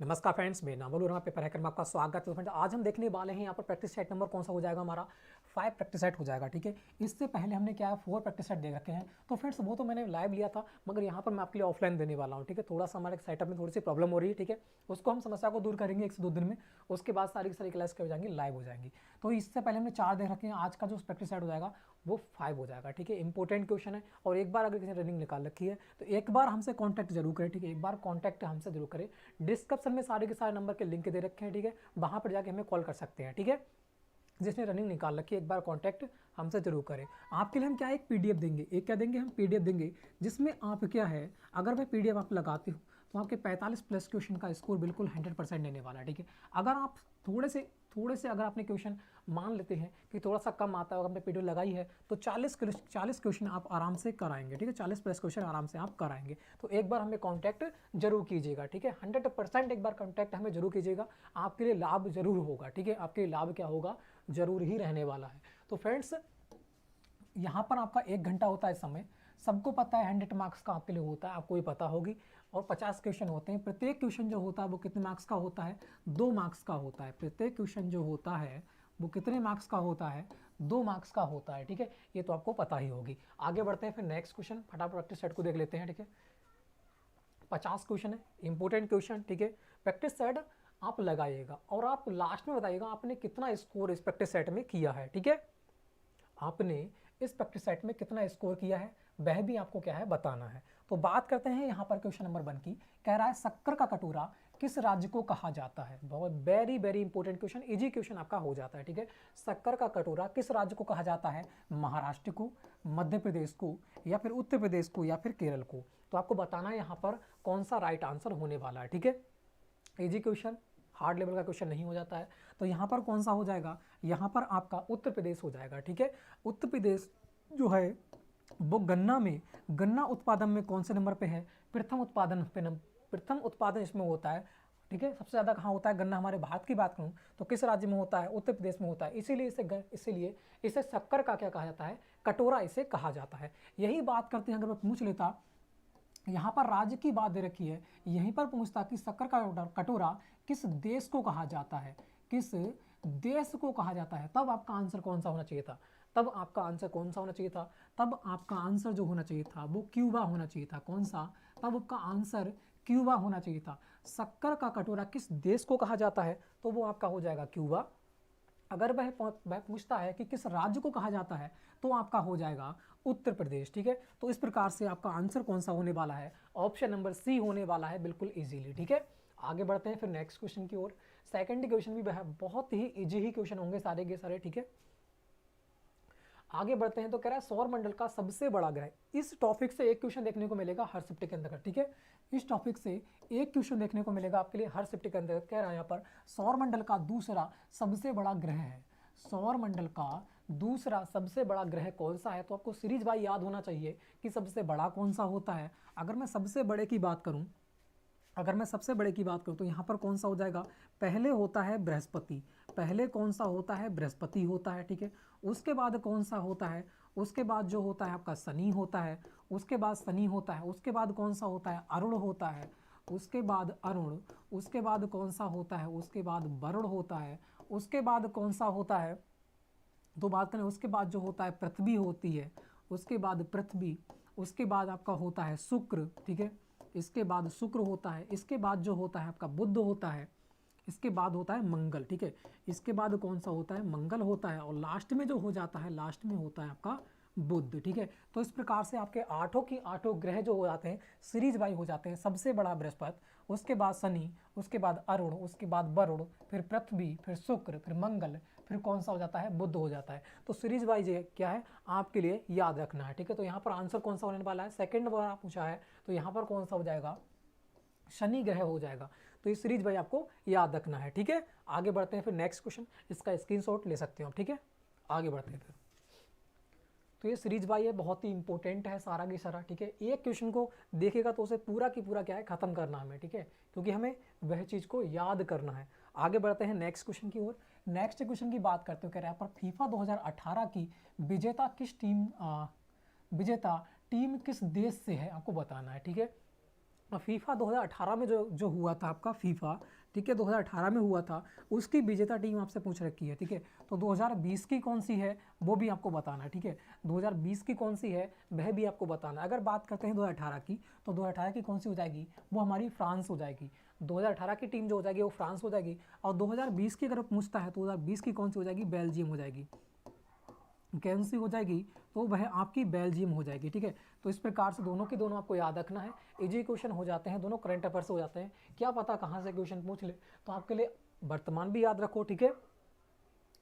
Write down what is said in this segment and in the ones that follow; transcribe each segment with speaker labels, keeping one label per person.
Speaker 1: नमस्कार फ्रेंड्स, मैं नावल और पेपर हैकर में आपका स्वागत है। तो फ्रेंड्स आज हम देखने वाले हैं यहाँ पर प्रैक्टिस सेट नंबर कौन सा हो जाएगा, हमारा 5 प्रैक्टिस सेट हो जाएगा। ठीक है, इससे पहले हमने क्या है 4 प्रैक्टिस सेट दे रखे हैं। तो फ्रेंड्स वो तो मैंने लाइव लिया था, मगर यहाँ पर मैं आपके लिए ऑफलाइन देने वाला हूँ। ठीक है, थोड़ा सा हमारे सेटअप में थोड़ी सी प्रॉब्लम हो रही है। ठीक है, उसको हम समस्या को दूर करेंगे 1 से 2 दिन में। उसके बाद सारी की सारी क्लास हो जाएंगी, लाइव हो जाएंगी। तो इससे पहले हमने 4 दे रखे हैं, आज का जो प्रैक्टिस सेट हो जाएगा वो 5 हो जाएगा। ठीक है, इंपॉर्टेंट क्वेश्चन है और एक बार अगर किसी ने रनिंग निकाल रखी है तो एक बार हमसे कॉन्टैक्ट जरूर करें। ठीक है, एक बार कॉन्टैक्ट हमसे जरूर करें। डिस्क्रिप्शन में सारे के सारे नंबर के लिंक दे रखे हैं। ठीक है, वहाँ पर जाके हमें कॉल कर सकते हैं। ठीक है, जिसने रनिंग निकाल रखी है एक बार कांटेक्ट हमसे जरूर करें। आपके लिए हम क्या एक पीडीएफ देंगे, एक क्या देंगे हम पीडीएफ देंगे, जिसमें आप क्या है अगर वह पीडीएफ आप लगाते हो तो आपके 45 प्लस क्वेश्चन का स्कोर बिल्कुल 100% देने वाला है। ठीक है, अगर आप थोड़े से अगर आपने क्वेश्चन मान लेते हैं कि थोड़ा सा कम आता है, अगर आपने पीडीएफ लगाई है तो 40 क्वेश्चन आप आराम से कराएंगे। ठीक है, 40 प्लस क्वेश्चन आराम से आप कराएंगे। तो एक बार हमें कांटेक्ट जरूर कीजिएगा। ठीक है, 100% एक बार कांटेक्ट हमें जरूर कीजिएगा, आपके लिए लाभ जरूर होगा। ठीक है, आपके लिए लाभ क्या होगा, जरूर ही रहने वाला है। तो फ्रेंड्स यहाँ पर आपका 1 घंटा होता है समय, सबको पता है 100 मार्क्स का आपके लिए होता है, आपको भी पता होगी। और 50 क्वेश्चन होते हैं, प्रत्येक क्वेश्चन जो होता है वो कितने मार्क्स का होता है, 2 मार्क्स का होता है। प्रत्येक क्वेश्चन जो होता है वो कितने मार्क्स का होता है, 2 मार्क्स का होता है। ठीक है, ये तो आपको पता ही होगी। आगे बढ़ते हैं फिर नेक्स्ट क्वेश्चन, फटाफट प्रैक्टिस सेट को देख लेते हैं। ठीक है, 50 क्वेश्चन है, इंपॉर्टेंट क्वेश्चन। ठीक है, प्रैक्टिस सेट आप लगाइएगा और आप लास्ट में बताइएगा आपने कितना स्कोर इस प्रैक्टिस सेट में किया है। ठीक है, आपने इस प्रैक्टिस सेट में कितना स्कोर किया है वह भी आपको क्या है बताना है। तो बात करते हैं यहाँ पर क्वेश्चन नंबर 1 की। कह रहा है शक्कर का कटोरा किस राज्य को कहा जाता है। बहुत very important question, easy question आपका हो जाता है। ठीक है, शक्कर का कटोरा किस राज्य को कहा जाता है, महाराष्ट्र को, मध्य प्रदेश को, या फिर उत्तर प्रदेश को, या फिर केरल को। तो आपको बताना है यहाँ पर कौन सा राइट आंसर होने वाला है। ठीक है, इजी क्वेश्चन, हार्ड लेवल का क्वेश्चन नहीं हो जाता है। तो यहाँ पर कौन सा हो जाएगा, यहाँ पर आपका उत्तर प्रदेश हो जाएगा। ठीक है, उत्तर प्रदेश जो है वो गन्ना उत्पादन में कौन से नंबर पे है, प्रथम उत्पादन इसमें होता है। ठीक है, सबसे ज़्यादा कहाँ होता है गन्ना, हमारे भारत की बात करूँ तो किस राज्य में होता है, उत्तर प्रदेश में होता है। इसीलिए इसे शक्कर का क्या कहा जाता है, कटोरा इसे कहा जाता है। यही बात करते हैं, अगर मैं पूछ लेता यहाँ पर राज्य की बात दे रखी है, यहीं पर पूछता कि शक्कर का कटोरा किस देश को कहा जाता है, किस देश को कहा जाता है, तब आपका आंसर कौन सा होना चाहिए था, तब आपका आंसर कौन सा होना चाहिए था, तब आपका आंसर जो होना चाहिए था वो क्यूबा होना चाहिए था। कौन सा, तब आपका आंसर क्यूबा होना चाहिए था। शक्कर का कटोरा किस देश को कहा जाता है तो वो आपका हो जाएगा क्यूबा। अगर वह पूछता है कि किस राज्य को कहा जाता है तो आपका हो जाएगा उत्तर प्रदेश। ठीक है, तो इस प्रकार से आपका आंसर कौन सा होने वाला है, ऑप्शन नंबर सी होने वाला है, बिल्कुल इजीली। ठीक है, आगे बढ़ते हैं फिर नेक्स्ट क्वेश्चन की ओर। सेकंड क्वेश्चन भी बहुत ही इजी ही क्वेश्चन होंगे सारे के सारे। ठीक है, आगे बढ़ते हैं। तो कह रहा है सौर मंडल का सबसे बड़ा ग्रह, इस टॉपिक से एक क्वेश्चन देखने को मिलेगा हर शिफ्ट के अंदर। ठीक है, इस टॉपिक से एक क्वेश्चन देखने को मिलेगा आपके लिए हर शिफ्ट के अंदर। कह रहा है यहाँ पर सौर मंडल का दूसरा सबसे बड़ा ग्रह है, सौर मंडल का दूसरा सबसे बड़ा ग्रह कौन सा है। तो आपको सीरीज बाई याद होना चाहिए कि सबसे बड़ा कौन सा होता है। अगर मैं सबसे बड़े की बात करूं तो यहाँ पर कौन सा हो जाएगा, पहले होता है बृहस्पति, पहले कौन सा होता है, बृहस्पति होता है। ठीक है, उसके बाद कौन सा होता है, उसके बाद जो होता है आपका शनि होता है, उसके बाद शनि होता है, उसके बाद कौन सा होता है, अरुण होता है, उसके बाद अरुण, उसके बाद कौन सा होता है, उसके बाद वरुण होता है, उसके बाद कौन सा होता है, तो बात करें उसके बाद जो होता है पृथ्वी होती है, उसके बाद पृथ्वी, उसके बाद आपका होता है शुक्र। ठीक है, इसके बाद शुक्र होता है, इसके बाद जो होता है आपका बुध होता है, इसके बाद होता है मंगल। ठीक है, इसके बाद कौन सा होता है, मंगल होता है, और लास्ट में जो हो जाता है, लास्ट में होता है आपका बुध। ठीक है, तो इस प्रकार से आपके आठों ग्रह जो हो जाते हैं सीरीज वाई हो जाते हैं। सबसे बड़ा बृहस्पति, उसके बाद शनि, उसके बाद अरुण, उसके बाद वरुण, फिर पृथ्वी, फिर शुक्र, फिर मंगल, फिर कौन सा हो जाता है, बुध हो जाता है। तो सीरीज वाइज क्या है आपके लिए याद रखना है। ठीक है, तो यहाँ पर आंसर कौन सा होने वाला है, सेकंड बार पूछा है तो यहाँ पर कौन सा हो जाएगा, शनि ग्रह हो जाएगा। तो ये सीरीज भाई आपको याद रखना है। ठीक है, आगे बढ़ते हैं फिर नेक्स्ट क्वेश्चन, इसका स्क्रीनशॉट ले सकते हो आप। ठीक है, आगे बढ़ते हैं फिर। तो ये सीरीज भाई है, बहुत ही इंपॉर्टेंट है सारा की सारा। ठीक है, एक क्वेश्चन को देखेगा तो उसे पूरा की पूरा क्या है खत्म करना हमें। ठीक है, क्योंकि हमें वह चीज़ को याद करना है। आगे बढ़ते हैं नेक्स्ट क्वेश्चन की ओर। नेक्स्ट क्वेश्चन की बात करते हो, कह रहा है पर फीफा 2018 की विजेता टीम किस देश से है, आपको बताना है। ठीक है, फीफा 2018 में जो जो हुआ था आपका फीफा, ठीक है, 2018 में हुआ था, उसकी विजेता टीम आपसे पूछ रखी है, ठीक है। तो 2020 की कौन सी है वो भी आपको बताना है, ठीक है। 2020 की कौन सी है वह भी आपको बताना है। अगर बात करते हैं 2018 की, तो 2018 की कौन सी हो जाएगी, वो हमारी फ्रांस हो जाएगी। 2018 की टीम जो हो जाएगी वो फ्रांस हो जाएगी। और 2020 की अगर पूछता है तो 2020 की कौन सी हो जाएगी, बेल्जियम हो जाएगी। कौन सी हो जाएगी, तो वह आपकी बेल्जियम हो जाएगी, ठीक है। तो इस प्रकार से दोनों के दोनों आपको याद रखना है। इजी क्वेश्चन हो जाते हैं, दोनों करंट अफेयर से हो जाते हैं, क्या पता कहाँ से क्वेश्चन पूछ ले। तो आपके लिए वर्तमान भी याद रखो, ठीक है,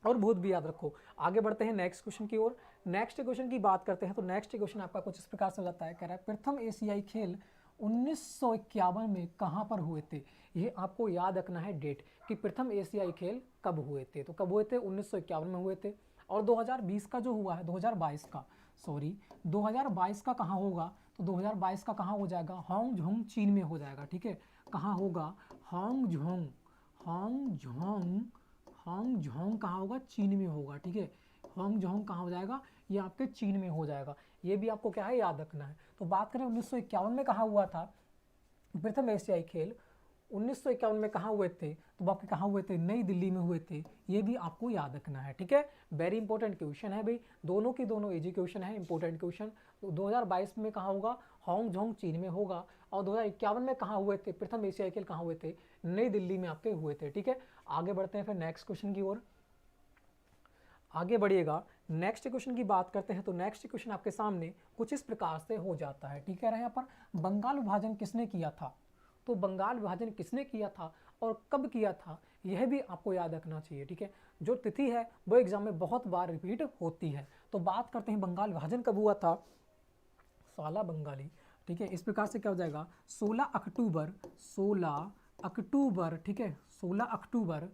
Speaker 1: और भूत भी याद रखो। आगे बढ़ते हैं नेक्स्ट क्वेश्चन की ओर। नेक्स्ट क्वेश्चन की बात करते हैं तो नेक्स्ट क्वेश्चन आपका कुछ इस प्रकार से हो जाता है, कह रहा है प्रथम एशियाई खेल 1951 में कहाँ पर हुए थे। ये आपको याद रखना है डेट कि प्रथम एशियाई खेल कब हुए थे। तो कब हुए थे, 1951 में हुए थे। और 2020 का जो हुआ है, 2022 का, सॉरी 2022 का कहाँ होगा, तो 2022 का कहाँ हो जाएगा, हांगझोंग चीन में हो जाएगा, ठीक है। कहाँ होगा, हांगझोंग, हांगझोंग, हांगझोंग कहाँ होगा, चीन में होगा, ठीक है। हांगझोंग कहाँ हो जाएगा, ये आपके चीन में हो जाएगा। ये भी आपको क्या है, याद रखना है। तो बात करें 1951 में कहाँ हुआ था प्रथम एशियाई खेल, 1951 में कहाँ हुए थे, तो आपके कहाँ हुए थे, नई दिल्ली में हुए थे। ये भी आपको याद रखना है, ठीक है। वेरी इंपॉर्टेंट क्वेश्चन है भाई, दोनों की दोनों इजी क्वेश्चन है, इंपॉर्टेंट क्वेश्चन। तो 2022 में कहाँ होगा, हांगझोंग चीन में होगा। और 2051 में कहाँ हुए थे, प्रथम एशियाई खेल कहाँ हुए थे, नई दिल्ली में आपके हुए थे, ठीक है। आगे बढ़ते हैं फिर नेक्स्ट क्वेश्चन की ओर। आगे बढ़िएगा, नेक्स्ट क्वेश्चन की बात करते हैं तो नेक्स्ट क्वेश्चन आपके सामने कुछ इस प्रकार से हो जाता है, ठीक है। यहाँ पर बंगाल विभाजन किसने किया था, तो बंगाल विभाजन किसने किया था और कब किया था, यह भी आपको याद रखना चाहिए, ठीक है। जो तिथि है वो एग्जाम में बहुत बार रिपीट होती है। तो बात करते हैं बंगाल विभाजन कब हुआ था, साला बंगाली, ठीक है। इस प्रकार से क्या हो जाएगा, 16 अक्टूबर, 16 अक्टूबर, ठीक है, 16 अक्टूबर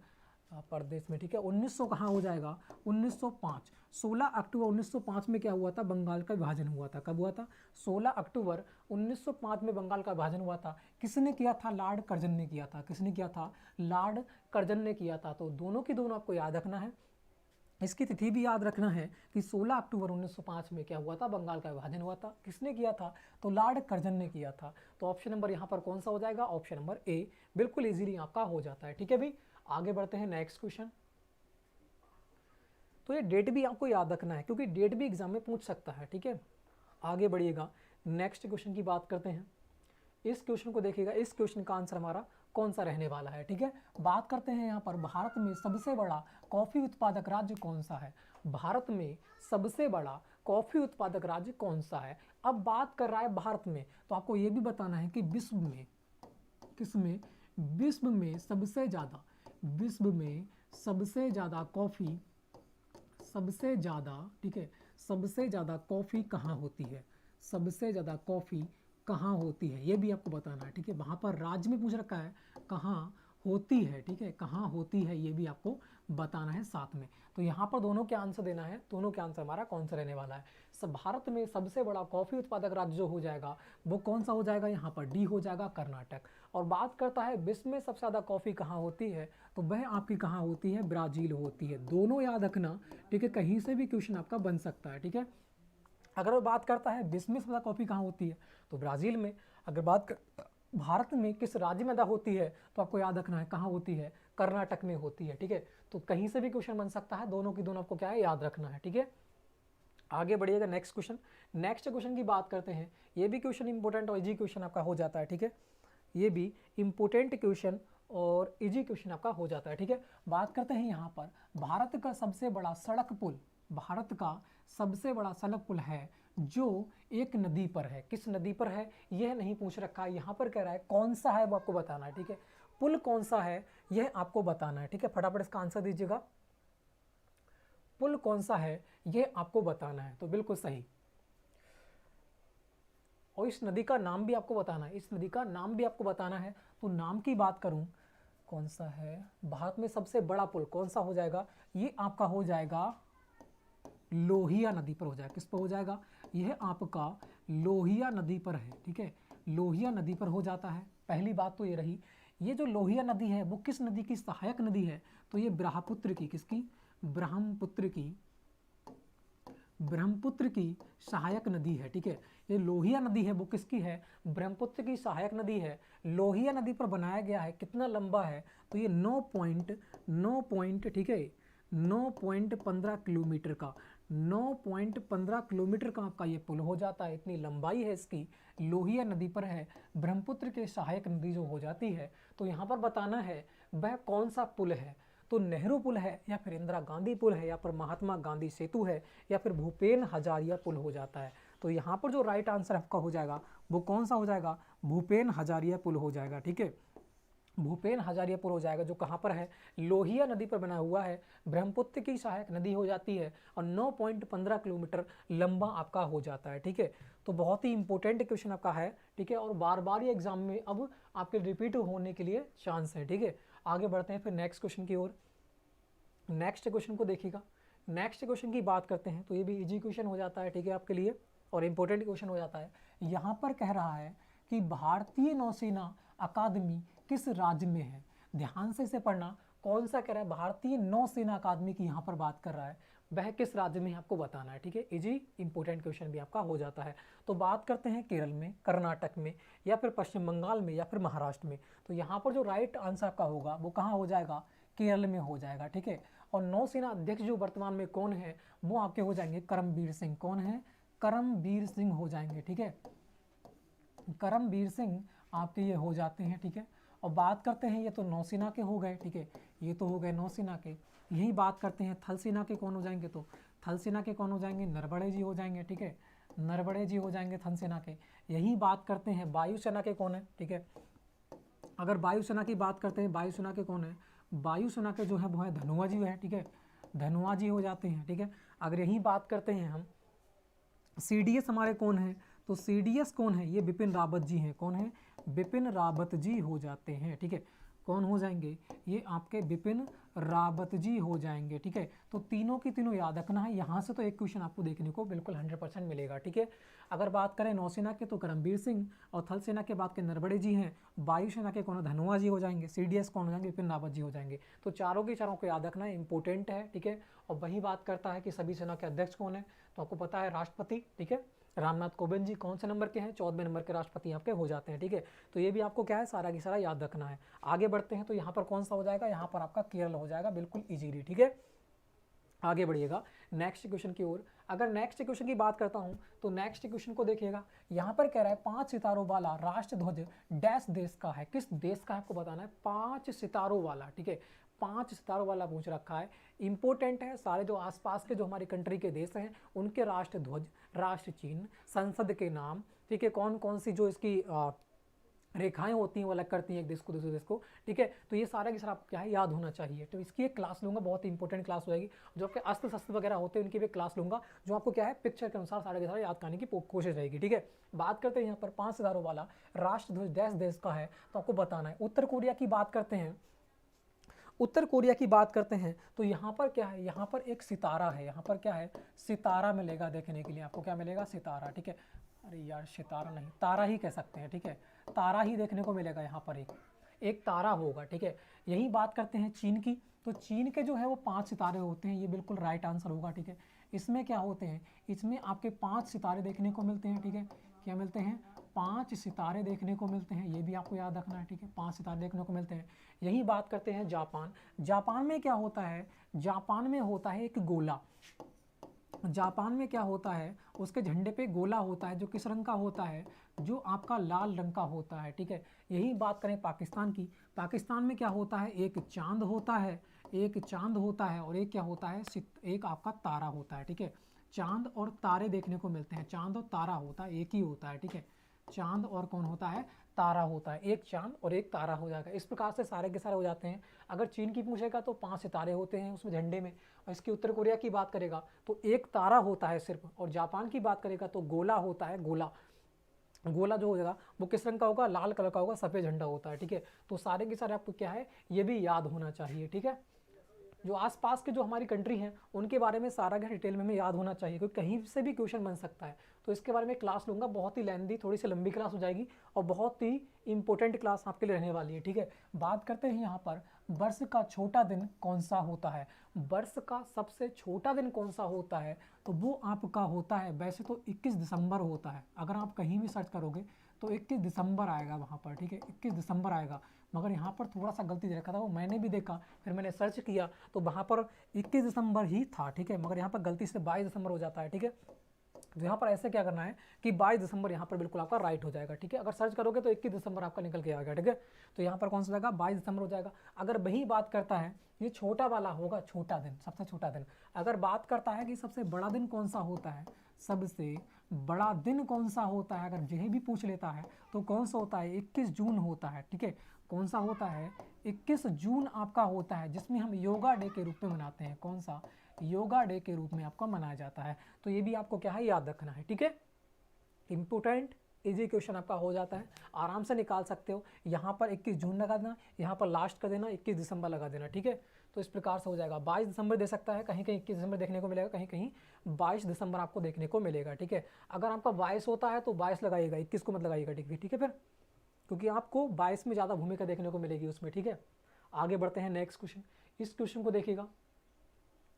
Speaker 1: प्रदेश में, ठीक है। 1900 कहाँ हो जाएगा, 1905, 16 अक्टूबर 1905 में क्या हुआ था, बंगाल का विभाजन हुआ था। कब हुआ था, 16 अक्टूबर 1905 में बंगाल का विभाजन हुआ था। किसने किया था, लॉर्ड कर्जन ने किया था। किसने किया था, लॉर्ड कर्जन ने किया था। तो दोनों की दोनों आपको याद रखना है। इसकी तिथि भी याद रखना है कि 16 अक्टूबर 1905 में क्या हुआ था, बंगाल का विभाजन हुआ था। किसने किया था, तो लॉर्ड कर्जन ने किया था। तो ऑप्शन नंबर यहाँ पर कौन सा हो जाएगा, ऑप्शन नंबर ए बिल्कुल इजीली आपका हो जाता है, ठीक है भाई। आगे बढ़ते हैं नेक्स्ट क्वेश्चन। तो ये डेट भी आपको याद रखना है क्योंकि डेट भी एग्जाम में पूछ सकता है, ठीक है। आगे बढ़िएगा, नेक्स्ट क्वेश्चन की बात करते हैं। इस क्वेश्चन को देखिएगा, इस क्वेश्चन का आंसर हमारा कौन सा रहने वाला है, ठीक है। बात करते हैं यहाँ पर भारत में सबसे बड़ा कॉफी उत्पादक राज्य कौन सा है। भारत में सबसे बड़ा कॉफी उत्पादक राज्य कौन सा है। अब बात कर रहा है भारत में, तो आपको ये भी बताना है कि विश्व में किसमें, विश्व में सबसे ज़्यादा, विश्व में सबसे ज़्यादा कॉफ़ी, सबसे ज़्यादा, ठीक है, सबसे ज़्यादा कॉफ़ी कहाँ होती है, सबसे ज़्यादा कॉफ़ी कहाँ होती है, ये भी आपको बताना है, ठीक है। वहाँ पर राज्य में पूछ रखा है कहाँ होती है, ठीक है, कहाँ होती है, ये भी आपको बताना है साथ में। तो यहाँ पर दोनों के आंसर देना है, दोनों के आंसर हमारा कौन सा रहने वाला है। सब भारत में सबसे बड़ा कॉफ़ी उत्पादक राज्य जो हो जाएगा वो कौन सा हो जाएगा, यहाँ पर डी हो जाएगा, कर्नाटक। और बात करता है विश्व में सबसे ज़्यादा कॉफ़ी कहाँ होती है, तो वह आपकी कहाँ होती है, ब्राज़ील होती है। दोनों याद रखना, ठीक है, कहीं से भी क्वेश्चन आपका बन सकता है, ठीक है। अगर वो बात करता है विश्व में सबसे ज़्यादा कॉफ़ी कहाँ होती है, तो ब्राज़ील में। अगर बात कर भारत में किस राज्य में ज़्यादा होती है, तो आपको याद रखना है कहाँ होती है, कर्नाटक में होती है, ठीक है। तो कहीं से भी क्वेश्चन बन सकता है, दोनों की दोनों आपको क्या है, याद रखना है, ठीक है। आगे बढ़िएगा, नेक्स्ट क्वेश्चन। नेक्स्ट क्वेश्चन की बात करते हैं। ये भी क्वेश्चन इंपॉर्टेंट और इजी क्वेश्चन आपका हो जाता है, ठीक है। ये भी इंपॉर्टेंट क्वेश्चन और इजी क्वेश्चन आपका हो जाता है, ठीक है। बात करते हैं यहाँ पर भारत का सबसे बड़ा सड़क पुल, भारत का सबसे बड़ा सड़क पुल है जो एक नदी पर है। किस नदी पर है यह नहीं पूछ रखा है, यहाँ पर कह रहा है कौन सा है वो आपको बताना है, ठीक है। पुल कौन सा है यह आपको बताना है, ठीक है। फटाफट इसका आंसर दीजिएगा, पुल कौन सा है यह आपको बताना है। तो बिल्कुल सही। और इस नदी का नाम भी आपको बताना है, इस नदी का नाम भी आपको बताना है। तो नाम की बात करूं, कौन सा है भारत में सबसे बड़ा पुल, कौन सा हो जाएगा, ये आपका हो जाएगा लोहिया नदी पर हो जाएगा। किस पर हो जाएगा, यह आपका लोहिया नदी पर है, ठीक है, लोहिया नदी पर हो जाता है। पहली बात तो ये रही। ये जो लोहिया नदी है वो किस नदी की सहायक नदी है, तो ये ब्रह्मपुत्र की, किसकी, ब्रह्मपुत्र की, ब्रह्मपुत्र की सहायक नदी है, ठीक है। ये लोहिया नदी है वो किसकी है, ब्रह्मपुत्र की सहायक नदी है। लोहिया नदी पर बनाया गया है, कितना लंबा है, तो ये 9 ठीक है 9.15 किलोमीटर का 9.15 किलोमीटर का आपका ये पुल हो जाता है, इतनी लंबाई है इसकी, लोहिया नदी पर है, ब्रह्मपुत्र के सहायक नदी जो हो जाती है। तो यहाँ पर बताना है वह कौन सा पुल है, तो नेहरू पुल है या फिर इंदिरा गांधी पुल है या फिर महात्मा गांधी सेतु है या फिर भूपेन हजारिया पुल हो जाता है। तो यहाँ पर जो राइट आंसर आपका हो जाएगा वो कौन सा हो जाएगा, भूपेन हजारिया पुल हो जाएगा। ठीक है, भूपेन हजारिया पुल हो जाएगा, जो कहाँ पर है, लोहिया नदी पर बना हुआ है, ब्रह्मपुत्र की सहायक नदी हो जाती है और 9.15 किलोमीटर लंबा आपका हो जाता है। ठीक है, तो बहुत ही इंपॉर्टेंट क्वेश्चन आपका है। ठीक है, और बार बार ये एग्जाम में अब आपके रिपीट होने के लिए चांस है। ठीक है, आगे बढ़ते हैं फिर नेक्स्ट क्वेश्चन की ओर। नेक्स्ट क्वेश्चन को देखिएगा, नेक्स्ट क्वेश्चन की बात करते हैं, तो ये भी इजी क्वेश्चन हो जाता है। ठीक है, आपके लिए और इम्पोर्टेंट क्वेश्चन हो जाता है। यहाँ पर कह रहा है कि भारतीय नौसेना अकादमी किस राज्य में है, ध्यान से इसे पढ़ना। कौन सा कह रहा है, भारतीय नौसेना अकादमी की यहाँ पर बात कर रहा है, वह किस राज्य में आपको बताना है। ठीक है, इजी इंपॉर्टेंट क्वेश्चन भी आपका हो जाता है। तो बात करते हैं केरल में, कर्नाटक में या फिर पश्चिम बंगाल में या फिर महाराष्ट्र में। तो यहाँ पर जो राइट आंसर आपका होगा वो कहाँ हो जाएगा, केरल में हो जाएगा। ठीक है, और नौसेना अध्यक्ष जो वर्तमान में कौन है, वो आपके हो जाएंगे करमबीर सिंह। कौन है, करमबीर सिंह हो जाएंगे। ठीक है, करमबीर सिंह आपके ये हो जाते हैं। ठीक है, और बात करते हैं, ये तो नौसेना के हो गए। ठीक है, ये तो हो गए नौसेना के। यही बात करते हैं थल सेना के कौन हो जाएंगे, तो थल सेना के कौन हो जाएंगे, नरवणे जी हो जाएंगे। ठीक है, नरवणे जी हो जाएंगे थल सेना के। यही बात करते हैं वायुसेना के कौन है। ठीक है, अगर वायुसेना की बात करते हैं, वायुसेना के कौन है, वायुसेना के जो है वो है धनुआ जी है। ठीक है, धनुआ जी हो जाते हैं। ठीक है, अगर यही बात करते हैं हम CDS हमारे कौन है, तो CDS कौन है, ये बिपिन रावत जी हैं। कौन है, बिपिन रावत जी हो जाते हैं। ठीक है, कौन हो जाएंगे, ये आपके बिपिन रावत जी हो जाएंगे। ठीक है, तो तीनों की तीनों याद रखना है। यहाँ से तो एक क्वेश्चन आपको देखने को बिल्कुल 100% मिलेगा। ठीक है, अगर बात करें नौसेना के तो करमबीर सिंह, और थल सेना के बात के नरवणे जी हैं, वायुसेना के कौन, धनुआ जी हो जाएंगे, CDS कौन हो जाएंगे, बिपिन रावत जी हो जाएंगे। तो चारों के चारों को याद रखना है, इंपॉर्टेंट है। ठीक है, और वही बात करता है कि सभी सेना के अध्यक्ष कौन है, तो आपको पता है राष्ट्रपति। ठीक है, रामनाथ कोविंद जी कौन से नंबर के हैं, 14वें नंबर के राष्ट्रपति आपके हो जाते हैं। ठीक है, तो ये भी आपको क्या है, सारा की सारा याद रखना है। आगे बढ़ते हैं, तो यहाँ पर कौन सा हो जाएगा, यहाँ पर आपका केरल हो जाएगा, बिल्कुल इजीली। ठीक है, आगे बढ़िएगा नेक्स्ट क्वेश्चन की ओर। अगर नेक्स्ट क्वेश्चन की बात करता हूं, तो नेक्स्ट क्वेश्चन को देखिएगा, यहाँ पर कह रहा है 5 सितारों वाला राष्ट्र ध्वज डैश देश का है, किस देश का आपको बताना है, 5 सितारों वाला। ठीक है, 5 सितारों वाला पूछ रखा है, इंपॉर्टेंट है। सारे जो आसपास के जो हमारी कंट्री के देश हैं उनके राष्ट्र ध्वज, राष्ट्र चिन्ह, संसद के नाम, ठीक है, कौन कौन सी जो इसकी रेखाएं होती हैं वो अलग करती हैं एक देश को दूसरे देश को। ठीक है, तो ये सारा की सारा आपको क्या है, याद होना चाहिए। तो इसकी एक क्लास लूंगा, बहुत ही इंपॉर्टेंट क्लास हो जाएगी। जो आपके अस्त्र शस्त्र वगैरह होते हैं उनकी भी क्लास लूंगा, जो आपको क्या है पिक्चर के अनुसार सारा के सारा याद करने की कोशिश रहेगी। ठीक है, बात करते हैं यहाँ पर 5 सितारों वाला राष्ट्र ध्वज देश देश का है, तो आपको बताना है। उत्तर कोरिया की बात करते हैं, उत्तर कोरिया की बात करते हैं, तो यहाँ पर क्या है, यहाँ पर एक सितारा है, यहाँ पर क्या है, सितारा मिलेगा देखने के लिए आपको, क्या मिलेगा, सितारा। ठीक है, अरे यार सितारा नहीं, तारा ही कह सकते हैं। ठीक है, तारा ही देखने को मिलेगा यहाँ पर, एक तारा होगा। ठीक है, यही बात करते हैं चीन की, तो चीन के जो है वो 5 सितारे होते हैं, ये बिल्कुल राइट आंसर होगा। ठीक है, इसमें क्या होते हैं, इसमें आपके 5 सितारे देखने को मिलते हैं। ठीक है, क्या मिलते हैं, 5 सितारे देखने को मिलते हैं, ये भी आपको याद रखना है। ठीक है, 5 सितारे देखने को मिलते हैं। यही बात करते हैं जापान, जापान में क्या होता है, जापान में होता है एक गोला। जापान में क्या होता है, उसके झंडे पे गोला होता है, जो किस रंग का होता है, जो आपका लाल रंग का होता है। ठीक है, यही बात करें पाकिस्तान की, पाकिस्तान में क्या होता है, एक चांद होता है, एक चांद होता है, और एक क्या होता है, एक आपका तारा होता है। ठीक है, चांद और तारे देखने को मिलते हैं, चांद और तारा होता है, एक ही होता है। ठीक है, चांद और कौन होता है, तारा होता है, एक चांद और एक तारा हो जाएगा। इस प्रकार से सारे के सारे हो जाते हैं। अगर चीन की पूछेगा तो 5 सितारे होते हैं उसमें झंडे में, और इसकी उत्तर कोरिया की बात करेगा तो एक तारा होता है सिर्फ, और जापान की बात करेगा तो गोला होता है, गोला। गोला जो हो जाएगा वो किस रंग का होगा, लाल कलर का होगा, सफ़ेद झंडा होता है। ठीक है, तो सारे के सारे आपको क्या है, ये भी याद होना चाहिए। ठीक है, जो आसपास के जो हमारी कंट्री हैं उनके बारे में सारा का डिटेल में हमें याद होना चाहिए, क्योंकि कहीं से भी क्वेश्चन बन सकता है। तो इसके बारे में क्लास लूँगा, बहुत ही लेंदी, थोड़ी सी लंबी क्लास हो जाएगी और बहुत ही इंपॉर्टेंट क्लास आपके लिए रहने वाली है, ठीक है। बात करते हैं यहाँ पर वर्ष का छोटा दिन कौन सा होता है। वर्ष का सबसे छोटा दिन कौन सा होता है, तो वो आपका होता है, वैसे तो 21 दिसंबर होता है। अगर आप कहीं भी सर्च करोगे तो 21 दिसंबर आएगा वहाँ पर, ठीक है, 21 दिसंबर आएगा। मगर यहाँ पर थोड़ा सा गलती दे रखा था, वो मैंने भी देखा, फिर मैंने सर्च किया तो वहाँ पर 21 दिसंबर ही था, ठीक है, मगर यहाँ पर गलती से 22 दिसंबर हो जाता है, ठीक है। तो यहाँ पर ऐसे क्या करना है कि 22 दिसंबर यहाँ पर बिल्कुल आपका राइट हो जाएगा, ठीक है। अगर सर्च करोगे तो 21 दिसंबर आपका निकल के आएगा, ठीक है। तो यहाँ पर कौन सा जाएगा, 22 दिसंबर हो जाएगा। अगर वही बात करता है, ये छोटा वाला होगा, छोटा दिन, सबसे छोटा दिन। अगर बात करता है कि सबसे बड़ा दिन कौन सा होता है, सबसे बड़ा दिन कौन सा होता है, अगर यही भी पूछ लेता है तो कौन सा होता है, 21 जून होता है, ठीक है। कौन सा होता है, 21 जून आपका होता है, जिसमें हम योगा डे के रूप में मनाते हैं। कौन सा, योगा डे के रूप में आपका मनाया जाता है। तो ये भी आपको क्या है, याद रखना है, ठीक है। इंपोर्टेंट इजी क्वेश्चन आपका हो जाता है, आराम से निकाल सकते हो। यहाँ पर 21 जून लगा देना, यहाँ पर लास्ट कर देना 21 दिसंबर लगा देना, ठीक है। तो इस प्रकार से हो जाएगा। 22 दिसंबर दे सकता है, कहीं कहीं 21 दिसंबर देखने को मिलेगा, कहीं कहीं 22 दिसंबर आपको देखने को मिलेगा, ठीक है। अगर आपका 22 होता है तो 22 लगाइएगा, 21 को मत लगाइएगा, ठीक है फिर, क्योंकि आपको 22 में ज़्यादा भूमिका देखने को मिलेगी उसमें, ठीक है। आगे बढ़ते हैं नेक्स्ट क्वेश्चन। इस क्वेश्चन को देखिएगा,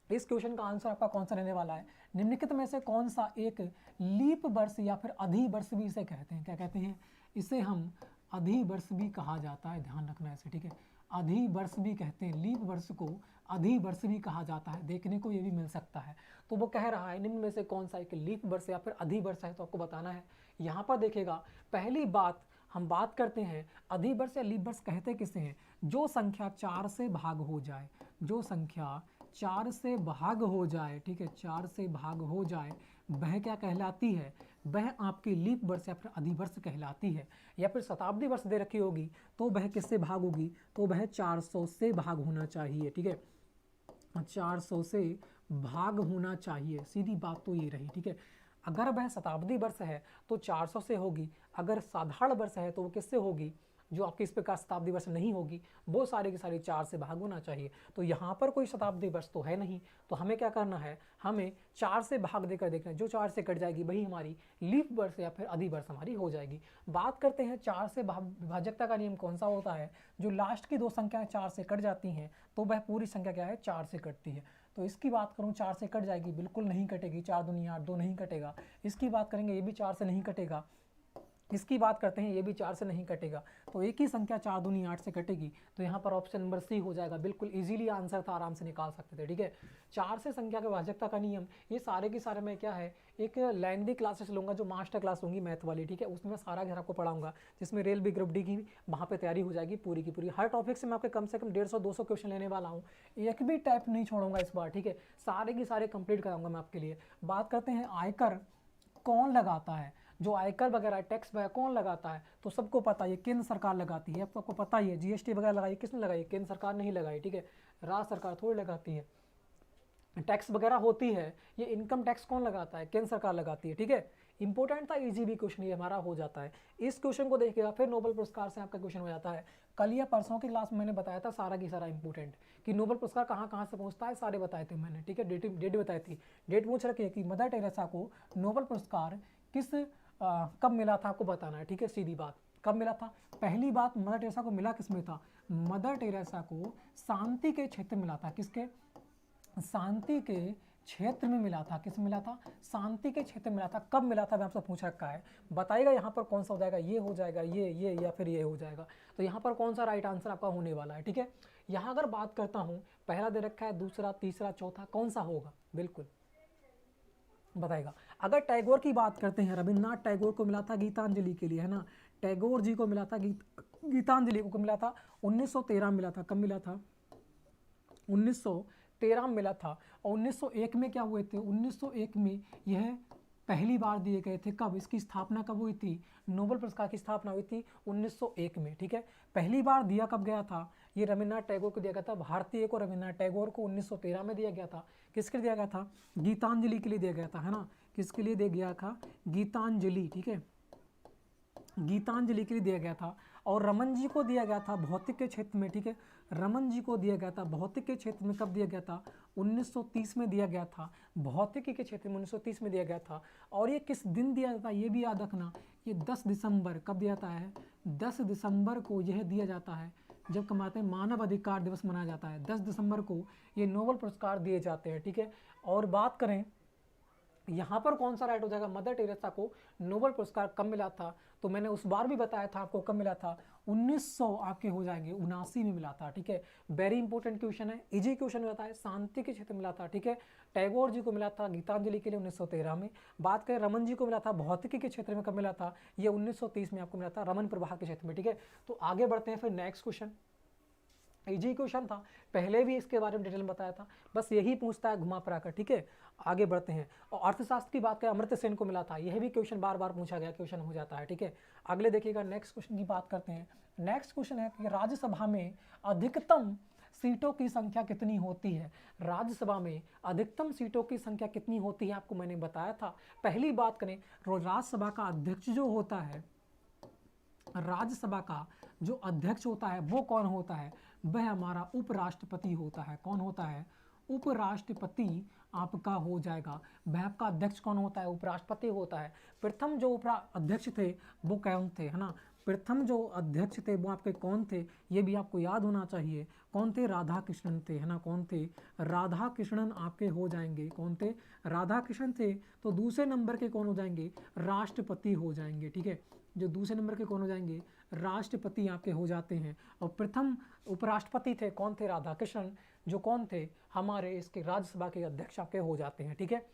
Speaker 1: इस क्वेश्चन का आंसर आपका कौन सा रहने वाला है, निम्नलिखित में से कौन सा एक लीप वर्ष या फिर अधिवर्ष भी इसे कहते हैं। क्या कहते हैं, इसे हम अधिवर्ष भी कहा जाता है, ध्यान रखना ऐसे, ठीक है। अधिवर्ष भी कहते हैं, लीप वर्ष को अधिवर्ष भी कहा जाता है, देखने को ये भी मिल सकता है। तो वो कह रहा है निम्न में से कौन सा एक लीप वर्ष या फिर अधिवर्ष है, तो आपको बताना है। यहाँ पर देखिएगा, पहली बात हम बात करते हैं अधिवर्ष या लीप वर्ष कहते किसे हैं, जो संख्या 4 से भाग हो जाए, जो संख्या 4 से भाग हो जाए, ठीक है, 4 से भाग हो जाए, वह क्या कहलाती है, वह आपकी लीप वर्ष या फिर अधिवर्ष कहलाती है। या फिर शताब्दी वर्ष दे रखी होगी तो वह किससे भाग होगी, तो वह 400 से भाग होना चाहिए, ठीक है, 400 से भाग होना चाहिए, सीधी बात तो ये रही, ठीक है। अगर वह शताब्दी वर्ष है तो 400 से होगी, अगर साधारण वर्ष है तो वो किससे होगी, जो आपकी इस प्रकार शताब्दी वर्ष नहीं होगी, वो सारी की सारी 4 से भाग होना चाहिए। तो यहाँ पर कोई शताब्दी वर्ष तो है नहीं, तो हमें क्या करना है, हमें 4 से भाग देकर देखना है, जो 4 से कट जाएगी वही हमारी लीप वर्ष या फिर अधिवर्ष हमारी हो जाएगी। बात करते हैं 4 से विभाजकता का नियम कौन सा होता है, जो लास्ट की दो संख्याएं 4 से कट जाती हैं तो वह पूरी संख्या क्या है, 4 से कटती है। तो इसकी बात करूँ 4 से कट जाएगी, बिल्कुल नहीं कटेगी, 4 दूनी 8, 2 नहीं कटेगा। इसकी बात करेंगे, ये भी 4 से नहीं कटेगा। इसकी बात करते हैं, ये भी 4 से नहीं कटेगा। तो एक ही संख्या 4 दूनी 8 से कटेगी, तो यहाँ पर ऑप्शन नंबर सी हो जाएगा। बिल्कुल इजीली आंसर था, आराम से निकाल सकते थे, ठीक है। 4 से संख्या के भाजकता का नियम, ये सारे के सारे मैं क्या है, एक लेंदी क्लासेस लूँगा, जो मास्टर क्लास होंगी मैथ वाली, ठीक है, उसमें सारा घर आपको पढ़ाऊंगा, जिसमें रेलवे ग्रुप डी की वहाँ पर तैयारी हो जाएगी पूरी की पूरी। हर टॉपिक से मैं आपके कम से कम 150-200 क्वेश्चन लेने वाला हूँ, एक भी टाइप नहीं छोड़ूंगा इस बार, ठीक है, सारे के सारे कंप्लीट कराऊंगा मैं आपके लिए। बात करते हैं आयकर कौन लगाता है, जो आयकर वगैरह टैक्स वगैरह कौन लगाता है, तो सबको पता है केंद्र सरकार लगाती है, आपको पता ही है। जीएसटी वगैरह लगाई किसने लगाई, केंद्र सरकार नहीं लगाई, ठीक है, राज्य सरकार थोड़ी लगाती है। टैक्स वगैरह होती है, ये इनकम टैक्स कौन लगाता है, केंद्र सरकार लगाती है, ठीक है। इंपॉर्टेंट था, इजी भी क्वेश्चन ये हमारा हो जाता है। इस क्वेश्चन को देखिएगा, फिर नोबेल पुरस्कार से आपका क्वेश्चन हो जाता है। कल या परसों की क्लास में मैंने बताया था सारा की सारा इंपॉर्टेंट, कि नोबेल पुरस्कार कहाँ कहाँ से पहुँचता है, सारे बताए थे मैंने, ठीक है। डेट बताई थी, डेट पूछ रखी है कि मदर टेरेसा को नोबेल पुरस्कार किस कब मिला था, आपको बताना है, ठीक है, सीधी बात। कब मिला था, पहली बात मदर टेरेसा को मिला किसमें था, मदर टेरेसा को शांति के क्षेत्र में मिला था, किसके, शांति के क्षेत्र में मिला था, किस मिला था, शांति के क्षेत्र में मिला था। कब मिला था, मैं आपसे पूछ रखा है, बताइएगा यहाँ पर कौन सा हो जाएगा, ये हो जाएगा, ये या फिर ये हो जाएगा। तो यहाँ पर कौन सा राइट आंसर आपका होने वाला है, ठीक है। यहाँ अगर बात करता हूँ, पहला दे रखा है, दूसरा, तीसरा, चौथा, कौन सा होगा, बिल्कुल बताएगा। अगर टैगोर की बात करते हैं, रविन्द्रनाथ टैगोर को मिला था गीतांजलि के लिए, है ना, टैगोर जी को मिला था गीतांजलि को मिला था 1913 मिला था। कब मिला था, 1913 मिला था। और 1901 में क्या हुए थे, 1901 में यह पहली बार दिए गए थे। कब, इसकी स्थापना कब हुई थी, नोबेल पुरस्कार की स्थापना हुई थी 1901 में, ठीक है। पहली बार दिया कब गया था, ये रविन्द्रनाथ टैगोर को दिया गया था, भारतीय को रविन्द्रनाथ टैगोर को 1913 में दिया गया था। किसके लिए दिया गया था, गीतांजलि के लिए दिया गया था, है ना, किसके लिए दिया गया था, गीतांजलि, ठीक है, गीतांजलि के लिए दिया गया था। और रमन जी को दिया गया था भौतिक के क्षेत्र में, ठीक है, रमन जी को दिया गया था भौतिक के क्षेत्र में, कब दिया गया था, 1930 में दिया गया था, भौतिकी के क्षेत्र में 1930 में दिया गया था। और ये किस दिन दिया जाता है ये भी याद रखना, ये 10 दिसंबर, कब दिया जाता है, 10 दिसंबर को यह दिया जाता है, जब कमाते हैं मानव अधिकार दिवस मनाया जाता है, 10 दिसंबर को ये नोबेल पुरस्कार दिए जाते हैं, ठीक है। और बात करें यहाँ पर कौन सा राइट हो जाएगा, मदर टेरेसा को नोबेल पुरस्कार कब मिला था, तो मैंने उस बार भी बताया था आपको कब मिला था, 1900 आपके हो जाएंगे 79 में मिला था, ठीक है। वेरी इंपॉर्टेंट क्वेश्चन है, इजी क्वेश्चन मिला था, शांति के क्षेत्र में मिला था, ठीक है। टैगोर जी को मिला था गीतांजलि के लिए 1913 में। बात करें रमन जी को मिला था भौतिकी के क्षेत्र में, कब मिला था, ये 1930 में आपको मिला था रमन प्रवाह के क्षेत्र में, ठीक है। तो आगे बढ़ते हैं फिर नेक्स्ट क्वेश्चन, इजी क्वेश्चन था, पहले भी इसके बारे में डिटेल में बताया था, बस यही पूछता है घुमा फिरा कर, ठीक है। आगे बढ़ते हैं, और अर्थशास्त्र की बात करें अमर्त्य सेन को मिला था, यह भी क्वेश्चन बार बार पूछा गया क्वेश्चन हो जाता है, ठीक है। अगले देखिएगा नेक्स्ट क्वेश्चन की बात करते हैं। नेक्स्ट क्वेश्चन है कि राज्यसभा में अधिकतम सीटों की संख्या कितनी होती है, राज्यसभा में अधिकतम सीटों की संख्या कितनी होती है, आपको मैंने बताया था। पहली बात करें, राज्यसभा का अध्यक्ष जो होता है, राज्यसभा का जो अध्यक्ष होता है वो कौन होता है, वह हमारा उपराष्ट्रपति होता है। कौन होता है, उपराष्ट्रपति आपका हो जाएगा। वह आपका अध्यक्ष कौन होता है, उपराष्ट्रपति होता है। प्रथम जो अध्यक्ष थे वो कौन थे, है ना, प्रथम जो अध्यक्ष थे वो आपके कौन थे, ये भी आपको याद होना चाहिए। कौन थे, राधा कृष्णन थे, है ना, कौन थे, राधा कृष्णन आपके हो जाएंगे। कौन थे, राधा कृष्णन थे। तो दूसरे नंबर के कौन हो जाएंगे, राष्ट्रपति हो जाएंगे, ठीक है। जो दूसरे नंबर के कौन हो जाएंगे, राष्ट्रपति आपके हो जाते हैं। और प्रथम उपराष्ट्रपति थे कौन थे, राधा कृष्णन, जो कौन थे, हमारे इसके राज्यसभा के अध्यक्ष आपके हो जाते हैं, ठीक है।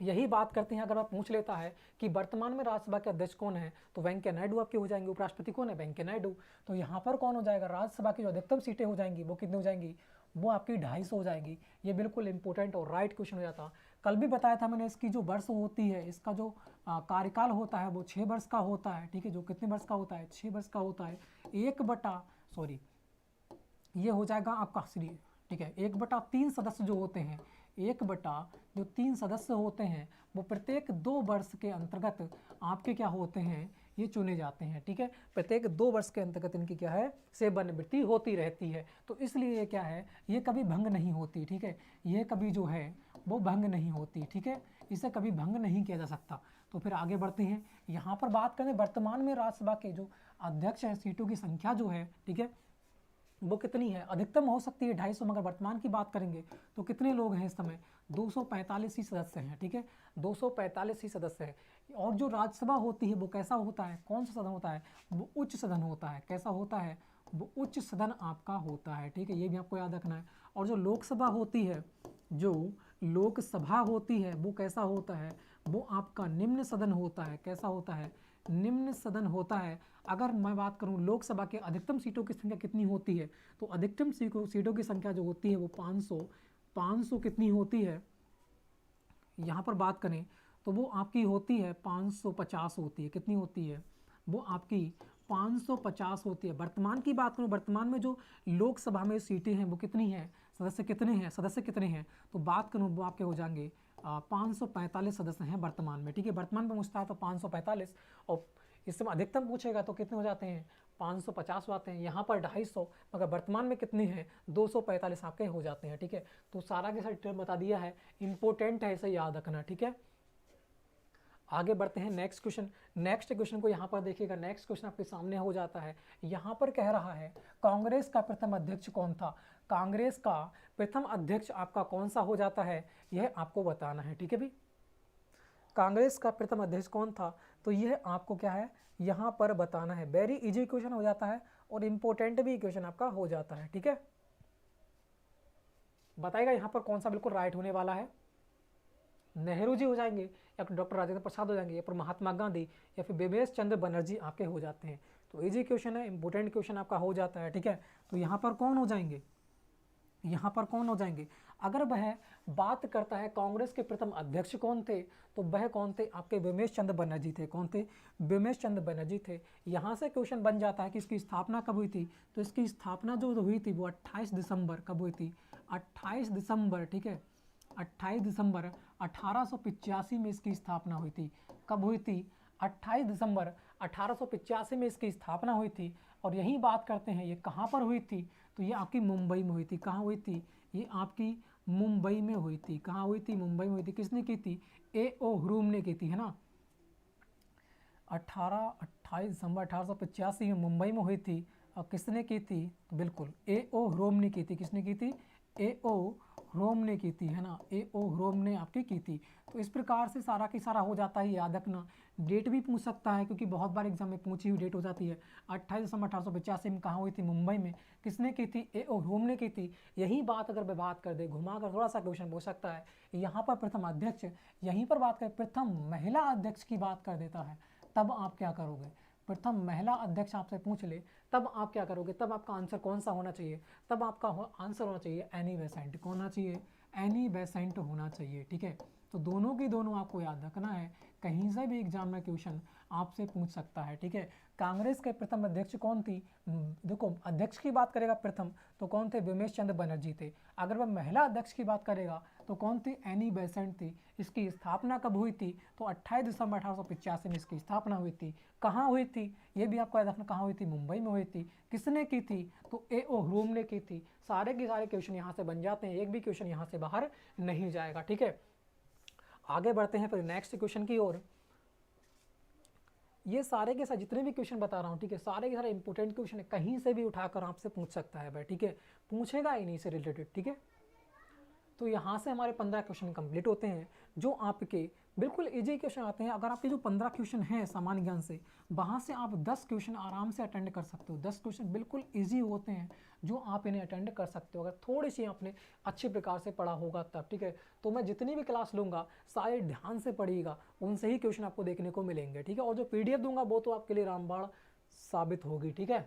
Speaker 1: यही बात करते हैं, अगर आप पूछ लेता है कि वर्तमान में राज्यसभा के अध्यक्ष कौन है, तो वेंकैया नायडू आपके हो जाएंगे। उपराष्ट्रपति कौन है, वेंकैया नायडू। तो यहाँ पर कौन हो जाएगा, राज्यसभा की जो अधिकतम सीटें हो जाएंगी वो कितनी हो जाएंगी, वो आपकी 250 हो जाएगी। ये बिल्कुल इंपॉर्टेंट और राइट क्वेश्चन हो जाता। कल भी बताया था मैंने, इसकी जो वर्ष होती है, इसका जो कार्यकाल होता है वो 6 वर्ष का होता है, ठीक है। जो कितने वर्ष का होता है, 6 वर्ष का होता है। ये हो जाएगा आपका श्री, ठीक है। 1/3 सदस्य जो होते हैं, 1/3 सदस्य होते हैं, वो प्रत्येक 2 वर्ष के अंतर्गत आपके क्या होते हैं, ये चुने जाते हैं, ठीक है। प्रत्येक 2 वर्ष के अंतर्गत इनकी क्या है, सेवानिवृत्ति होती रहती है। तो इसलिए ये क्या है, ये कभी भंग नहीं होती, ठीक है। ये कभी जो है वो भंग नहीं होती, ठीक है। इसे कभी भंग नहीं किया जा सकता। तो फिर आगे बढ़ते हैं, यहाँ पर बात करें वर्तमान में राज्यसभा के जो अध्यक्ष हैं, सीटों की संख्या जो है, ठीक है, वो कितनी है, अधिकतम हो सकती है 250, मगर वर्तमान की बात करेंगे तो कितने लोग हैं इस समय, 245 ही सदस्य हैं, ठीक है। 245 ही सदस्य है। और जो राज्यसभा होती है वो कैसा होता है, कौन सा सदन होता है, वो उच्च सदन होता है। कैसा होता है, वो उच्च सदन आपका होता है, ठीक है। ये भी आपको याद रखना है। और जो लोकसभा होती है, जो लोकसभा होती है वो कैसा होता है, वो आपका निम्न सदन होता है। कैसा होता है, निम्न सदन होता है। अगर मैं बात करूं लोकसभा के अधिकतम सीटों की संख्या कितनी होती है, तो अधिकतम सीटों की संख्या जो होती है वो 500 कितनी होती है, यहाँ पर बात करें तो वो आपकी होती है 550 होती है। कितनी होती है, वो आपकी 550 होती है। वर्तमान की बात करूँ, वर्तमान में जो लोकसभा में सीटें हैं वो कितनी हैं, सदस्य कितने हैं, तो बात करूँ वो आपके हो जाएंगे 545 सदस्य हैं वर्तमान में, ठीक है। वर्तमान में पूछता है तो 545, और इससे अधिकतम पूछेगा तो कितने हो जाते हैं, 550 आते हैं। यहाँ पर 250, मगर वर्तमान में कितने हैं, 245 आपके हो जाते हैं, ठीक है। तो सारा के सारा डिटेल बता दिया है, इंपॉर्टेंट है, इसे याद रखना, ठीक है। आगे बढ़ते हैं नेक्स्ट क्वेश्चन। नेक्स्ट क्वेश्चन को यहाँ पर देखिएगा, नेक्स्ट क्वेश्चन आपके सामने हो जाता है। यहाँ पर कह रहा है कांग्रेस का प्रथम अध्यक्ष कौन था, कांग्रेस का प्रथम अध्यक्ष आपका कौन सा हो जाता है, यह आपको बताना है, ठीक है भी। कांग्रेस का प्रथम अध्यक्ष कौन था, तो यह आपको क्या है, यहाँ पर बताना है। वेरी इजी क्वेश्चन हो जाता है और इंपॉर्टेंट भी क्वेश्चन आपका हो जाता है, ठीक है। बताएगा यहाँ पर कौन सा बिल्कुल राइट होने वाला है, नेहरू जी हो जाएंगे, या फिर डॉक्टर राजेंद्र प्रसाद हो जाएंगे, या फिर महात्मा गांधी, या फिर बिमेश चंद्र बनर्जी आपके हो जाते हैं। तो इजी क्वेश्चन है, इंपॉर्टेंट क्वेश्चन आपका हो जाता है, ठीक है। तो यहाँ पर कौन हो जाएंगे, यहाँ पर कौन हो जाएंगे, अगर वह बात करता है कांग्रेस के प्रथम अध्यक्ष कौन थे, तो वह कौन थे, आपके बिमेश चंद्र बनर्जी थे। कौन थे, बिमेश चंद्र बनर्जी थे। यहाँ से क्वेश्चन बन जाता है कि इसकी स्थापना कब हुई थी, तो इसकी स्थापना जो हुई थी वो 28 दिसंबर, कब हुई थी, 28 दिसंबर, ठीक है। 28 दिसंबर 1885 में इसकी स्थापना हुई थी। कब हुई थी, 28 दिसंबर 1885 में इसकी स्थापना हुई थी। और यही बात करते हैं ये कहाँ पर हुई थी, तो ये आपकी मुंबई में हुई थी। कहाँ हुई थी, ये आपकी मुंबई में हुई थी। कहाँ हुई थी, मुंबई में हुई थी। किसने की थी, A.O. ह्यूम ने की थी, है ना। 28 दिसंबर 1885 में मुंबई में हुई थी। और किसने की थी, बिल्कुल A.O. ह्यूम ने की थी। किसने की थी, A.O. ह्यूम ने की थी, है ना। A.O. ह्यूम ने आपकी की थी। तो इस प्रकार से सारा की सारा हो जाता है, याद रखना। डेट भी पूछ सकता है क्योंकि बहुत बार एग्जाम में पूछी हुई डेट हो जाती है। 28 दिसंबर 1885 में कहाँ हुई थी, मुंबई में। किसने की थी, A.O. ह्यूम ने की थी। यही बात अगर मैं बात कर दे, घुमा कर थोड़ा सा क्वेश्चन पूछ सकता है। यहाँ पर प्रथम अध्यक्ष, यहीं पर बात कर प्रथम महिला अध्यक्ष की बात कर देता है, तब आप क्या करोगे। प्रथम महिला अध्यक्ष आपसे पूछ ले, तब आप क्या करोगे, तब आपका आंसर कौन सा होना चाहिए, तब आपका आंसर होना चाहिए एनी बेसेंट। कौन होना चाहिए, एनी बेसेंट होना चाहिए, ठीक है। तो दोनों की दोनों आपको याद रखना है, कहीं से भी एग्जाम में क्वेश्चन आपसे पूछ सकता है, ठीक है। कांग्रेस के प्रथम अध्यक्ष कौन थी, देखो अध्यक्ष की बात करेगा प्रथम तो कौन थे, विमेश चंद्र बनर्जी थे। अगर वह महिला अध्यक्ष की बात करेगा तो कौन थी, एनी बेसेंट थी। इसकी स्थापना कब हुई थी, तो 28 दिसंबर 1885 में इसकी स्थापना हुई थी। कहाँ हुई थी, ये भी आपको याद रखना, कहाँ हुई थी, मुंबई में हुई थी। किसने की थी, तो A.O. ह्यूम ने की थी। सारे के सारे क्वेश्चन यहाँ से बन जाते हैं, एक भी क्वेश्चन यहाँ से बाहर नहीं जाएगा, ठीक है। आगे बढ़ते हैं फिर नेक्स्ट क्वेश्चन की ओर। ये सारे के सारे जितने भी क्वेश्चन बता रहा हूँ, ठीक है, सारे के सारे इंपॉर्टेंट क्वेश्चन है, कहीं से भी उठाकर आपसे पूछ सकता है भाई, ठीक है, पूछेगा ही नहीं से रिलेटेड, ठीक है। तो यहाँ से हमारे 15 क्वेश्चन कंप्लीट होते हैं, जो आपके बिल्कुल इजी क्वेश्चन आते हैं। अगर आपके जो 15 क्वेश्चन हैं सामान्य ज्ञान से, वहाँ से आप 10 क्वेश्चन आराम से अटेंड कर सकते हो। 10 क्वेश्चन बिल्कुल इजी होते हैं, जो आप इन्हें अटेंड कर सकते हो अगर थोड़ी सी आपने अच्छी प्रकार से पढ़ा होगा तब, ठीक है। तो मैं जितनी भी क्लास लूँगा सारे ध्यान से पढ़िएगा, उनसे ही क्वेश्चन आपको देखने को मिलेंगे, ठीक है। और जो PDF दूंगा वो तो आपके लिए रामबाण साबित होगी, ठीक है।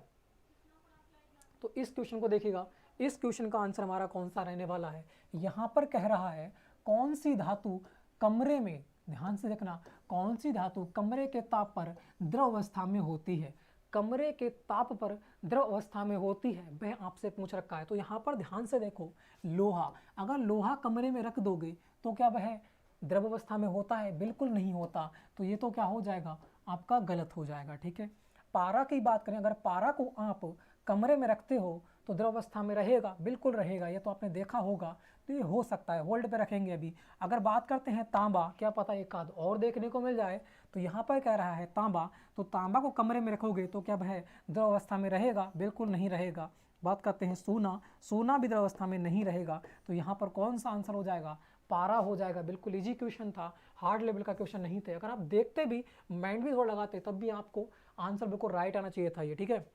Speaker 1: तो इस क्वेश्चन को देखिएगा, इस क्वेश्चन का आंसर हमारा कौन सा रहने वाला है। यहाँ पर कह रहा है कौन सी धातु कमरे में, ध्यान से देखना, कौन सी धातु कमरे के ताप पर द्रव अवस्था में होती है। कमरे के ताप पर द्रव अवस्था में होती है, वह आपसे पूछ रखा है। तो यहाँ पर ध्यान से देखो, लोहा, अगर लोहा कमरे में रख दोगे तो क्या वह द्रव अवस्था में होता है, बिल्कुल नहीं होता। तो ये तो क्या हो जाएगा, आपका गलत हो जाएगा, ठीक है। पारा की बात करें, अगर पारा को आप कमरे में रखते हो तो द्रव अवस्था में रहेगा, बिल्कुल रहेगा, ये तो आपने देखा होगा। तो ये हो सकता है, होल्ड पे रखेंगे अभी। अगर बात करते हैं तांबा, क्या पता एक आध और देखने को मिल जाए। तो यहाँ पर कह रहा है तांबा, तो तांबा को कमरे में रखोगे तो क्या वह द्रव अवस्था में रहेगा, बिल्कुल नहीं रहेगा। बात करते हैं सोना, सोना भी द्रव अवस्था में नहीं रहेगा। तो यहाँ पर कौन सा आंसर हो जाएगा, पारा हो जाएगा। बिल्कुल इजी क्वेश्चन था, हार्ड लेवल का क्वेश्चन नहीं थे। अगर आप देखते भी, माइंड भी थोड़ा लगाते, तब भी आपको आंसर बिल्कुल राइट आना चाहिए था ये, ठीक है।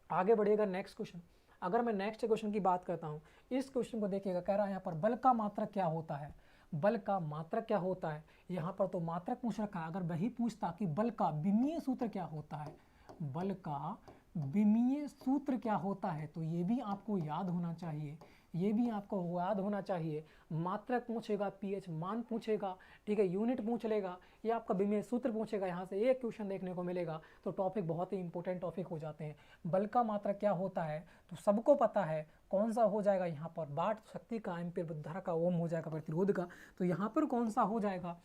Speaker 1: आगे बढ़िएगा नेक्स्ट क्वेश्चन। अगर मैं नेक्स्ट क्वेश्चन की बात करता हूँ, इस क्वेश्चन को देखिएगा, कह रहा है यहाँ पर बल का मात्रक क्या होता है। बल का मात्रक क्या होता है, यहाँ पर तो मात्रक पूछ रखा है। अगर वही पूछता कि बल का विमीय सूत्र क्या होता है, बल का विमीय सूत्र क्या होता है, तो ये भी आपको याद होना चाहिए, ये भी आपको याद होना चाहिए। मात्रक पूछेगा, पीएच मान पूछेगा, ठीक है, यूनिट पूछ लेगा, या आपका विमीय सूत्र पूछेगा, यहाँ से एक क्वेश्चन देखने को मिलेगा। तो टॉपिक बहुत ही इंपॉर्टेंट टॉपिक हो जाते हैं। बल का मात्रक क्या होता है, तो सबको पता है कौन सा हो जाएगा, यहाँ पर वाट शक्ति का, एम्पीयर धारा का, ओम हो जाएगा प्रतिरोध का। तो यहाँ पर कौन सा हो जाएगा,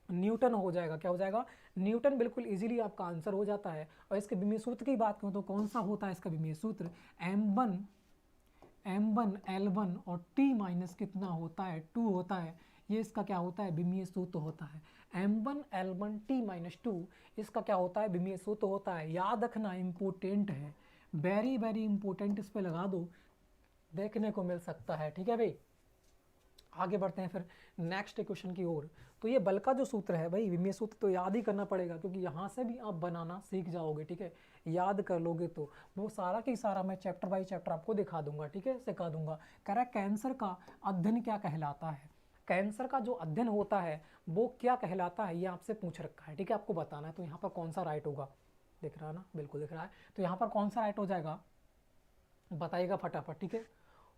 Speaker 1: न्यूटन हो जाएगा। क्या हो जाएगा, न्यूटन। बिल्कुल इजीली आपका आंसर हो जाता है। और इसके विमीय सूत्र की बात करूँ तो कौन सा होता है इसका विमीय सूत्र, m1 L1 और t माइनस कितना होता है, 2 होता है। ये इसका क्या होता है, विमीय सूत्र होता है। m1 L1 t माइनस 2 इसका क्या होता है, विमीय सूत्र होता है। याद रखना, इम्पोर्टेंट है, वेरी वेरी इंपॉर्टेंट, इस पे लगा दो, देखने को मिल सकता है, ठीक है भाई। आगे बढ़ते हैं फिर नेक्स्ट क्वेश्चन की ओर। तो ये बल का जो सूत्र है भाई, विमीय सूत्र तो याद ही करना पड़ेगा, क्योंकि यहाँ से भी आप बनाना सीख जाओगे, ठीक है। याद कर लोगे तो वो सारा की सारा मैं चैप्टर बाई चैप्टर आपको दिखा दूंगा, ठीक है, सिखा दूंगा। कह रहा है कैंसर का अध्ययन क्या कहलाता है। कैंसर का जो अध्ययन होता है वो क्या कहलाता है, ये आपसे पूछ रखा है, ठीक है, आपको बताना है। तो यहाँ पर कौन सा राइट होगा, दिख रहा है ना, बिल्कुल दिख रहा है। तो यहाँ पर कौन सा राइट हो जाएगा, बताइएगा फटाफट, ठीक है।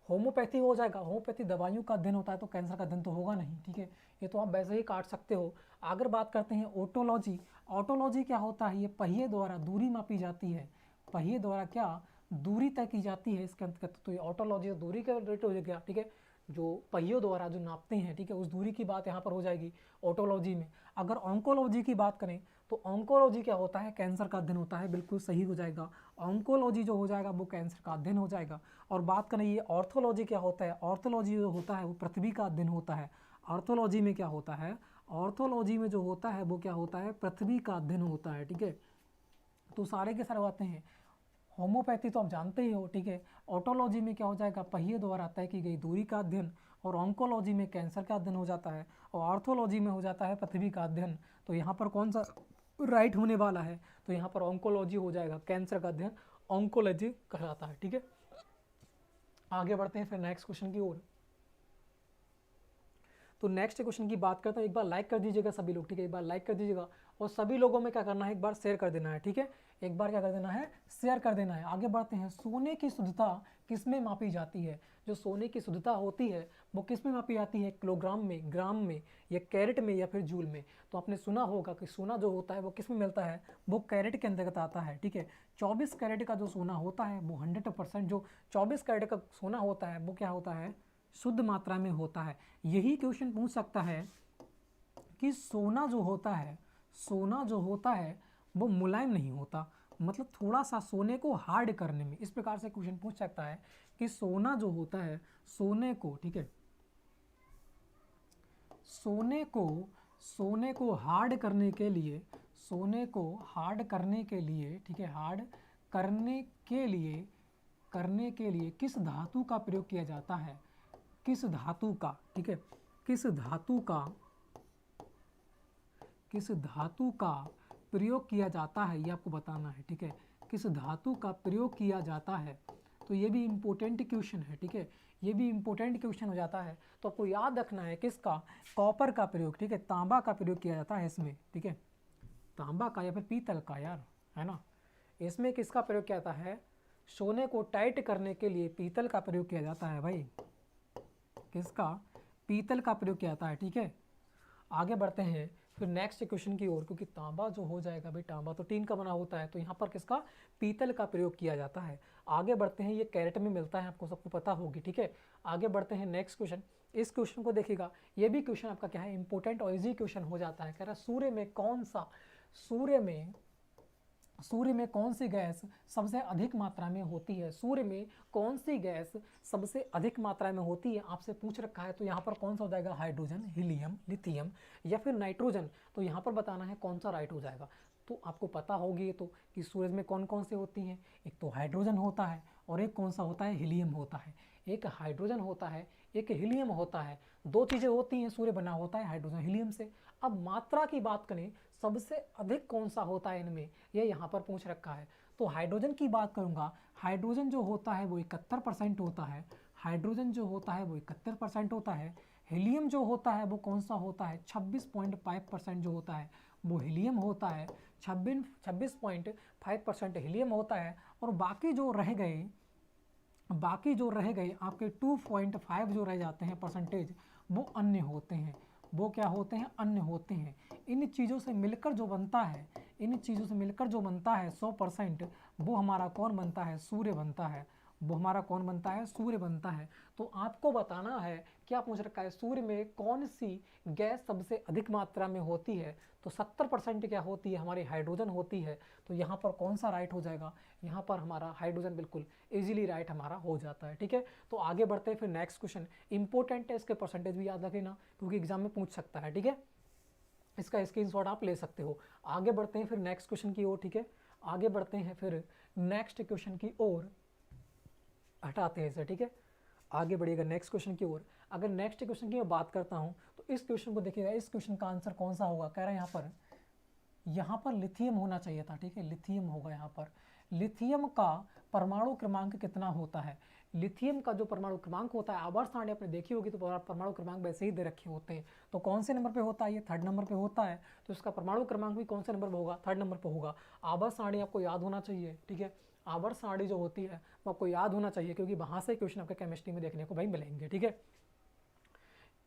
Speaker 1: होम्योपैथी हो जाएगा, होम्योपैथी दवाइयों का अध्ययन होता है, तो कैंसर का अध्ययन तो होगा नहीं, ठीक है, ये तो आप वैसे ही काट सकते हो। अगर बात करते हैं ऑटोलॉजी, ऑटोलॉजी क्या होता है, ये पहिए द्वारा दूरी मापी जाती है, पहिए द्वारा क्या दूरी तय की जाती है इसके अंतर्गत। तो ये ऑटोलॉजी दूरी का रिलेटेड हो गया, ठीक है, जो पहियों द्वारा जो नापते हैं, ठीक है, उस दूरी की बात यहाँ पर हो जाएगी ऑटोलॉजी में। अगर ऑन्कोलॉजी की बात करें तो ऑन्कोलॉजी क्या होता है, कैंसर का अध्ययन होता है, बिल्कुल सही हो जाएगा। ऑन्कोलॉजी जो हो जाएगा वो कैंसर का अध्ययन हो जाएगा। और बात करें ये ऑर्थोलॉजी क्या होता है, ऑर्थोलॉजी जो होता है वो पृथ्वी का अध्ययन होता है। ऑर्थोलॉजी में क्या होता है, ऑर्थोलॉजी में जो होता है वो क्या होता है, पृथ्वी का अध्ययन होता है, ठीक है। तो सारे के सारे बातें हैं। होम्योपैथी तो आप जानते ही हो, ठीक है। ऑटोलॉजी में क्या हो जाएगा, पहिए द्वारा तय की गई दूरी का अध्ययन। और ऑन्कोलॉजी में कैंसर का अध्ययन हो जाता है। और ऑर्थोलॉजी में हो जाता है पृथ्वी का अध्ययन। तो यहाँ पर कौन सा राइट होने वाला है, तो यहाँ पर ऑन्कोलॉजी हो जाएगा, कैंसर का अध्ययन ऑन्कोलॉजी कहलाता है, ठीक है। आगे बढ़ते हैं फिर नेक्स्ट क्वेश्चन की ओर। तो नेक्स्ट क्वेश्चन की बात करते हैं। एक बार लाइक कर दीजिएगा सभी लोग, ठीक है, एक बार लाइक कर दीजिएगा। और सभी लोगों में क्या करना है, एक बार शेयर कर देना है, ठीक है, एक बार क्या कर देना है, शेयर कर देना है। आगे बढ़ते हैं। सोने की शुद्धता किस में मापी जाती है, जो सोने की शुद्धता होती है वो किस में मापी जाती है, किलोग्राम में, ग्राम में, या कैरेट में, या फिर जूल में। तो आपने सुना होगा कि सोना जो होता है वो किस में मिलता है, वो कैरेट के अंतर्गत आता है, ठीक है। 24 कैरेट का जो सोना होता है वो 100%, जो 24 कैरेट का सोना होता है वो क्या होता है, शुद्ध मात्रा में होता है। यही क्वेश्चन पूछ सकता है कि सोना जो होता है, सोना जो होता है वो मुलायम नहीं होता, मतलब थोड़ा सा सोने को हार्ड करने में, इस प्रकार से क्वेश्चन पूछ सकता है कि सोना जो होता है, सोने को, ठीक है, सोने को हार्ड करने के लिए, सोने को हार्ड करने के लिए, ठीक है, हार्ड करने के लिए किस धातु का प्रयोग किया जाता है, किस धातु का, ठीक है, किस धातु का प्रयोग किया जाता है, ये आपको बताना है, ठीक है, किस धातु का प्रयोग किया जाता है। तो ये भी इम्पोर्टेंट क्वेश्चन है, ठीक है, ये भी इम्पोर्टेंट क्वेश्चन हो जाता है। तो आपको याद रखना है किसका, कॉपर का प्रयोग, ठीक है, तांबा का प्रयोग किया जाता है इसमें, ठीक है, तांबा का या फिर पीतल का यार, है ना। इसमें किसका प्रयोग किया जाता है, सोने को टाइट करने के लिए पीतल का प्रयोग किया जाता है भाई, किसका, पीतल का प्रयोग किया जाता है, ठीक है। आगे बढ़ते हैं फिर नेक्स्ट क्वेश्चन की ओर, क्योंकि तांबा जो हो जाएगा भाई, तांबा तो टीन का बना होता है, तो यहाँ पर किसका, पीतल का प्रयोग किया जाता है। आगे बढ़ते हैं, ये कैरेट में मिलता है, आपको सबको पता होगी, ठीक है। आगे बढ़ते हैं नेक्स्ट क्वेश्चन। इस क्वेश्चन को देखिएगा, ये भी क्वेश्चन आपका क्या है, इंपॉर्टेंट और इजी क्वेश्चन हो जाता है। कह रहा सूर्य में कौन सी गैस सबसे अधिक मात्रा में होती है, सूर्य में कौन सी गैस सबसे अधिक मात्रा में होती है, आपसे पूछ रखा है। तो यहाँ पर कौन सा हो जाएगा, हाइड्रोजन, हीलियम, लिथियम, या फिर नाइट्रोजन। तो यहाँ पर बताना है कौन सा राइट हो जाएगा। तो आपको पता होगी तो कि सूरज में कौन कौन से होती हैं, एक तो हाइड्रोजन होता है और एक कौन सा होता है, हीलियम होता है। एक हाइड्रोजन होता है, एक हीलियम होता है, दो चीज़ें होती हैं, सूर्य बना होता है हाइड्रोजन हीलियम से। अब मात्रा की बात करें, सबसे अधिक कौन सा होता है इनमें, ये यहाँ पर पूछ रखा है। तो हाइड्रोजन की बात करूँगा, हाइड्रोजन जो होता है वो 71% होता है, हाइड्रोजन जो होता है वो 71% होता है। हीलियम जो होता है वो कौन सा होता है, 26.5% जो होता है वो हीलियम होता है, 26.5% हीलियम होता है। और बाकी जो रह गए आपके 2.5 जो रह जाते हैं परसेंटेज, वो अन्य होते हैं। वो क्या होते हैं, अन्य होते हैं। इन चीज़ों से मिलकर जो बनता है, 100%, वो हमारा कौन बनता है, सूर्य बनता है। वो हमारा कौन बनता है, सूर्य बनता है। तो आपको बताना है, क्या पूछ रखा है, सूर्य में कौन सी गैस सबसे अधिक मात्रा में होती है। तो 70% क्या होती है, हमारी हाइड्रोजन होती है। तो यहाँ पर कौन सा राइट हो जाएगा, यहाँ पर हमारा हाइड्रोजन बिल्कुल इजीली राइट हमारा हो जाता है, ठीक है। तो आगे बढ़ते हैं फिर नेक्स्ट क्वेश्चन, इंपॉर्टेंट है, इसके परसेंटेज भी याद रखना क्योंकि एग्जाम में पूछ सकता है, ठीक है। इसका स्क्रीनशॉट आप ले सकते हो। आगे बढ़ते हैं फिर नेक्स्ट क्वेश्चन की ओर, ठीक है। आगे बढ़ते हैं फिर नेक्स्ट क्वेश्चन की ओर, हटाते हैं इसे, ठीक है। आगे बढ़िएगा नेक्स्ट क्वेश्चन की ओर। अगर नेक्स्ट क्वेश्चन की मैं बात करता हूँ तो इस क्वेश्चन को देखिएगा, इस क्वेश्चन का आंसर कौन सा होगा। कह रहा है यहाँ पर लिथियम होना चाहिए था, ठीक है, लिथियम होगा यहाँ पर। लिथियम का परमाणु क्रमांक कितना होता है, लिथियम का जो परमाणु क्रमांक होता है, आवर्त सारणी आपने देखी होगी तो परमाणु क्रमांक वैसे ही दे रखे होते हैं। तो कौन से नंबर पे होता है, ये 3rd नंबर पे होता है। तो इसका परमाणु क्रमांक भी कौन से नंबर पे होगा, 3rd नंबर पे होगा। आवर्त सारणी आपको याद होना चाहिए, ठीक है, आवर्त सारणी जो होती है वो आपको याद होना चाहिए, क्योंकि वहाँ से क्वेश्चन आपके केमिस्ट्री में देखने को भाई मिलेंगे, ठीक है,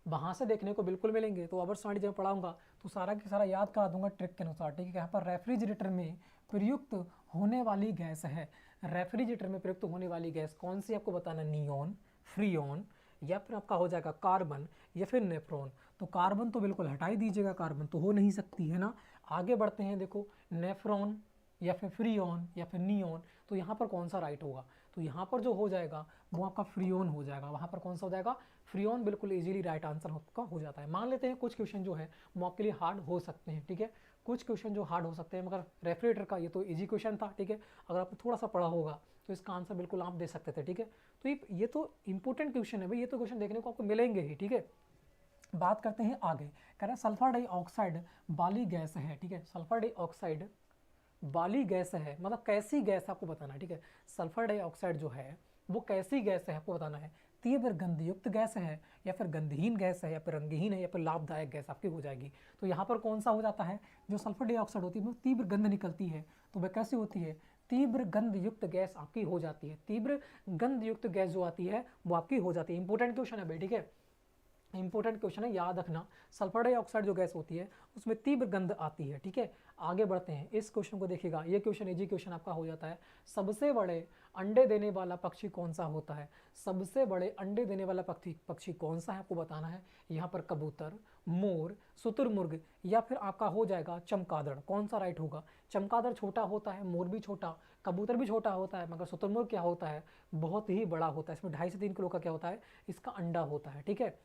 Speaker 1: वहाँ से देखने को बिल्कुल मिलेंगे। तो आवर्त सारणी जब पढ़ाऊंगा तो सारा के सारा याद करा दूंगा ट्रिक के अनुसार, ठीक है। यहाँ पर रेफ्रिजरेटर में प्रयुक्त होने वाली गैस है, रेफ्रिजरेटर में प्रयुक्त होने वाली गैस कौन सी आपको बताना, नियोन, फ्रीओन, या फिर आपका हो जाएगा कार्बन, या फिर नेफ्रॉन। तो कार्बन तो बिल्कुल हटा ही दीजिएगा, कार्बन तो हो नहीं सकती है ना। आगे बढ़ते हैं, देखो नेफ्रॉन या फिर फ्रीऑन या फिर नियॉन, तो यहाँ पर कौन सा राइट होगा? तो यहाँ पर जो हो जाएगा वो आपका फ्रीऑन हो जाएगा। वहाँ पर कौन सा हो जाएगा? फ्रीऑन बिल्कुल इजीली राइट आंसर आपका हो जाता है। मान लेते हैं कुछ क्वेश्चन जो है वो आपके लिए हार्ड हो सकते हैं, ठीक है, कुछ क्वेश्चन जो हार्ड हो सकते हैं, मगर रेफ्रिजरेटर का ये तो इजी क्वेश्चन था, ठीक है, अगर आपने थोड़ा सा पढ़ा होगा तो इसका आंसर बिल्कुल आप दे सकते थे, ठीक है। तो ये तो इंपॉर्टेंट क्वेश्चन है भाई, ये तो क्वेश्चन देखने को आपको मिलेंगे ही, ठीक है। बात करते हैं आगे, कह रहा है सल्फर डाइऑक्साइड बाली गैस है, ठीक है, सल्फर डाइऑक्साइड बाली गैस है, मतलब कैसी गैस आपको बताना है, ठीक है। सल्फर डाइऑक्साइड जो है वो कैसी गैस है आपको बताना है। तीव्र गंधयुक्त गैस है या फिर गंधहीन गैस है या फिर रंगहीन है या फिर लाभदायक गैस आपकी हो जाएगी। तो यहाँ पर कौन सा हो जाता है? जो सल्फर डाइऑक्साइड होती है वो तीव्र गंध निकलती है, तो वह कैसी होती है? तीव्र गंधयुक्त गैस आपकी हो जाती है। तीव्र गंधयुक्त गैस जो आती है वो आपकी हो जाती है। इंपॉर्टेंट क्वेश्चन है भाई, ठीक है, इंपॉर्टेंट क्वेश्चन है, याद रखना। सल्फर डाइऑक्साइड जो गैस होती है उसमें तीव्र गंध आती है, ठीक है। आगे बढ़ते हैं, इस क्वेश्चन को देखिएगा, ये क्वेश्चन इजी क्वेश्चन आपका हो जाता है। सबसे बड़े अंडे देने वाला पक्षी कौन सा होता है? सबसे बड़े अंडे देने वाला पक्षी कौन सा है आपको बताना है। यहाँ पर कबूतर, मोर, शुतुरमुर्ग या फिर आपका हो जाएगा चमगादड़, कौन सा राइट होगा? चमगादड़ छोटा होता है, मोर भी छोटा, कबूतर भी छोटा होता है, मगर शुतुरमुर्ग क्या होता है? बहुत ही बड़ा होता है, इसमें 2.5 से 3 किलो का क्या होता है? इसका अंडा होता है, ठीक है।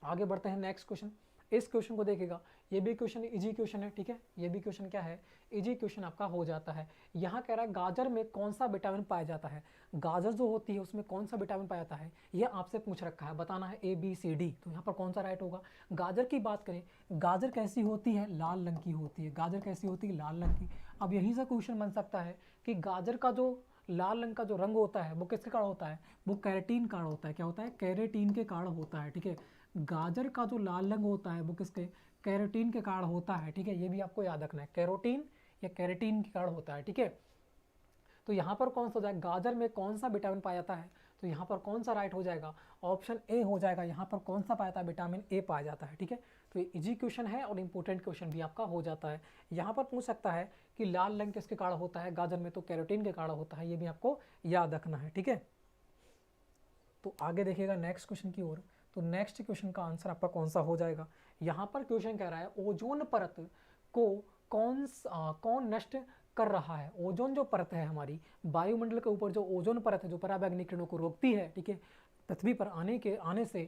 Speaker 1: आगे बढ़ते हैं नेक्स्ट क्वेश्चन, इस क्वेश्चन को देखेगा, ये भी क्वेश्चन इजी क्वेश्चन है, ठीक है, ये भी क्वेश्चन क्या है? इजी क्वेश्चन आपका हो जाता है। यहाँ कह रहा है गाजर में कौन सा विटामिन पाया जाता है? गाजर जो होती है उसमें कौन सा विटामिन पाया जाता है, ये आपसे पूछ रखा है, बताना है ABCD। तो यहाँ पर कौन सा राइट होगा? गाजर की बात करें, गाजर कैसी होती है? लाल रंग की होती है। गाजर कैसी होती है? लाल रंग की। अब यहीं से क्वेश्चन बन सकता है कि गाजर का जो लाल रंग का जो रंग होता है वो किसके कारण होता है? वो कैरेटीन कारण होता है। क्या होता है? कैरेटीन के कारण होता है, ठीक है। गाजर का जो लाल रंग होता है वो किसके? कैरोटीन के कारण होता है, ठीक है, ये भी आपको याद रखना है, कैरोटीन या कैरेटीन के कारण होता है, ठीक है। तो यहाँ पर कौन सा हो जाएगा? गाजर में कौन सा विटामिन पाया जाता है? तो यहाँ पर कौन सा राइट हो जाएगा? ऑप्शन ए हो जाएगा। यहाँ पर कौन सा पाया जाता है? विटामिन ए पाया जाता है, ठीक है। तो ये इजी क्वेश्चन है और इंपॉर्टेंट क्वेश्चन भी आपका हो जाता है। यहाँ पर पूछ सकता है कि लाल रंग किसके कारण होता है गाजर में? तो कैरोटीन के कारण होता है, ये भी आपको याद रखना है, ठीक है। तो आगे देखिएगा नेक्स्ट क्वेश्चन की ओर। तो नेक्स्ट क्वेश्चन का आंसर आपका कौन सा हो जाएगा? यहाँ पर क्वेश्चन कह रहा है ओजोन परत को कौन नष्ट कर रहा है? ओजोन जो परत है हमारी वायुमंडल के ऊपर, जो ओजोन परत है जो पराबैंगनी किरणों को रोकती है, ठीक है, पृथ्वी पर आने से,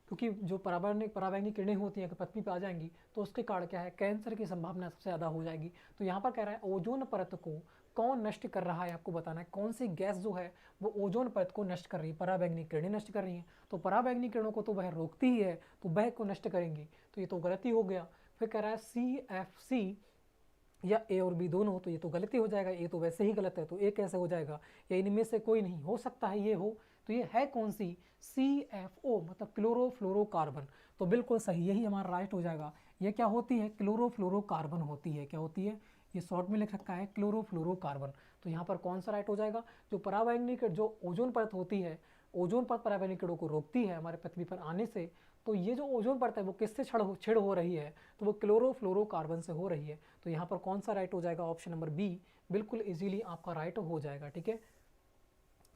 Speaker 1: क्योंकि जो पराबैंगनी किरणें होती हैं अगर पृथ्वी पर आ जाएंगी तो उसके कारण क्या है? कैंसर की संभावना सबसे ज़्यादा हो जाएगी। तो यहाँ पर कह रहा है ओजोन परत को कौन नष्ट कर रहा है, आपको बताना है कौन सी गैस जो है वो ओजोन परत को नष्ट कर रही है? पराबैंगनी किरणें नष्ट कर रही हैं, तो पराबैंगनी किरणों को तो वह रोकती ही है, तो वह को नष्ट करेंगी, तो ये तो गलती हो गया। फिर कह रहा है CFC या ए और बी दोनों, तो ये तो गलती हो जाएगा, ये तो वैसे ही गलत है, तो ए कैसे हो जाएगा? या इनमें से कोई नहीं हो सकता है ये हो, तो ये है कौन सी? CFO मतलब क्लोरोफ्लोरोकार्बन, तो बिल्कुल सही, यही हमारा राइट हो जाएगा। ये क्या होती है? क्लोरोफ्लोरोकार्बन होती है। क्या होती है? ये शॉर्ट में लिख रखा है क्लोरोफ्लोरोकार्बन। तो यहाँ पर कौन सा राइट हो जाएगा? जो पराबैंगनी जो ओजोन परत होती है, ओजोन परत पराबैंगनी किरणों को रोकती है हमारे पृथ्वी पर आने से, तो ये जो ओजोन परत है वो किससे छेड़ हो रही है? तो वो क्लोरोफ्लोरोकार्बन से हो रही है। तो यहाँ पर कौन सा राइट हो जाएगा? ऑप्शन नंबर बी बिल्कुल इजीली आपका राइट हो जाएगा, ठीक है,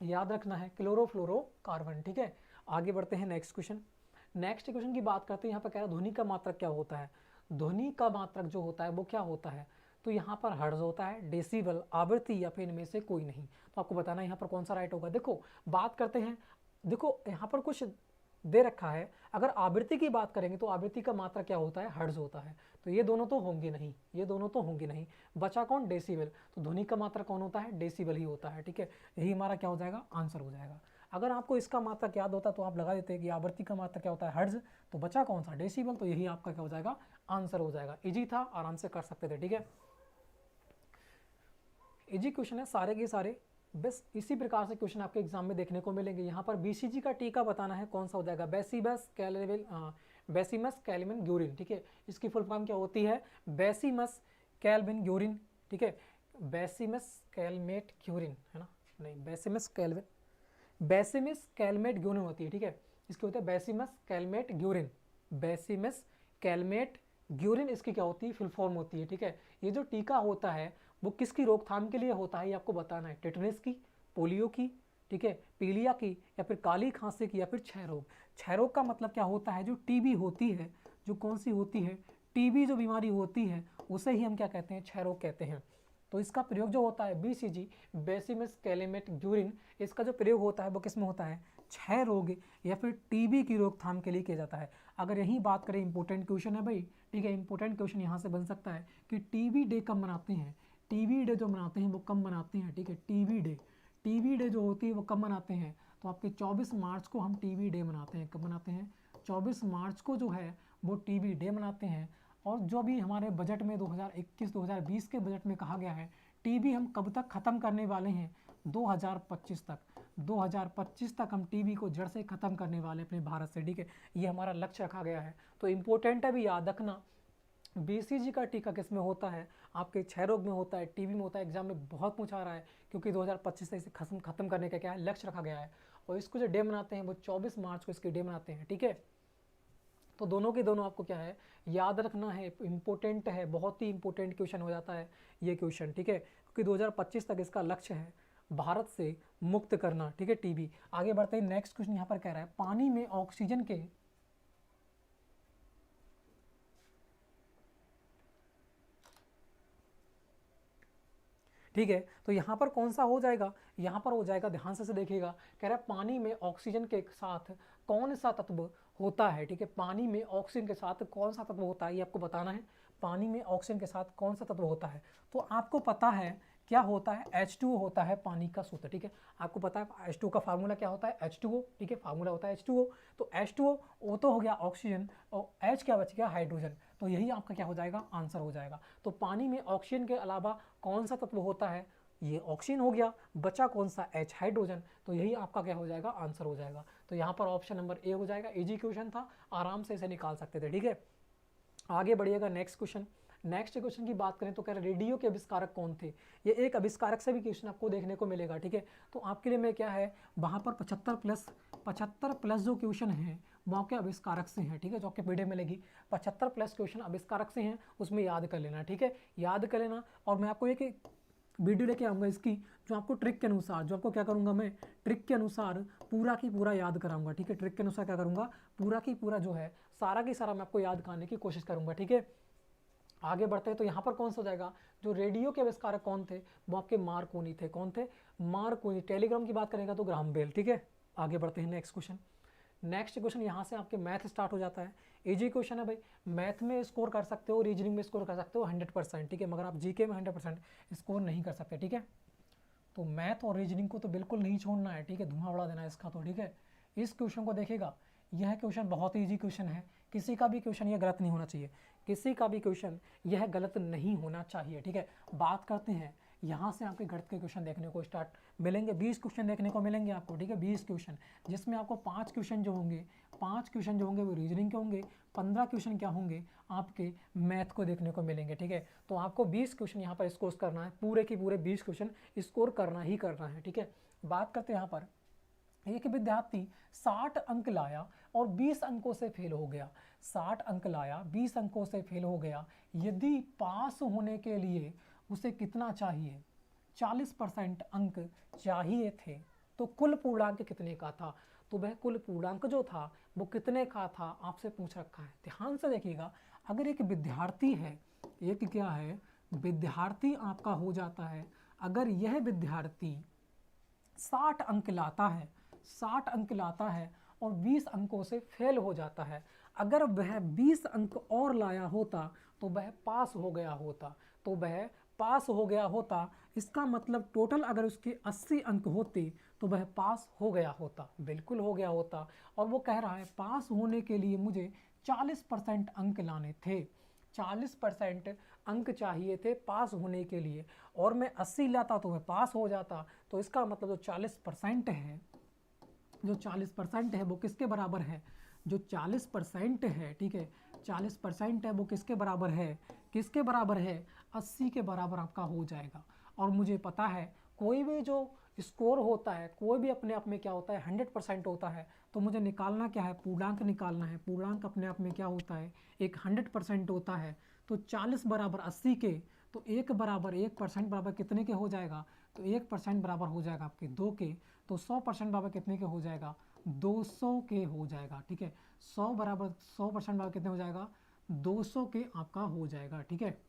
Speaker 1: याद रखना है क्लोरोफ्लोरोकार्बन, ठीक है। आगे बढ़ते हैं नेक्स्ट क्वेश्चन। नेक्स्ट क्वेश्चन की बात करते हैं, यहाँ पर कह रहा है ध्वनि का मात्रक क्या होता है? ध्वनि का मात्रक जो होता है वो क्या होता है? तो यहाँ पर हर्ट्ज होता है, डेसिबल, आवृत्ति या फिर इनमें से कोई नहीं। तो आपको बताना है यहाँ पर कौन सा राइट होगा। देखो बात करते हैं, देखो यहाँ पर कुछ दे रखा है, अगर आवृत्ति की बात करेंगे तो आवृत्ति का मात्रा क्या होता है? हर्ट्ज होता है, तो ये दोनों तो होंगे नहीं, ये दोनों तो होंगे नहीं, बचा कौन? डेसिबल। तो ध्वनि का मात्रा कौन होता है? डेसिबल ही होता है, ठीक है, यही हमारा क्या हो जाएगा? आंसर हो जाएगा। अगर आपको इसका मात्रक याद होता तो आप लगा देते कि आवृत्ति का मात्रक क्या होता है? हर्ट्ज, तो बचा कौन सा? डेसिबल, तो यही आपका क्या हो जाएगा? आंसर हो जाएगा। इजी था, आराम से कर सकते थे, ठीक है, इजी क्वेश्चन है सारे के सारे। बस इसी प्रकार से क्वेश्चन आपके एग्जाम में देखने को मिलेंगे। यहाँ पर BCG का टीका बताना है कौन सा हो जाएगा? बेसिमस कैल्विन ग्यूरिन, ठीक है, इसकी फुल फॉर्म क्या होती है? बेसिमस कैल्विन ग्यूरिन, ठीक है, बेसिमस कैलमेट ग्यूरिन है ना, नहीं बेसिमस कैलमेट ग्यूरिन होती है, ठीक है, इसकी होती है बेसिमस कैलमेट ग्यूरिन, बेसिमस कैलमेट ग्यूरिन इसकी क्या होती है? फुल फॉर्म होती है, ठीक है। ये जो टीका होता है वो किसकी रोकथाम के लिए होता है ये आपको बताना है? टेटनस की, पोलियो की, ठीक है, पीलिया की, या फिर काली खांसी की, या फिर क्षय रोग। क्षय रोग का मतलब क्या होता है? जो टीबी होती है, जो कौन सी होती है? टीबी जो बीमारी होती है उसे ही हम क्या कहते हैं, क्षय रोग कहते हैं। तो इसका प्रयोग जो होता है बीसीजी, बेसिमस कैलेमेट ग्यूरिन, इसका जो प्रयोग होता है वो किस में होता है, क्षय रोग या फिर टीबी की रोकथाम के लिए किया जाता है। अगर यही बात करें, इंपॉर्टेंट क्वेश्चन है भाई, ठीक है, इंपॉर्टेंट क्वेश्चन यहाँ से बन सकता है कि टीबी डे कब मनाते हैं, टीबी डे जो मनाते हैं वो कब मनाते हैं, ठीक है, टीबी डे जो होती है वो कब मनाते हैं, तो आपके 24 मार्च को हम टीबी डे मनाते हैं। कब मनाते हैं, 24 मार्च को जो है वो टीबी डे मनाते हैं। और जो भी हमारे बजट में 2021-2020 के बजट में कहा गया है, टीबी हम कब तक ख़त्म करने वाले हैं, 2025 तक। 2025 तक हम टीबी को जड़ से ख़त्म करने वाले अपने भारत से, ठीक है, ये हमारा लक्ष्य रखा गया है। तो इम्पोर्टेंट है भी याद रखना, बीसीजी का टीका किस में होता है, आपके क्षय रोग में होता है, टीबी में होता है। एग्जाम में बहुत पूछा रहा है क्योंकि 2025 से इसे खत्म करने का क्या है, लक्ष्य रखा गया है। और इसको जो डे मनाते हैं वो 24 मार्च को इसकी डे मनाते हैं, ठीक है। तो दोनों के दोनों आपको क्या है, याद रखना है, इंपॉर्टेंट है, बहुत ही इंपॉर्टेंट क्वेश्चन हो जाता है ये क्वेश्चन, ठीक है, क्योंकि 2025 तक इसका लक्ष्य है भारत से मुक्त करना, ठीक है, टीबी। आगे बढ़ते हैं, नेक्स्ट क्वेश्चन यहाँ पर कह रहा है पानी में ऑक्सीजन के ठीक है, तो यहाँ पर कौन सा हो जाएगा, यहाँ पर हो जाएगा, ध्यान से देखिएगा, कह रहा है पानी में ऑक्सीजन के साथ कौन सा तत्व होता है, ठीक है, पानी में ऑक्सीजन के साथ कौन सा तत्व होता है ये आपको बताना है। पानी में ऑक्सीजन के साथ कौन सा तत्व होता है, तो आपको पता है क्या होता है, H2O होता है पानी का सूत्र, ठीक है, आपको पता है H2O का फार्मूला क्या होता है, H2O, ठीक है, फार्मूला होता है H2O। तो H2O O तो हो गया ऑक्सीजन और H क्या बच गया, हाइड्रोजन। तो यही आपका क्या हो जाएगा, आंसर हो जाएगा। तो पानी में ऑक्सीजन के अलावा कौन सा तत्व होता है, ये ऑक्सीजन हो गया, बचा कौन सा, H, हाइड्रोजन। तो यही आपका क्या हो जाएगा, आंसर हो जाएगा। तो यहाँ पर ऑप्शन नंबर ए हो जाएगा। इजी क्वेश्चन था, आराम से इसे निकाल सकते थे, ठीक है। आगे बढ़िएगा, नेक्स्ट क्वेश्चन। नेक्स्ट क्वेश्चन की बात करें तो कह रहे रेडियो के आविष्कारक कौन थे। ये एक आविष्कारक से भी क्वेश्चन आपको देखने को मिलेगा, ठीक है। तो आपके लिए मैं क्या है, वहाँ पर 75 प्लस जो क्वेश्चन है वो आपके आविष्कारक से हैं, ठीक है, जो आपके पीडीएफ मिलेगी। 75 प्लस क्वेश्चन आविष्कारक से हैं, उसमें याद कर लेना, ठीक है, याद कर लेना। और मैं आपको एक वीडियो लेके आऊँगा इसकी, जो आपको ट्रिक के अनुसार, जो आपको क्या करूँगा मैं, ट्रिक के अनुसार पूरा की पूरा याद कराऊंगा, ठीक है, ट्रिक के अनुसार क्या करूँगा, पूरा की पूरा जो है सारा की सारा मैं आपको याद कराने की कोशिश करूँगा, ठीक है। आगे बढ़ते हैं, तो यहाँ पर कौन सा हो जाएगा, जो रेडियो के आविष्कारक कौन थे, वो आपके मार्कोनी थे। कौन थे, मार्कोनी। टेलीग्राम की बात करेगा तो ग्राहम बेल, ठीक है। आगे बढ़ते हैं, नेक्स्ट क्वेश्चन। नेक्स्ट क्वेश्चन यहाँ से आपके मैथ स्टार्ट हो जाता है। इजी क्वेश्चन है भाई, मैथ में स्कोर कर सकते हो, रीजनिंग में स्कोर कर सकते हो 100%, ठीक है, मगर आप जीके में 100% स्कोर नहीं कर सकते, ठीक है। तो मैथ और रीजनिंग को तो बिल्कुल नहीं छोड़ना है, ठीक है, धुआं उड़ा देना है इसका तो, ठीक है। इस क्वेश्चन को देखिएगा, यह क्वेश्चन बहुत ही ईजी क्वेश्चन है, किसी का भी क्वेश्चन यह गलत नहीं होना चाहिए, किसी का भी क्वेश्चन यह गलत नहीं होना चाहिए, ठीक है। बात करते हैं, यहाँ से आपके गणित के क्वेश्चन देखने को स्टार्ट मिलेंगे, 20 क्वेश्चन देखने को मिलेंगे आपको, ठीक है, 20 क्वेश्चन, जिसमें आपको 5 क्वेश्चन जो होंगे, 5 क्वेश्चन जो होंगे वो रीजनिंग के होंगे, 15 क्वेश्चन क्या होंगे, आपके मैथ को देखने को मिलेंगे, ठीक है। तो आपको 20 क्वेश्चन यहाँ पर स्कोर करना है, पूरे के पूरे 20 क्वेश्चन स्कोर करना ही करना है, ठीक है। बात करते हैं यहाँ पर, एक विद्यार्थी 60 अंक लाया और 20 अंकों से फेल हो गया, 60 अंक लाया, 20 अंकों से फेल हो गया, यदि पास होने के लिए उसे कितना चाहिए, 40% अंक चाहिए थे, तो कुल पूर्णांक कितने का था। तो वह कुल पूर्णांक जो था वो कितने का था, आपसे पूछ रखा है। ध्यान से देखिएगा, अगर एक विद्यार्थी है, एक क्या है, विद्यार्थी आपका हो जाता है, अगर यह विद्यार्थी 60 अंक लाता है, 60 अंक लाता है और 20 अंकों से फेल हो जाता है, अगर वह 20 अंक और लाया होता तो वह पास हो गया होता, तो वह पास हो गया होता। इसका मतलब टोटल अगर उसके 80 अंक होते तो वह पास हो गया होता, बिल्कुल हो गया होता। और वो कह रहा है पास होने के लिए मुझे 40% अंक लाने थे, 40% अंक चाहिए थे पास होने के लिए, और मैं 80 लाता तो मैं पास हो जाता। तो इसका मतलब जो 40% है, जो 40% है वो किसके बराबर है, जो 40% है, ठीक है, 40% है वो किसके बराबर है, किसके बराबर है, 80 के बराबर आपका हो जाएगा। और मुझे पता है कोई भी जो स्कोर होता है, कोई भी अपने आप में क्या होता है, 100% होता है। तो मुझे निकालना क्या है, पूर्णांक निकालना है। पूर्णांक अपने आप में क्या होता है, एक 100% होता है। तो 40 बराबर 80 के, तो 1 बराबर 1% बराबर कितने के हो जाएगा, तो 1% बराबर हो जाएगा आपके 2 के। तो 100% बराबर कितने के हो जाएगा, 200 के हो जाएगा, ठीक है। 100 बराबर 100% बराबर कितने हो जाएगा, 200 के आपका हो जाएगा, ठीक है,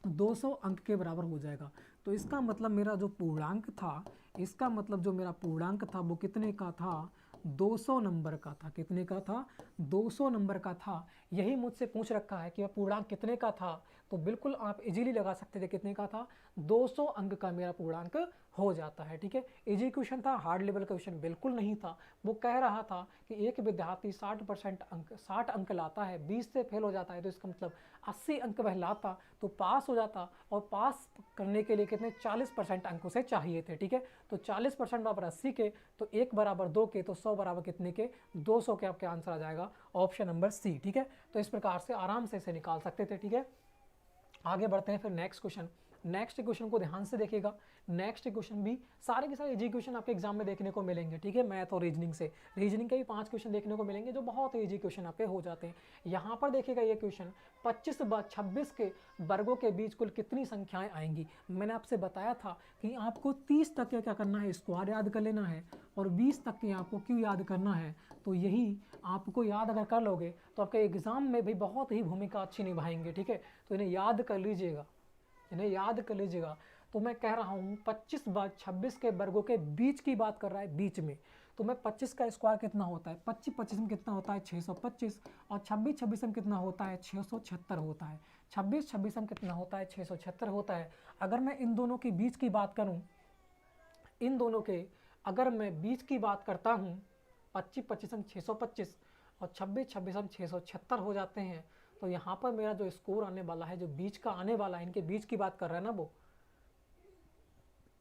Speaker 1: 200 अंक के बराबर हो जाएगा। तो इसका मतलब मेरा जो पूर्णांक था, इसका मतलब जो मेरा पूर्णांक था वो कितने का था, 200 नंबर का था। कितने का था, 200 नंबर का था। यही मुझसे पूछ रखा है कि वह पूर्णांक कितने का था, तो बिल्कुल आप इजीली लगा सकते थे कितने का था, 200 अंक का मेरा पूर्णांक हो जाता है, ठीक है। इजी क्वेश्चन था, हार्ड लेवल का क्वेश्चन बिल्कुल नहीं था। वो कह रहा था कि एक विद्यार्थी 60 अंक लाता है, 20 से फेल हो जाता है, तो इसका मतलब 80 अंक वह लाता तो पास हो जाता, और पास करने के लिए कितने 40% अंक उसे चाहिए थे, ठीक है। तो 40% बराबर 80 के, तो 1 बराबर 2 के, तो 100 बराबर कितने के, 200 के आपके आंसर आ जाएगा ऑप्शन नंबर सी, ठीक है। तो इस प्रकार से आराम से इसे निकाल सकते थे, ठीक है। आगे बढ़ते हैं फिर नेक्स्ट क्वेश्चन। नेक्स्ट क्वेश्चन को ध्यान से देखिएगा। नेक्स्ट क्वेश्चन भी सारे के सारे इजी क्वेश्चन आपके एग्जाम में देखने को मिलेंगे, ठीक है। मैथ और रीजनिंग से, रीजनिंग के भी 5 क्वेश्चन देखने को मिलेंगे जो बहुत इजी क्वेश्चन आपके हो जाते हैं। यहाँ पर देखिएगा ये क्वेश्चन 25 व 26 के वर्गों के बीच कुल कितनी संख्याएं आएंगी। मैंने आपसे बताया था कि आपको 30 तक क्या करना है, स्क्वायर याद कर लेना है, और 20 तक के आपको क्यों याद करना है। तो यही आपको याद अगर कर लोगे तो आपके एग्जाम में भी बहुत ही भूमिका अच्छी निभाएंगे, ठीक है। तो इन्हें याद कर लीजिएगा, इन्हें याद कर लीजिएगा। तो मैं कह रहा हूँ 25 व 26 के वर्गों के बीच की बात कर रहा है, बीच में। तो मैं 25 का स्क्वायर कितना होता है, 25 में कितना होता है 625, और 26 में कितना होता है 676 होता है, 26 में कितना होता है 676 होता है। अगर मैं इन दोनों के बीच की बात करूँ, इन दोनों के अगर मैं बीच की बात करता हूँ, 25 में 625 और 26 में 676 हो जाते हैं, तो यहाँ पर मेरा जो स्कोर आने वाला है, जो बीच का आने वाला है, इनके बीच की बात कर रहा है ना, वो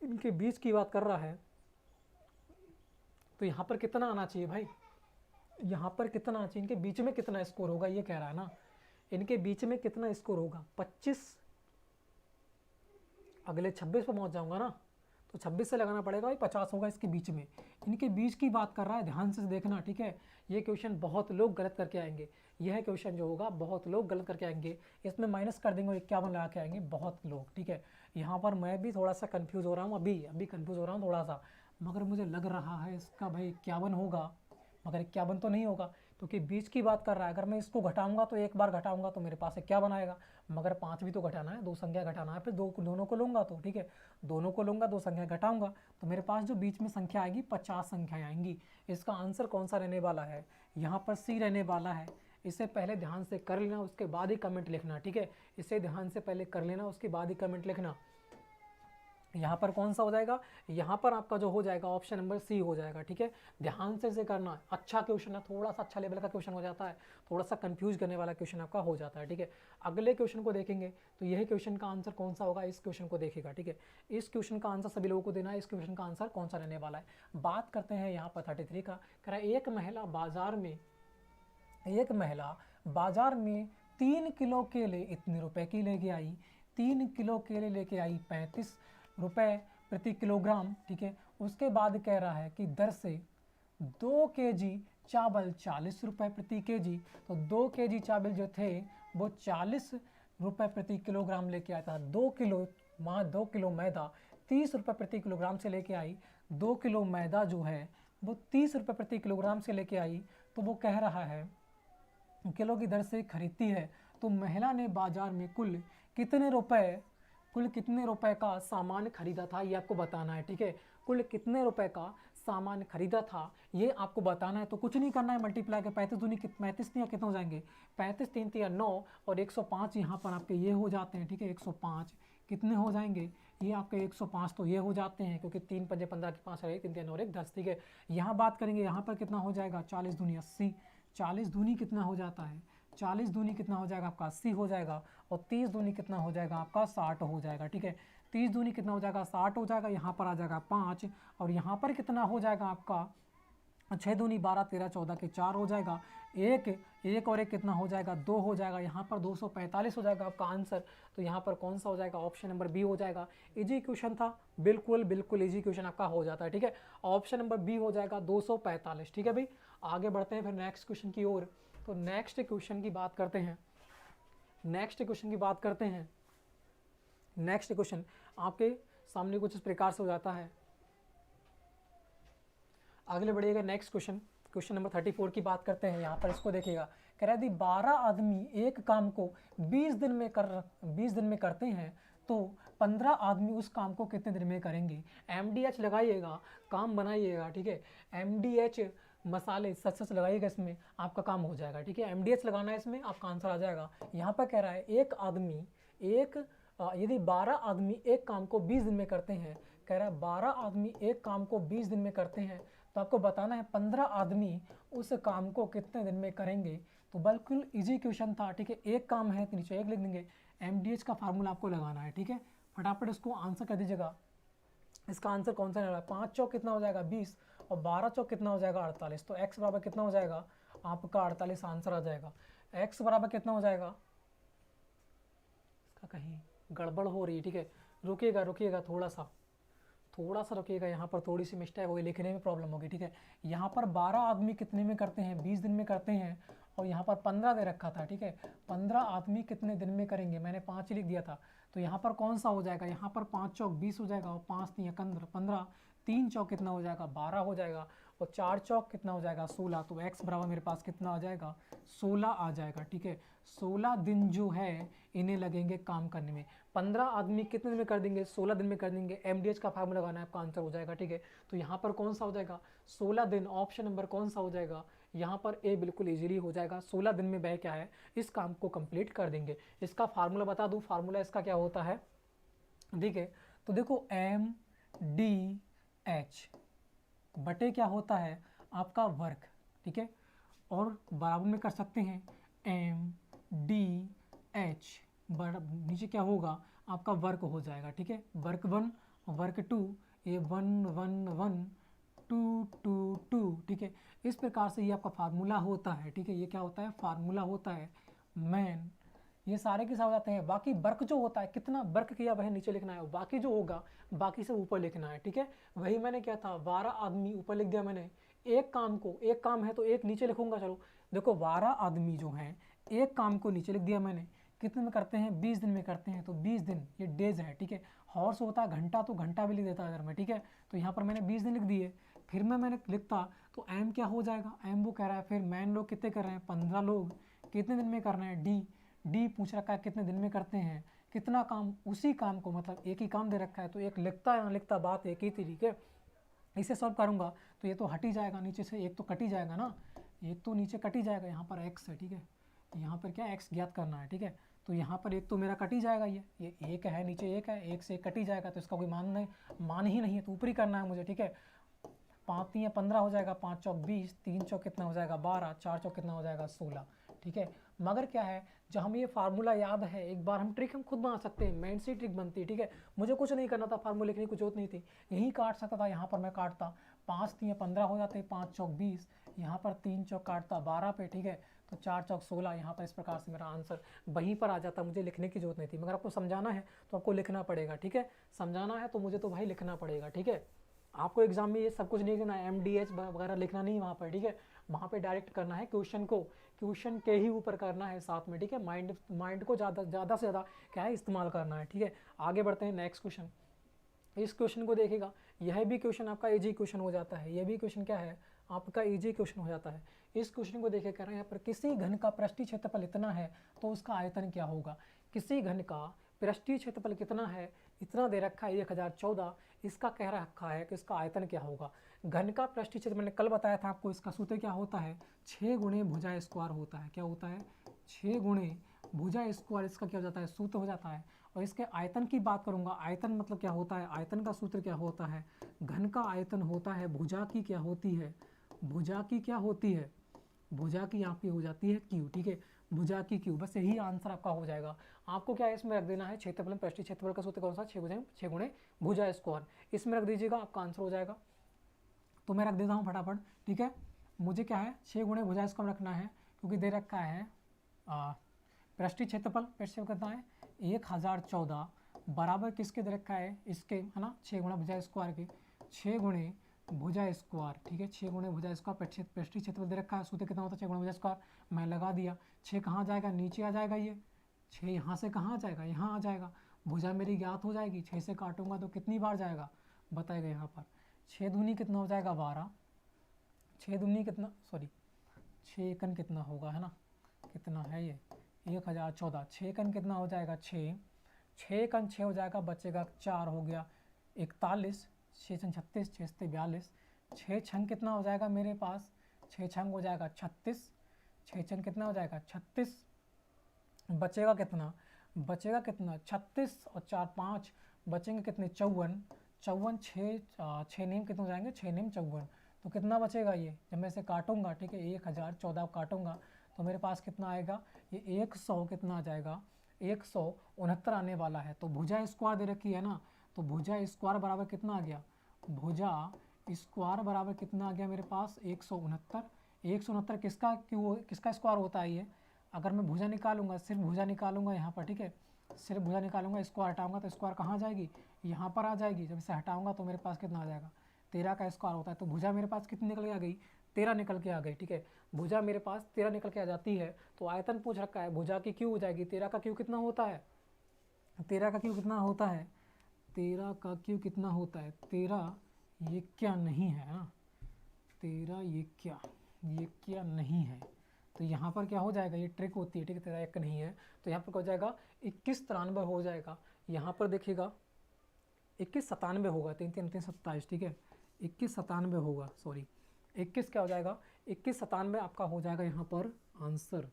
Speaker 1: इनके बीच की बात कर रहा है, तो यहाँ पर कितना आना चाहिए भाई, यहाँ पर कितना आना चाहिए, इनके बीच में कितना स्कोर होगा, ये कह रहा है ना, इनके बीच में कितना स्कोर होगा, 25, अगले 26 पर पहुँच जाऊँगा ना, तो 26 से लगाना पड़ेगा भाई, 50 होगा इसके बीच में। इनके बीच की बात कर रहा है, ध्यान से देखना, ठीक है। ये क्वेश्चन बहुत लोग गलत करके आएंगे, यह क्वेश्चन जो होगा बहुत लोग गलत करके आएंगे, इसमें माइनस कर देंगे और 51 लगा के आएंगे बहुत लोग, ठीक है। यहाँ पर मैं भी थोड़ा सा कन्फ्यूज़ हो रहा हूँ, अभी कन्फ्यूज़ हो रहा हूँ थोड़ा सा, मगर मुझे लग रहा है इसका भाई 51 होगा, मगर 51 तो नहीं होगा, क्योंकि बीच की बात कर रहा है। अगर मैं इसको घटाऊंगा तो एक बार घटाऊंगा तो मेरे पास क्या बनाएगा, मगर 5 भी तो घटाना है, 2 संख्या घटाना है, फिर दोनों को लूँगा तो, ठीक है, दोनों को लूँगा, 2 संख्या घटाऊंगा, तो मेरे पास जो बीच में संख्या आएगी 50 संख्याएँ आएंगी। इसका आंसर कौन सा रहने वाला है, यहाँ पर सी रहने वाला है। इसे पहले ध्यान से कर लेना, उसके बाद ही कमेंट लिखना, ठीक है। इसे ध्यान से पहले कर लेना, उसके बाद ही कमेंट लिखना। यहाँ पर कौन सा हो जाएगा, यहाँ पर आपका जो हो जाएगा ऑप्शन नंबर सी हो जाएगा, ठीक है। ध्यान से इसे करना, अच्छा क्वेश्चन है, थोड़ा सा अच्छा लेवल का क्वेश्चन हो जाता है, थोड़ा सा कंफ्यूज करने वाला क्वेश्चन आपका हो जाता है, ठीक है। अगले क्वेश्चन को देखेंगे तो यही क्वेश्चन का आंसर कौन सा होगा, इस क्वेश्चन को देखिएगा, ठीक है। इस क्वेश्चन का आंसर सभी लोगों को देना है, इस क्वेश्चन का आंसर कौन सा रहने वाला है। बात करते हैं यहाँ पर 33 का, कह रहा है एक महिला बाजार में 3 किलो केले इतने रुपए की लेके आई, 3 किलो केले लेके आई 35 रुपए प्रति किलोग्राम, ठीक है। उसके बाद कह रहा है कि दर से 2 केजी चावल 40 रुपए प्रति केजी, तो 2 केजी चावल जो थे वो 40 रुपए प्रति किलोग्राम लेके आया था। 2 किलो मैदा 30 रुपए प्रति किलोग्राम से लेके आई, 2 किलो मैदा जो है वो 30 रुपए प्रति किलोग्राम से लेके आई, तो वो कह रहा है किलो की दर से खरीदती है। तो महिला ने बाजार में कुल कितने रुपए का सामान खरीदा था, ये आपको बताना है, ठीक है। कुल कितने रुपए का सामान खरीदा था ये आपको बताना है। तो कुछ नहीं करना है, मल्टीप्लाई कर 35 नहीं कितने हो जाएंगे, 35 3 3 9 और 105 यहाँ पर आपके ये हो जाते हैं, ठीक है। 105 कितने हो जाएंगे, ये आपके 105 तो ये हो जाते हैं, क्योंकि 3 पंजे 15 की 5 3 3 और 1 10, ठीक है। यहाँ बात करेंगे, यहाँ पर कितना हो जाएगा 40 दूनी 80, 40 दूनी कितना हो जाता है, 40 दूनी कितना हो जाएगा आपका 80 हो जाएगा, और 30 दूनी कितना हो जाएगा आपका 60 हो जाएगा, ठीक है। 30 दूनी कितना हो जाएगा 60 हो जाएगा, यहाँ पर आ जाएगा 5, और यहाँ पर कितना हो जाएगा आपका 6 दूनी 12 13 14 के 4 हो जाएगा, एक और एक कितना हो जाएगा 2 हो जाएगा, यहाँ पर 245 हो जाएगा आपका आंसर। तो यहाँ पर कौन सा हो जाएगा, ऑप्शन नंबर बी हो जाएगा। इजी क्वेश्चन था, बिल्कुल इजी क्वेश्चन आपका हो जाता है, ठीक है। ऑप्शन नंबर बी हो जाएगा 245, ठीक है भाई। आगे बढ़ते हैं फिर नेक्स्ट क्वेश्चन की ओर। तो नेक्स्ट क्वेश्चन की बात करते हैं, नेक्स्ट क्वेश्चन आपके सामने कुछ इस प्रकार से हो जाता है। आगे बढ़िएगा नेक्स्ट क्वेश्चन नंबर 34 की बात करते हैं। यहाँ पर इसको देखिएगा, कह रहा है यदि 12 आदमी एक काम को 20 दिन में करते हैं तो 15 आदमी उस काम को कितने दिन में करेंगे। MDH लगाइएगा, काम बनाइएगा, ठीक है। MDH मसाले सच सच लगाइएगा, इसमें आपका काम हो जाएगा, ठीक है। MDH लगाना है, इसमें आपका आंसर आ जाएगा। यहाँ पर कह रहा है यदि 12 आदमी एक काम को 20 दिन में करते हैं, कह रहा है 12 आदमी एक काम को 20 दिन में करते हैं, तो आपको बताना है 15 आदमी उस काम को कितने दिन में करेंगे। तो बिल्कुल इजी क्वेश्चन था, ठीक है। एक काम है तो नीचे एक लिख देंगे। MDH का फार्मूला आपको लगाना है, ठीक है। फटाफट इसको आंसर कर दीजिएगा। इसका आंसर कौन सा है? 5 चौक कितना हो जाएगा 20 और 12 चौक कितना हो जाएगा 48। तो x बराबर कितना हो जाएगा आपका 48 आंसर आ जाएगा। x बराबर कितना हो जाएगा, इसका कहीं गड़बड़ हो रही है, ठीक है। रुकिएगा थोड़ा सा रुकिएगा, यहाँ पर थोड़ी सी मिस्टेक होगी, लिखने में प्रॉब्लम होगी, ठीक है। यहाँ पर 12 आदमी कितने में करते हैं, 20 दिन में करते हैं, और यहाँ पर 15 दे रखा था, ठीक है। 15 आदमी कितने दिन में करेंगे, मैंने 5 लिख दिया था। तो यहाँ पर कौन सा हो जाएगा, यहाँ पर 5 चौक 20 हो जाएगा, और 5 3 15, 3 चौक कितना हो जाएगा 12 हो जाएगा, और 4 चौक कितना हो जाएगा 16। तो x बराबर मेरे पास कितना आ जाएगा 16 आ जाएगा, ठीक है। 16 दिन जो है इन्हें लगेंगे काम करने में। 15 आदमी कितने दिन में कर देंगे, 16 दिन में कर देंगे। MDH का फार्मूला लगाना है, आपका आंसर हो जाएगा, ठीक है। तो यहाँ पर कौन सा हो जाएगा 16 दिन, ऑप्शन नंबर कौन सा हो जाएगा, यहाँ पर ए बिल्कुल इजीली हो जाएगा। 16 दिन में वह क्या है इस काम को कंप्लीट कर देंगे। इसका फार्मूला बता दूँ, फार्मूला इसका क्या होता है, ठीक है। तो देखो MDH बटे क्या होता है आपका वर्क, ठीक है, और बराबर में कर सकते हैं MDH नीचे क्या होगा आपका वर्क हो जाएगा, ठीक है। वर्क 1 वर्क 2, ये 1 1 1 2 2 2, ठीक है। इस प्रकार से ये आपका फार्मूला होता है, ठीक है। ये क्या होता है फार्मूला होता है मैन, ये सारे के साथ हो जाते हैं। बाकी वर्क जो होता है कितना वर्क किया वह नीचे लिखना है, बाकी जो होगा बाकी से ऊपर लिखना है, ठीक है। वही मैंने क्या था 12 आदमी ऊपर लिख दिया मैंने, एक काम है तो एक नीचे लिखूंगा। चलो देखो 12 आदमी जो हैं एक काम को नीचे लिख दिया मैंने, कितने में करते हैं 20 दिन में करते हैं, तो 20 दिन ये डेज है, ठीक है। हॉर्स होता है घंटा, तो घंटा भी लिख देता अगर मैं, ठीक है। तो यहाँ पर मैंने 20 दिन लिख दिए। फिर मैंने लिखता तो एम क्या हो जाएगा, एम वो कह रहा है फिर मैन लोग कितने कर रहे हैं 15 लोग, कितने दिन में करना है डी पूछ रखा है कितने दिन में करते हैं, कितना काम, उसी काम को मतलब एक ही काम दे रखा है तो एक लिखता है ना लिखता बात एक ही थी, ठीक है। इसे सॉल्व करूंगा तो ये तो हट ही जाएगा नीचे से, एक तो कट ही जाएगा ना, एक तो नीचे कट ही जाएगा। यहाँ पर x है, ठीक है, यहाँ पर क्या x ज्ञात करना है, ठीक है। तो यहाँ पर एक तो मेरा कट ही जाएगा, ये एक है नीचे एक है, एक से एक कट ही जाएगा, तो इसका कोई मान ही नहीं है, तो ऊपर ही करना है मुझे, ठीक है। 5 3 15 हो जाएगा, 5 चौक 20, 3 चौक कितना हो जाएगा 12, 4 चौक कितना हो जाएगा 16, ठीक है। मगर क्या है जब हमें ये फार्मूला याद है एक बार हम ट्रिक हम खुद बना सकते हैं, माइंड से ट्रिक बनती है, ठीक है। मुझे कुछ नहीं करना था, फार्मूला लिखने की जरूरत नहीं थी, यहीं काट सकता था, यहाँ पर मैं काटता 5 3 15 हो जाते, 5 चौक 20, यहाँ पर 3 चौक काटता 12 पे, ठीक है। तो 4 चौक 16, यहाँ पर इस प्रकार से मेरा आंसर वहीं पर आ जाता, मुझे लिखने की जरूरत नहीं थी। मगर आपको समझाना है तो आपको लिखना पड़ेगा, ठीक है। समझाना है तो मुझे तो भाई लिखना पड़ेगा, ठीक है। आपको एग्जाम में ये सब कुछ नहीं लिखना है, MDH वगैरह लिखना नहीं वहाँ पर, ठीक है। वहाँ पे डायरेक्ट करना है क्वेश्चन के ही ऊपर करना है साथ में, ठीक है। माइंड को ज़्यादा से ज़्यादा क्या है इस्तेमाल करना है, ठीक है। आगे बढ़ते हैं नेक्स्ट क्वेश्चन। इस क्वेश्चन को देखेगा, यह भी क्वेश्चन आपका इजी क्वेश्चन हो जाता है, यह भी क्वेश्चन क्या है आपका इजी क्वेश्चन हो जाता है। इस क्वेश्चन को देखे कर रहे हैं यहाँ पर किसी घन का पृष्ठीय क्षेत्रफल इतना है तो उसका आयतन क्या होगा। किसी घन का पृष्ठीय क्षेत्रफल कितना है, इतना दे रखा है 1014, इसका कह रखा है कि इसका आयतन क्या होगा। घन का पृष्ठीय क्षेत्र मैंने कल बताया था आपको, इसका सूत्र क्या होता है 6 गुणे भुजा स्क्वायर होता है। क्या होता है 6 गुणे भुजा स्क्वायर, इसका क्या हो जाता है सूत्र हो जाता है। और इसके आयतन की बात करूंगा, आयतन मतलब क्या होता है, आयतन का सूत्र क्या होता है, घन का आयतन होता है भुजा की क्या होती है, भुजा की क्या होती है, भुजा की यहाँ पे हो जाती है क्यू, ठीक है, भुजा की क्यू। बस यही आंसर आपका हो जाएगा। आपको क्या है इसमें रख देना है क्षेत्रफल पृष्ठीय क्षेत्रफल का सूत्र कौन सा 6 गुणे भुजा स्क्वायर, इसमें रख दीजिएगा आपका आंसर हो जाएगा। तो मैं रख देता हूँ फटाफट, ठीक है। मुझे क्या है 6 गुणे भुजा स्क्वायर रखना है क्योंकि दे रखा है पृष्ठीय क्षेत्रफल कितना है 1014 बराबर किसके दे रखा है इसके, है ना 6 गुणा भुजा स्क्वायर के, 6 गुणे भुजा स्क्वायर, ठीक है। 6 गुणे भुजा स्क्वायर पृष्ठीय क्षेत्रफल दे रखा है, सूत्र कितना होता है 6 गुणा भुजा स्क्वायर, मैं लगा दिया। 6 कहाँ जाएगा नीचे आ जाएगा, ये 6 यहाँ से कहाँ आ जाएगा यहाँ आ जाएगा, भुजा मेरी ज्ञात हो जाएगी। 6 से काटूंगा तो कितनी बार जाएगा बताएगा यहाँ पर, 6 दूनी कितना हो जाएगा 12, 6 दूनी कितना 6 एकन कितना होगा, है ना कितना है ये 1014। 6 कन कितना हो जाएगा 6, 6 कन 6 हो जाएगा, बचेगा 4 हो गया 41, 6 छंग 36, 6 सत्ते 42, 6 छंग कितना हो जाएगा मेरे पास, 6 छंग हो जाएगा 36, 6 छंग कितना हो जाएगा 36, बचेगा कितना, बचेगा कितना 36 और 4 5, बचेंगे कितने 54, 54 6 नेम कितने हो जाएंगे 6 नेम 54, तो कितना बचेगा ये जब मैं इसे काटूंगा, ठीक है 1014 काटूंगा तो मेरे पास कितना आएगा, ये 100 कितना आ जाएगा 169 आने वाला है। तो भुजा स्क्वायर दे रखी है ना, तो भुजा स्क्वायर बराबर कितना आ गया, भुजा स्क्वायर बराबर कितना आ गया मेरे पास 169। 169 किसका क्यों, किसका स्क्वायर होता है ये, अगर मैं भुजा निकालूंगा, सिर्फ भुजा निकालूंगा यहाँ पर, ठीक है सिर्फ भुजा निकालूंगा, स्क्वायर हटाऊंगा तो स्क्वायर कहाँ जाएगी, यहाँ पर आ जाएगी। जब इसे हटाऊंगा तो मेरे पास कितना आ जाएगा 13 का स्क्वायर होता है। तो भुजा मेरे पास कितनी निकल के आ गई 13 निकल के आ गई, ठीक है भुजा मेरे पास 13 निकल के आ जाती है। तो आयतन पूछ रखा है, भुजा की क्यू हो जाएगी 13 का क्यू कितना होता है, 13 का क्यू कितना होता है, 13 का क्यू कितना होता है 13 ये क्या नहीं है ना, 13 ये क्या नहीं है। तो यहाँ पर क्या हो जाएगा, ये ट्रिक होती है, ठीक है 13 एक नहीं है, तो यहाँ पर क्या हो जाएगा 2193 हो जाएगा। यहाँ पर देखिएगा 2197 होगा, 3 3 3 27, ठीक है 2197 होगा, सॉरी 21 क्या हो जाएगा 2197 आपका हो जाएगा यहाँ पर आंसर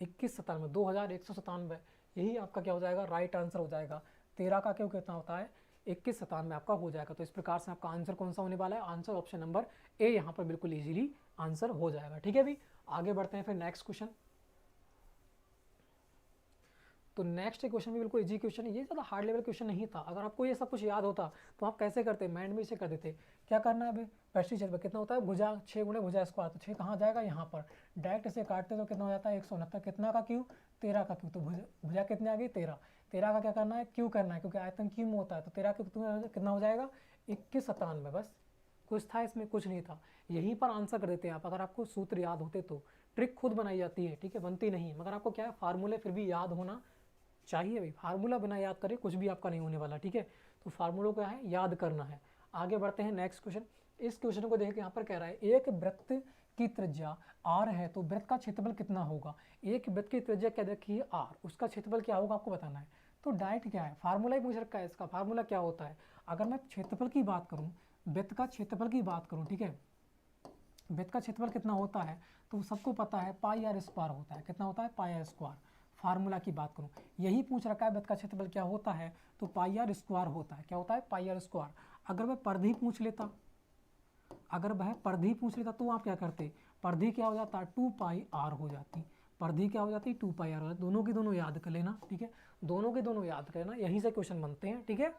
Speaker 1: 2197 2197, यही आपका क्या हो जाएगा राइट आंसर हो जाएगा। 13 का क्यों कितना होता है 2197 आपका हो जाएगा। तो इस प्रकार से आपका आंसर कौन सा होने वाला है, आंसर ऑप्शन नंबर ए यहाँ पर बिल्कुल इजीली आंसर हो जाएगा। ठीक है अभी आगे बढ़ते हैं फिर नेक्स्ट क्वेश्चन। तो नेक्स्ट क्वेश्चन भी बिल्कुल इजी क्वेश्चन है, ये ज़्यादा हार्ड लेवल क्वेश्चन नहीं था। अगर आपको ये सब कुछ याद होता तो आप कैसे करते, माइंड में इसे कर देते। क्या करना है अभी, पैस्टिसाइड पर कितना होता है भुजा 6 गुणे भुजा स्क्वायर, तो 6 कहाँ जाएगा यहाँ पर, डायरेक्ट इसे काटते तो कितना हो जाता है 169, कितना का क्यू 13 का क्यू, तो भुजा कितनी आ गई 13, 13 का क्या करना है क्यू करना है क्योंकि आयतन क्यू में होता है, तो 13 का कितना हो जाएगा 2197। बस कुछ था इसमें, कुछ नहीं था, यहीं पर आंसर कर देते हैं आप। अगर आपको सूत्र याद होते तो ट्रिक खुद बनाई जाती है, ठीक है बनती नहीं, मगर आपको क्या है फार्मूले फिर भी याद होना चाहिए भाई, फार्मूला बिना याद करे कुछ भी आपका नहीं होने वाला। ठीक है तो फार्मूलों को है याद करना है। आगे बढ़ते हैं नेक्स्ट क्वेश्चन। इस क्वेश्चन को देख के यहाँ पर कह रहा है एक वृत्त की त्रिज्या r है तो वृत्त का क्षेत्रफल कितना होगा। एक वृत्त की त्रिज्या क्या रखी है r, उसका क्षेत्रफल क्या होगा आपको बताना है। तो डायरेक्ट क्या है फार्मूला ही पूछ रखा है, इसका फार्मूला क्या होता है। अगर मैं क्षेत्रफल की बात करूँ, वृत्त का क्षेत्रफल की बात करूँ, ठीक है वृत्त का क्षेत्रफल कितना होता है तो सबको पता है पाई आर स्क्वायर होता है, कितना होता है पाई आर स्क्वायर। फार्मूला की बात करूँ, यही पूछ रखा है वृत्त का क्षेत्रफल क्या होता है, तो पाई आर स्क्वायर होता है। क्या होता है पाई आर स्क्वायर। अगर वह परिधि पूछ लेता, अगर वह परिधि पूछ लेता तो आप क्या करते, परिधि क्या हो जाता 2 पाई आर हो जाती, परिधि क्या हो जाती 2 पाई आर हो जाती। दोनों की दोनों याद कर लेना, ठीक है दोनों के दोनों याद कर लेना, यहीं से क्वेश्चन बनते हैं। ठीक है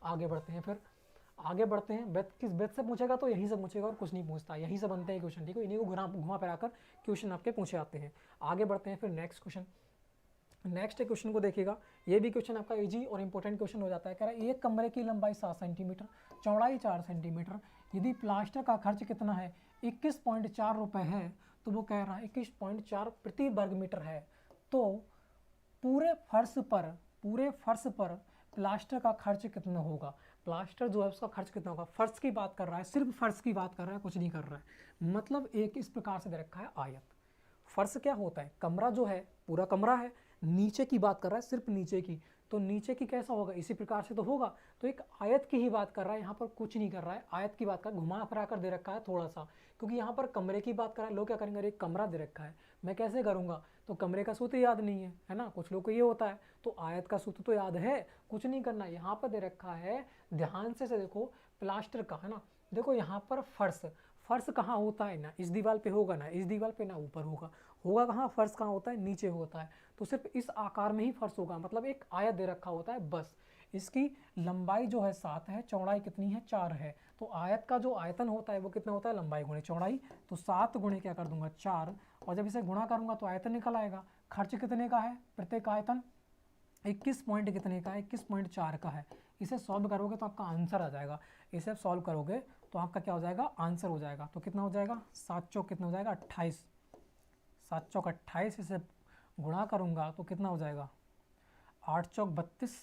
Speaker 1: आगे बढ़ते हैं फिर, आगे बढ़ते हैं। वृत्त किस वृत्त से पूछेगा तो यहीं से पूछेगा और कुछ नहीं पूछता, यहीं से बनते हैं क्वेश्चन। ठीक है इन्हीं को घुमा फिरा कर क्वेश्चन आपके पूछे आते हैं। आगे बढ़ते हैं फिर नेक्स्ट क्वेश्चन। नेक्स्ट क्वेश्चन को देखिएगा, ये भी क्वेश्चन आपका इजी और इंपॉर्टेंट क्वेश्चन हो जाता है। कह रहा है एक कमरे की लंबाई 7 सेंटीमीटर, चौड़ाई 4 सेंटीमीटर, यदि प्लास्टर का खर्च कितना है 21.4 रुपये है, तो वो कह रहा है 21.4 प्रति वर्ग मीटर है, तो पूरे फर्श पर प्लास्टर का खर्च कितना होगा। प्लास्टर जो है उसका खर्च कितना होगा, फर्श की बात कर रहा है, सिर्फ फर्श की बात कर रहा है, कुछ नहीं कर रहा है। मतलब एक इस प्रकार से दे रखा है आयत। फर्श क्या होता है, कमरा जो है पूरा कमरा है, नीचे की बात कर रहा है सिर्फ नीचे की, तो नीचे की कैसा होगा इसी प्रकार से तो होगा। तो एक आयत की ही बात कर रहा है, यहाँ पर कुछ नहीं कर रहा है, आयत की बात कर घुमा फिरा कर दे रखा है थोड़ा सा, क्योंकि यहाँ पर कमरे की बात कर रहा है। लोग क्या करेंगे, अरे कमरा दे रखा है मैं कैसे करूँगा, तो कमरे का सूत्र याद नहीं है ना, कुछ लोग को ये होता है। तो आयत का सूत्र तो याद है, कुछ नहीं करना। यहाँ पर दे रखा है ध्यान से देखो प्लास्टर का, है ना देखो यहाँ पर फर्श कहाँ होता है, ना इस दीवार पे होगा, ना इस दीवार पे, ना ऊपर होगा कहाँ, फर्श कहाँ होता है नीचे होता है। तो सिर्फ इस आकार में ही फर्श होगा, मतलब एक आयत दे रखा होता है बस। इसकी लंबाई जो है 7 है, चौड़ाई कितनी है 4 है, तो आयत का जो आयतन होता है वो कितना होता है लंबाई गुणे चौड़ाई, तो 7 गुणे क्या कर दूंगा 4, और जब इसे गुणा करूंगा तो आयतन निकल आएगा। खर्च कितने का है प्रत्येक आयतन 21 पॉइंट कितने का है 21.4 का है। इसे सॉल्व करोगे तो आपका आंसर आ जाएगा, इसे सॉल्व करोगे तो आपका क्या हो जाएगा आंसर हो जाएगा। तो कितना हो जाएगा 7 चौक कितना हो जाएगा 28, 7 चौक 28, इसे गुणा करूंगा तो कितना हो जाएगा 8 चौक 32,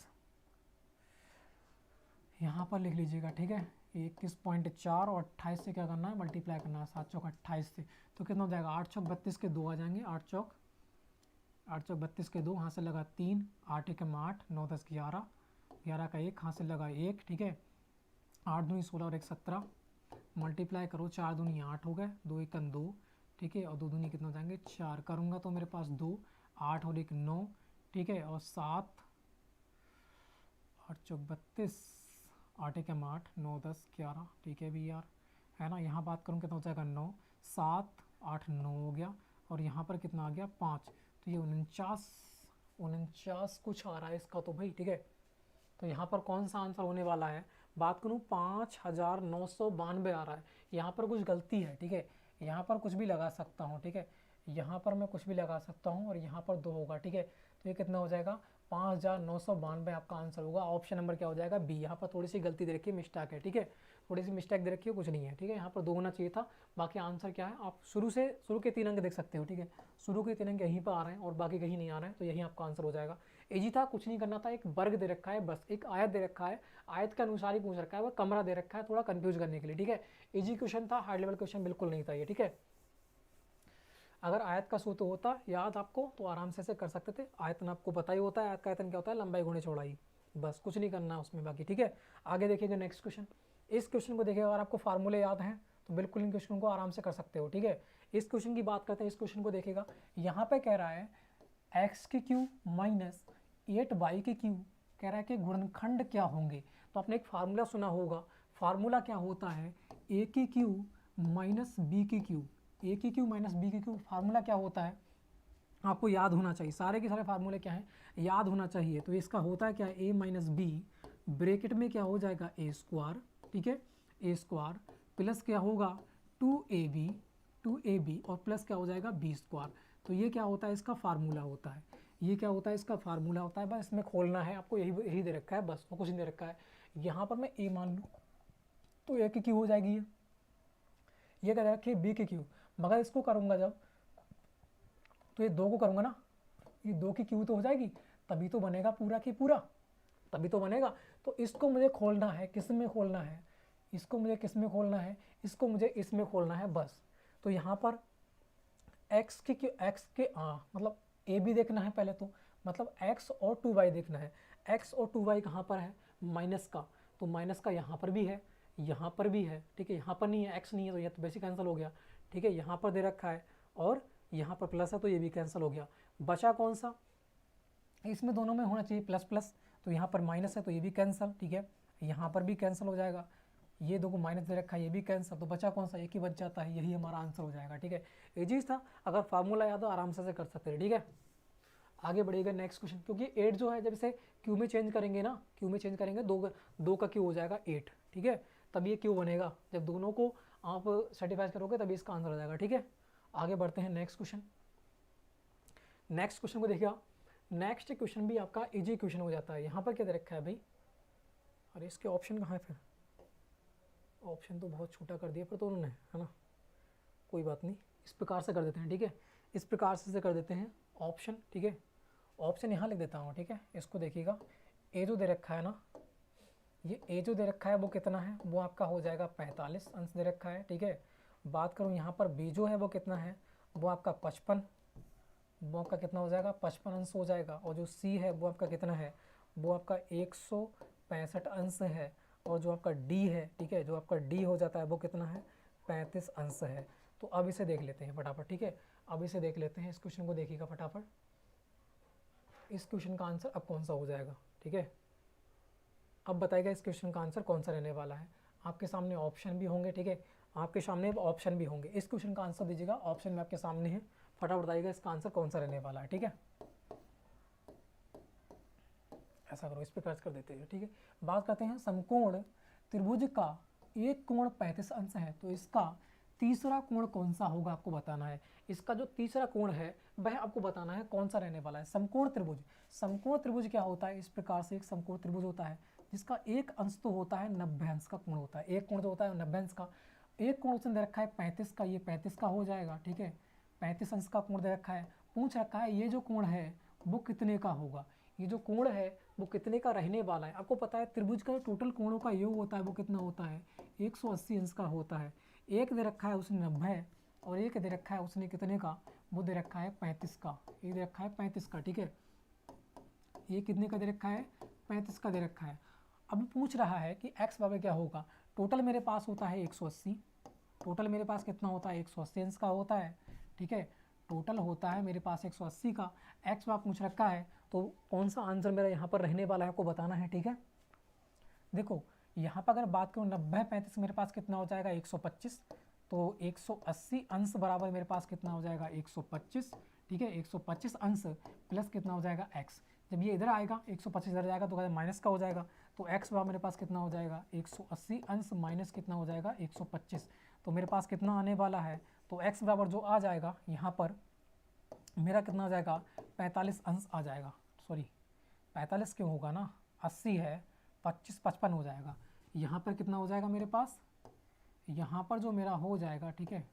Speaker 1: यहाँ पर लिख लीजिएगा, ठीक है। 21.4 और 28 से क्या करना है, मल्टीप्लाई करना है, 7 चौक 28 से। तो कितना हो जाएगा, 8 चौक 32 के 2 आ जाएंगे, 8 चौक 32 के 2, यहाँ से लगा 3, 8 एकम 8, 9 10 11, 11 का 1, यहाँ से लगा 1, ठीक है। 8 दूनी 16 और 1 17, मल्टीप्लाई करो, 4 दूनी 8 हो गए, 2 एकम 2, ठीक है, और 2 दूनी कितना हो जाएंगे 4, करूँगा तो मेरे पास 2, 8 और 1 9, ठीक है, और 7, 8 चौक 32, 8 एकम 8, 9 10 11, ठीक है भी यार, है ना। यहाँ बात करूँ कितना हो जाएगा 9, 7 8 9 हो गया, और यहाँ पर कितना आ गया 5, तो ये 49 कुछ आ रहा है इसका तो भाई, ठीक है। तो यहाँ पर कौन सा आंसर होने वाला है, बात करूँ 5992 आ रहा है, यहाँ पर कुछ गलती है, ठीक है। यहाँ पर कुछ भी लगा सकता हूँ, ठीक है, यहाँ पर मैं कुछ भी लगा सकता हूँ, और यहाँ पर 2 होगा, ठीक है। तो ये कितना हो जाएगा 5992 आपका आंसर होगा। ऑप्शन नंबर क्या हो जाएगा, बी। यहाँ पर थोड़ी सी गलती दे रखी है, मिस्टेक है, ठीक है, थोड़ी सी मिस्टेक दे रखी है, कुछ नहीं है, ठीक है। यहाँ पर 2 होना चाहिए था, बाकी आंसर क्या है, आप शुरू के 3 अंक देख सकते हो, ठीक है। शुरू के 3 अंक यहीं पर आ रहे हैं और बाकी कहीं नहीं आ रहे हैं, तो यही आपका आंसर हो जाएगा। इजी था, कुछ नहीं करना था, एक वर्ग दे रखा है, बस एक आयत दे रखा है, आयत के अनुसार ही पूछ रखा है, वह कमरा दे रखा है थोड़ा कंफ्यूज करने के लिए, ठीक है। इजी क्वेश्चन था, हाई लेवल क्वेश्चन बिल्कुल नहीं था ये, ठीक है। अगर आयत का सूत्र होता याद आपको तो आराम से कर सकते थे। आयतन आपको पता ही होता है, आयत का आयतन क्या होता है, लंबाई गुणे चौड़ाई, बस कुछ नहीं करना है उसमें बाकी, ठीक है। आगे देखिएगा नेक्स्ट क्वेश्चन। इस क्वेश्चन को देखिएगा, अगर आपको फार्मूले याद हैं तो बिल्कुल इन क्वेश्चन को आराम से कर सकते हो, ठीक है। इस क्वेश्चन की बात करते हैं, इस क्वेश्चन को देखिएगा, यहाँ पे कह रहा है एक्स की क्यू माइनस 8y की क्यू, कह रहा है कि गुणनखंड क्या होंगे। तो आपने एक फार्मूला सुना होगा, फार्मूला क्या होता है, ए की क्यू माइनस बी की क्यू, ए की क्यू माइनस बी की क्यू, फार्मूला क्या होता है आपको याद होना चाहिए, सारे के सारे फार्मूले क्या हैं याद होना चाहिए। तो इसका होता है क्या, ए माइनस बी ब्रैकेट में क्या हो जाएगा ए स्क्वायर, ठीक है, ए स्क्वायर प्लस क्या होगा 2ab और प्लस क्या हो जाएगा बी स्क्वायर। तो ये क्या होता है, इसका फार्मूला होता है, ये क्या होता है, इसका फार्मूला होता है। बस इसमें खोलना है आपको, यही दे रखा है, बस वो कुछ नहीं दे रखा है। यहाँ पर मैं ए मान लूँ तो ए की क्यू हो जाएगी, ये क्या रखिए बी की क्यू, मगर इसको करूँगा जब तो ये 2 को करूँगा ना, ये 2 की क्यू तो हो जाएगी, तभी तो बनेगा पूरा की पूरा, तभी तो बनेगा। तो इसको मुझे खोलना है, किस में खोलना है, इसको मुझे किस में खोलना है, इसको मुझे इसमें खोलना है, बस। तो यहाँ पर x की क्यू, x के मतलब a भी देखना है पहले, तो मतलब x और 2y देखना है। x और 2y कहाँ पर है, माइनस का, तो माइनस का यहाँ पर भी है, यहाँ पर भी है, ठीक है। यहाँ पर नहीं है, x नहीं है, तो यह तो बेसिक कैंसिल हो गया, ठीक है। यहाँ पर दे रखा है और यहाँ पर प्लस है, तो ये भी कैंसिल हो गया। बचा कौन सा, इसमें दोनों में होना चाहिए प्लस प्लस, तो यहाँ पर माइनस है तो ये भी कैंसिल, ठीक है। यहाँ पर भी कैंसिल हो जाएगा, ये 2 को माइनस दे रखा है, ये भी कैंसिल, तो बचा कौन सा, एक ही बच जाता है, यही हमारा आंसर हो जाएगा, ठीक है। इजी था, अगर फार्मूला याद हो आराम से कर सकते हैं, ठीक है। आगे बढ़ेगा नेक्स्ट क्वेश्चन, क्योंकि 8 जो है जब इसे क्यू में चेंज करेंगे ना, क्यू में चेंज करेंगे, 2 का क्यू हो जाएगा 8, ठीक है। तब ये क्यू बनेगा, जब दोनों को आप सेटिफाई करोगे तभी इसका आंसर हो जाएगा, ठीक है। आगे बढ़ते हैं नेक्स्ट क्वेश्चन। नेक्स्ट क्वेश्चन को देखिएगा, नेक्स्ट क्वेश्चन भी आपका इजी क्वेश्चन हो जाता है। यहाँ पर क्या दे रखा है भाई, अरे इसके ऑप्शन कहाँ है, फिर ऑप्शन तो बहुत छोटा कर दिया फिर तो उन्होंने, है ना, कोई बात नहीं, इस प्रकार से कर देते हैं, ठीक है। इस प्रकार से कर देते हैं ऑप्शन, ठीक है। ऑप्शन यहाँ लिख देता हूँ, ठीक है। इसको देखिएगा, ए जो दे रखा है ना, ये ए जो दे रखा है वो कितना है, वो आपका हो जाएगा 45 अंश दे रखा है, ठीक है। बात करूँ यहाँ पर बी जो है वो कितना है, वो आपका 55, वो आपका कितना हो जाएगा 55 अंश हो जाएगा। और जो सी है वो आपका कितना है, वो आपका 165 अंश है। और जो आपका डी है, ठीक है, जो आपका डी हो जाता है वो कितना है 35 अंश है। तो अब इसे देख लेते हैं फटाफट, ठीक है। अब इसे देख लेते हैं, इस क्वेश्चन को देखिएगा फटाफट, इस क्वेश्चन का आंसर अब कौन सा हो जाएगा, ठीक है। अब बताइएगा इस क्वेश्चन का आंसर कौन सा रहने वाला है। आपके सामने ऑप्शन भी होंगे, ठीक है, आपके सामने ऑप्शन भी होंगे। इस क्वेश्चन का आंसर दीजिएगा, ऑप्शन में आपके सामने है, फटाफट बताइएगा इसका आंसर कौन सा रहने वाला है, ठीक है। ऐसा करो, इस प्रकार कर देते हैं, ठीक है। बात करते हैं समकोण त्रिभुज का एक कोण 35 अंश है, तो इसका तीसरा कोण कौन सा होगा आपको बताना है। इसका जो तीसरा कोण है वह आपको बताना है कौन सा रहने वाला है। समकोण त्रिभुज, समकोण त्रिभुज क्या होता है, इस प्रकार से एक समकोण त्रिभुज होता है जिसका एक अंश तो होता है 90 अंश का कोण होता है। एक कोण जो होता है 90 अंश का, एक कोण उसने दे रखा है 35 का, ये 35 का हो जाएगा, ठीक है। 35 अंश का कोण दे रखा है, पूछ रखा है ये जो कोण है वो कितने का होगा। ये जो कोण है वो कितने का रहने वाला है। आपको पता है त्रिभुज का टोटल कोणों का योग होता है वो कितना होता है, 180 अंश का होता है। एक दे रखा है उसने 90 और एक दे रखा है उसने कितने का, वो दे रखा है 35 का, ये दे रखा है 35 का, ठीक है। ये कितने का दे रखा है, 35 का दे रखा है। अब पूछ रहा है कि x बराबर क्या होगा। टोटल मेरे पास होता है 180, टोटल मेरे पास कितना होता है 180 अंश का होता है, ठीक है। टोटल होता है मेरे पास 180 का, x बार पूछ रखा है तो कौन सा आंसर मेरा यहाँ पर रहने वाला है आपको बताना है, ठीक है। देखो यहाँ पर अगर बात करूँ 90 35 मेरे पास कितना हो जाएगा 125, तो 180 अंश बराबर मेरे पास कितना हो जाएगा 125, ठीक है। 125 अंश प्लस कितना हो जाएगा x। जब ये इधर आएगा 125 इधर जाएगा तो माइनस का हो जाएगा, तो x बराबर मेरे पास कितना हो जाएगा 180 अंश माइनस कितना हो जाएगा 125। तो मेरे पास कितना आने वाला है, तो x बराबर जो आ जाएगा यहाँ पर मेरा कितना हो जाएगा 45 अंश आ जाएगा। सॉरी 45 क्यों होगा ना, 80 है, 25 55 हो जाएगा। यहाँ पर कितना हो जाएगा मेरे पास, यहाँ पर जो मेरा हो जाएगा, ठीक है,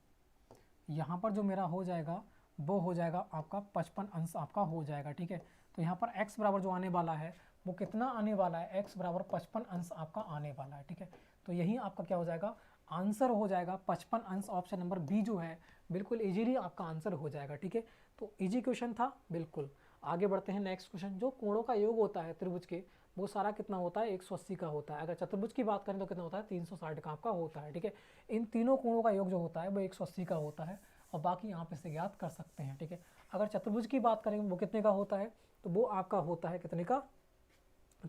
Speaker 1: यहाँ पर जो मेरा हो जाएगा वो हो जाएगा आपका 55 अंश आपका हो जाएगा, ठीक है। तो यहाँ पर x बराबर जो आने वाला है वो कितना आने वाला है, x बराबर 55 अंश आपका आने वाला है, ठीक है। तो यही आपका क्या हो जाएगा, आंसर हो जाएगा 55 अंश। ऑप्शन नंबर बी जो है बिल्कुल इजीली आपका आंसर हो जाएगा, ठीक है। तो इजी क्वेश्चन था बिल्कुल। आगे बढ़ते हैं नेक्स्ट क्वेश्चन। जो कोणों का योग होता है त्रिभुज के वो सारा कितना होता है 180 का होता है। अगर चतुर्भुज की बात करें तो कितना होता है 360 का आपका होता है, ठीक है। इन तीनों कोणों का योग जो होता है वो 180 का होता है और बाकी यहाँ पे से ज्ञात कर सकते हैं, ठीक है। अगर चतुर्भुज की बात करेंगे वो कितने का होता है, तो वो आपका होता है कितने का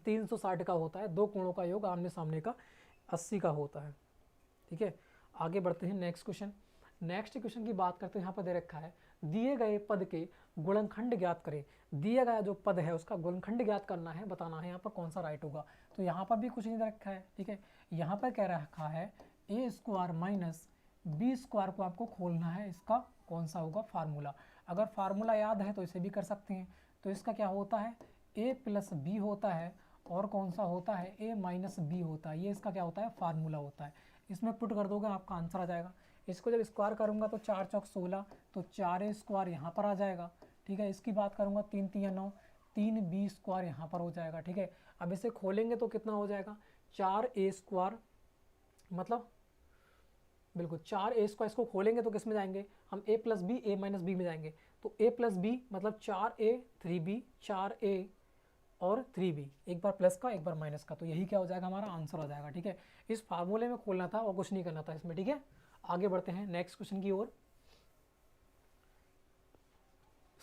Speaker 1: 360 का होता है। दो कोणों का योग आमने सामने का 80 का होता है, ठीक है। आगे बढ़ते हैं नेक्स्ट क्वेश्चन। नेक्स्ट क्वेश्चन की बात करते हैं, यहाँ पर दे रखा है दिए गए पद के गुणनखंड ज्ञात करें। दिया गया जो पद है उसका गुणनखंड ज्ञात करना है, बताना है यहाँ पर कौन सा राइट होगा। तो यहाँ पर भी कुछ नहीं दे रखा है, ठीक है। यहाँ पर कह रखा है ए स्क्वायर माइनस बी स्क्वायर को आपको खोलना है, इसका कौन सा होगा फार्मूला। अगर फार्मूला याद है तो इसे भी कर सकते हैं। तो इसका क्या होता है a प्लस बी होता है और कौन सा होता है a माइनस बी होता है, ये इसका क्या होता है फार्मूला होता है। इसमें पुट कर दोगे आपका आंसर आ जाएगा। इसको जब स्क्वायर करूँगा तो 4 चौक 16, तो 4a स्क्वायर यहाँ पर आ जाएगा, ठीक है। इसकी बात करूँगा 3 3 9, 3b स्क्वायर यहाँ पर हो जाएगा, ठीक है। अब इसे खोलेंगे तो कितना हो जाएगा 4a स्क्वायर, मतलब बिल्कुल 4a स्क्वायर। इसको खोलेंगे तो किस में जाएंगे हम a plus B A minus B में जाएंगे। तो a प्लस बी मतलब 4a 3b, 4a और 3b, एक बार प्लस का एक बार माइनस का। तो यही क्या हो जाएगा हमारा आंसर हो जाएगा, ठीक है। इस फार्मूले में खोलना था और कुछ नहीं करना था इसमें, ठीक है। आगे बढ़ते हैं नेक्स्ट क्वेश्चन की ओर।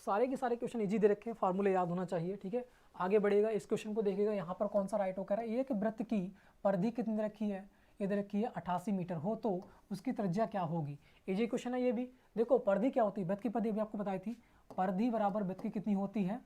Speaker 1: सारे के सारे क्वेश्चन इजी दे रखे हैं, फार्मूले याद होना चाहिए, ठीक है। आगे बढ़ेगा, इस क्वेश्चन को देखेगा यहाँ पर कौन सा राइट हो कर रहा है। एक वृत्त की परिधि कितनी रखी है, ये दे रखी है 88 मीटर हो तो उसकी त्रिज्या क्या होगी। इजी क्वेश्चन है ये भी। देखो परिधि क्या होती है, वृत्त की परिधि अभी आपको बताई थी। परिधि बराबर वृत्त की कितनी होती है,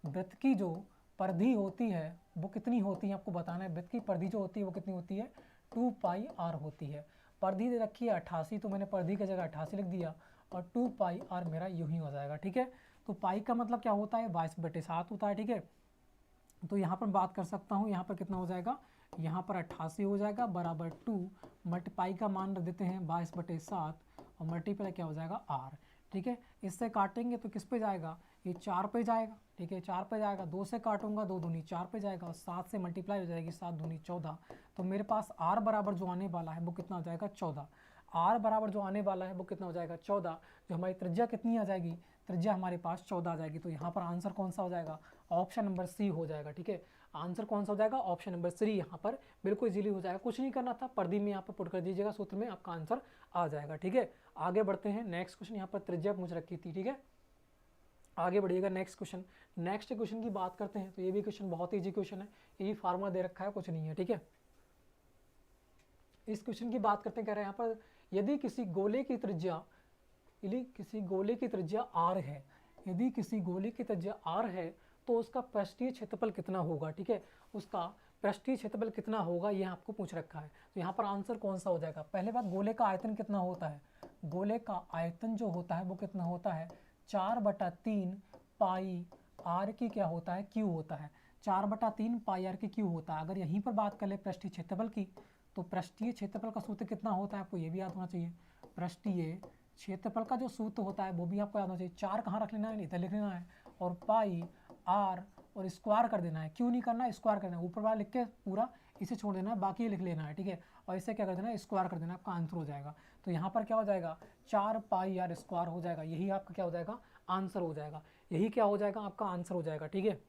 Speaker 1: वृत्त की जो परिधि होती है वो कितनी होती है आपको बताना है। वृत्त की परिधि जो होती है वो कितनी होती है 2πr होती है। परिधि दे रखी है 88, तो मैंने परिधि की जगह 88 लिख दिया और 2πr मेरा यूं ही हो जाएगा, ठीक है। तो पाई का मतलब क्या होता है 22/7 होता है, ठीक है। तो यहाँ पर बात कर सकता हूँ, यहाँ पर कितना हो जाएगा, यहाँ पर 88 हो जाएगा बराबर 2 मल्टीपाई का मान रख देते हैं 22/7 और मल्टीप्लाई क्या हो जाएगा r, ठीक है। इससे काटेंगे तो किस पे जाएगा, ये 4 पे जाएगा, ठीक है। 4 पे जाएगा, 2 से काटूंगा 2 दूनी 4 पे जाएगा और 7 से मल्टीप्लाई हो जाएगी 7 दूनी 14। तो मेरे पास r बराबर जो आने वाला है वो कितना हो जाएगा 14। r बराबर जो आने वाला है वो कितना हो जाएगा 14। जो हमारी त्रिज्या कितनी आ जाएगी, त्रिज्या हमारे पास 14 आ जाएगी। तो यहाँ पर आंसर कौन सा हो जाएगा, ऑप्शन नंबर सी हो जाएगा, ठीक है। आंसर कौन सा हो जाएगा, ऑप्शन नंबर 3 यहाँ पर बिल्कुल इजीली हो जाएगा। कुछ नहीं करना था, परिधि में यहाँ पर पुट कर दीजिएगा सूत्र में, आपका आंसर आ जाएगा, ठीक है। आगे बढ़ते हैं नेक्स्ट क्वेश्चन। यहाँ पर त्रिज्या पूछ रखी थी, ठीक है। आगे बढ़िएगा नेक्स्ट क्वेश्चन। नेक्स्ट क्वेश्चन की बात करते हैं तो ये भी क्वेश्चन बहुत ईजी क्वेश्चन है, यही फार्मूला दे रखा है, कुछ नहीं है, ठीक है। इस क्वेश्चन की बात करते हैं, कह रहे हैं यहाँ पर यदि किसी गोले की त्रिज्या r है, यदि किसी गोले की त्रिज्या r है तो उसका पृष्ठीय क्षेत्रफल कितना होगा, ठीक है। उसका पृष्ठीय क्षेत्रफल कितना होगा ये आपको पूछ रखा है। तो यहाँ पर आंसर कौन सा हो जाएगा, पहले बात गोले का आयतन कितना होता है, गोले का आयतन जो होता है वो कितना होता है 4/3 पाई r की क्या होता है क्यू होता है, 4/3 पाई r की क्यू होता है। अगर यहीं पर बात कर ले पृष्ठीय क्षेत्रफल की, तो पृष्ठीय क्षेत्रफल का सूत्र कितना होता है आपको ये भी याद होना चाहिए। पृष्ठीय क्षेत्रफल का जो सूत्र होता है वो भी आपको याद होना चाहिए। 4 कहाँ रख लेना है, इधर लिख लेना है, और पाई r और स्क्वायर कर देना है। क्यों नहीं करना है, स्क्वायर करना है, ऊपर वाला लिख के पूरा इसे छोड़ देना है, बाकी लिख लेना है, ठीक है। और इसे क्या कर देना है, स्क्वायर कर देना, आपका आंसर हो जाएगा। तो यहाँ पर क्या हो जाएगा, 4πr स्क्वायर हो जाएगा, यही आपका क्या हो जाएगा, आंसर हो जाएगा। यही क्या हो जाएगा, आपका आंसर हो जाएगा, ठीक है।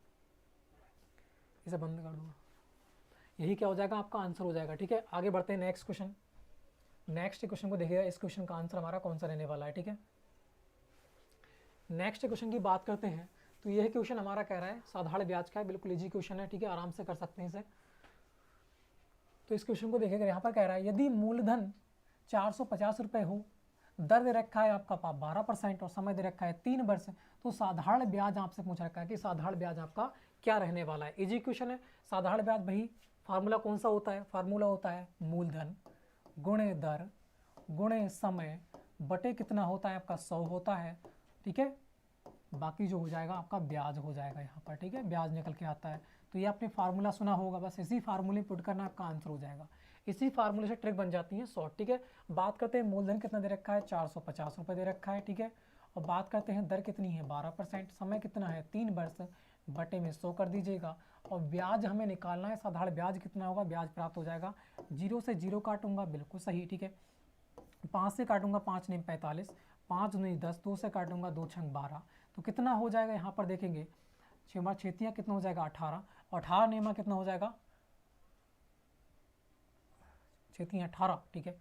Speaker 1: इसे बंद कर दूंगा, यही क्या हो जाएगा, आपका आंसर हो जाएगा, ठीक है। आगे बढ़ते हैं नेक्स्ट क्वेश्चन। नेक्स्ट क्वेश्चन को देखिएगा, इस क्वेश्चन का आंसर हमारा कौन सा रहने वाला है, ठीक है। नेक्स्ट क्वेश्चन की बात करते हैं, तो यह क्वेश्चन हमारा कह रहा है साधारण ब्याज का है, बिल्कुल इजी क्वेश्चन है, ठीक है, आराम से कर सकते हैं इसे। तो इस क्वेश्चन को देखिएगा, यहाँ पर कह रहा है यदि मूलधन 450 रुपये हो, दर दे रखा है आपका 12% और समय दे रखा है 3 वर्ष, तो साधारण ब्याज आपसे पूछ रखा है कि साधारण ब्याज आपका क्या रहने वाला है। इजी क्वेश्चन है। साधारण ब्याज भाई फार्मूला कौन सा होता है, फार्मूला होता है मूलधन गुणे दर गुणे समय बटे कितना होता है आपका 100 होता है, ठीक है। बाकी जो हो जाएगा आपका ब्याज हो जाएगा यहाँ पर, ठीक है, ब्याज निकल के आता है। तो ये आपने फार्मूला सुना होगा, बस इसी फार्मूले पुट करना, आपका आंसर हो जाएगा। इसी फार्मूले से ट्रिक बन जाती है शॉर्ट, ठीक है। बात करते हैं मूलधन कितना दे रखा है, 450 रुपये दे रखा है, ठीक है। और बात करते हैं दर कितनी है 12%, समय कितना है 3 वर्ष, बटे में 100 कर दीजिएगा। और ब्याज हमें निकालना है, साधारण ब्याज कितना होगा, ब्याज प्राप्त हो जाएगा। 0 से 0 काटूंगा, बिल्कुल सही, ठीक है। 5 से काटूंगा, 5 नहीं 45, 5 नहीं 10, 2 से काटूंगा, 2 छंग 12, तो कितना हो जाएगा, यहाँ पर देखेंगे 6 बार छेतियाँ कितना हो जाएगा 18, और 18 नेमा कितना हो जाएगा, छेतियाँ 18, ठीक है।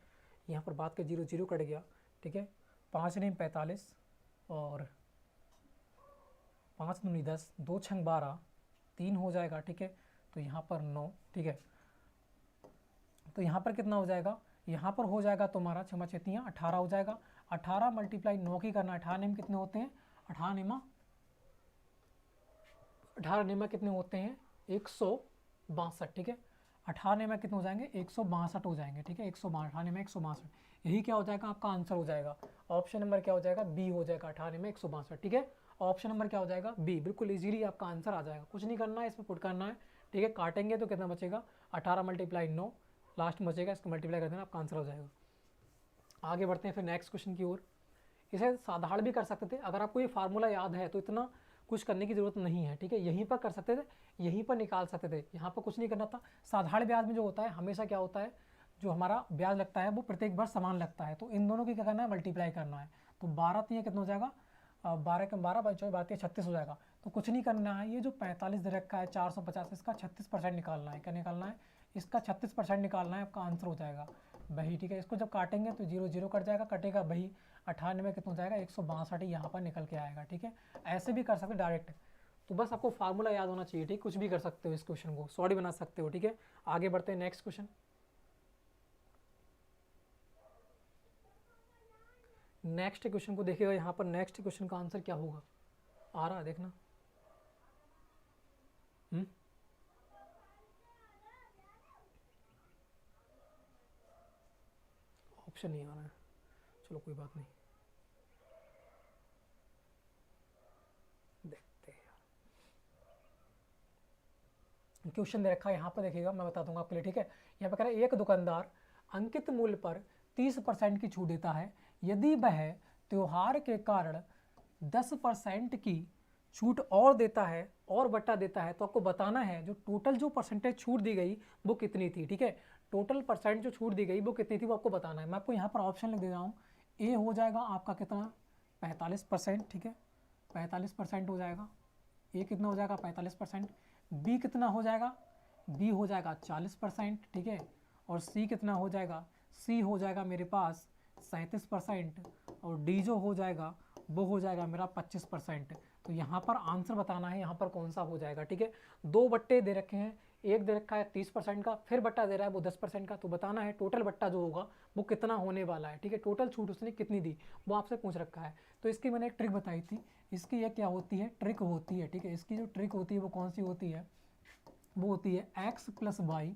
Speaker 1: यहाँ पर बात के 0 0 कट गया, ठीक है। 5 नहीं 45 और 5 नहीं 10, 2 छंग 12, 3 हो जाएगा, ठीक है। तो यहाँ पर 9, ठीक है। तो यहाँ पर कितना हो जाएगा, यहाँ पर हो जाएगा तुम्हारा 6 छेतियाँ 18 हो जाएगा। 18 मल्टीप्लाई 9 की करना, 18 नेम कितने होते हैं, 18 नेमा कितने होते हैं 162, ठीक है। 18 नेमा कितने हो जाएंगे 162 हो जाएंगे, ठीक है। 162, 18 नेमा 162, यही क्या हो जाएगा, आपका आंसर हो जाएगा। ऑप्शन नंबर क्या हो जाएगा, बी हो जाएगा, 18 नेमा 162, ठीक है। ऑप्शन नंबर क्या हो जाएगा, बी, बिल्कुल इजीली आपका आंसर आ जाएगा। कुछ नहीं करना है, इसमें पुट करना है, ठीक है। काटेंगे तो कितना बचेगा, 18 मल्टीप्लाई 9, लास्ट में बचेगा, इसको मल्टीप्लाई कर देना, आपका आंसर हो जाएगा। आगे बढ़ते हैं फिर नेक्स्ट क्वेश्चन की ओर। इसे साधारण भी कर सकते थे, अगर आपको ये फार्मूला याद है तो इतना कुछ करने की ज़रूरत नहीं है, ठीक है। यहीं पर कर सकते थे, यहीं पर निकाल सकते थे, यहाँ पर कुछ नहीं करना था। साधारण ब्याज में जो होता है हमेशा क्या होता है, जो हमारा ब्याज लगता है वो प्रत्येक बार समान लगता है, तो इन दोनों की क्या करना है, मल्टीप्लाई करना है। तो 12 3 कितना हो जाएगा, 12 के 12 24 12 36 हो जाएगा। तो कुछ नहीं करना है, ये जो 45 दे रखा है 450, इसका 36% निकालना है। क्या निकालना है, इसका 36% निकालना है, आपका आंसर हो जाएगा वही, ठीक है। इसको जब काटेंगे तो 0 0 कट जाएगा, कटेगा वही, 98 में कितना हो जाएगा 162 यहाँ पर निकल के आएगा, ठीक है। ऐसे भी कर सकते डायरेक्ट, तो बस आपको फार्मूला याद होना चाहिए, ठीक, कुछ भी कर सकते हो, इस क्वेश्चन को सॉरी बना सकते हो, ठीक है। आगे बढ़ते हैं नेक्स्ट क्वेश्चन। नेक्स्ट क्वेश्चन को देखिएगा, यहाँ पर नेक्स्ट क्वेश्चन का आंसर क्या होगा, आ रहा है देखना। ऑप्शन नहीं आ रहा है, चलो कोई बात नहीं, देखते हैं। क्वेश्चन दे रखा है यहाँ पर, देखिएगा मैं बता दूंगा आपके लिए, ठीक है। यहाँ पर कह रहा है एक दुकानदार अंकित मूल्य पर 30% की छूट देता है, यदि वह त्योहार के कारण 10% की छूट और देता है और बट्टा देता है, तो आपको बताना है जो टोटल जो परसेंटेज छूट दी गई वो कितनी थी, ठीक है। टोटल परसेंट जो छूट दी गई वो कितनी थी वो आपको बताना है। मैं आपको यहाँ पर ऑप्शन लिख दे रहा हूँ। ए हो जाएगा आपका कितना 45%, ठीक है, 45% हो जाएगा। ए कितना हो जाएगा 45%। बी कितना हो जाएगा, बी हो जाएगा 40%, ठीक है। और सी कितना हो जाएगा, सी हो जाएगा मेरे पास 37%। और डी जो हो जाएगा वो हो जाएगा मेरा 25%। तो यहाँ पर आंसर बताना है, यहाँ पर कौन सा हो जाएगा, ठीक है। 2 बट्टे दे रखे हैं, एक दे रखा है 30% का, फिर बट्टा दे रहा है वो 10% का, तो बताना है टोटल बट्टा जो होगा वो कितना होने वाला है, ठीक है। टोटल छूट उसने कितनी दी वो आपसे पूछ रखा है। तो इसकी मैंने एक ट्रिक बताई थी, इसकी ये क्या होती है, ट्रिक होती है, ठीक है। इसकी जो ट्रिक होती है वो कौन सी होती है, वो होती है x + y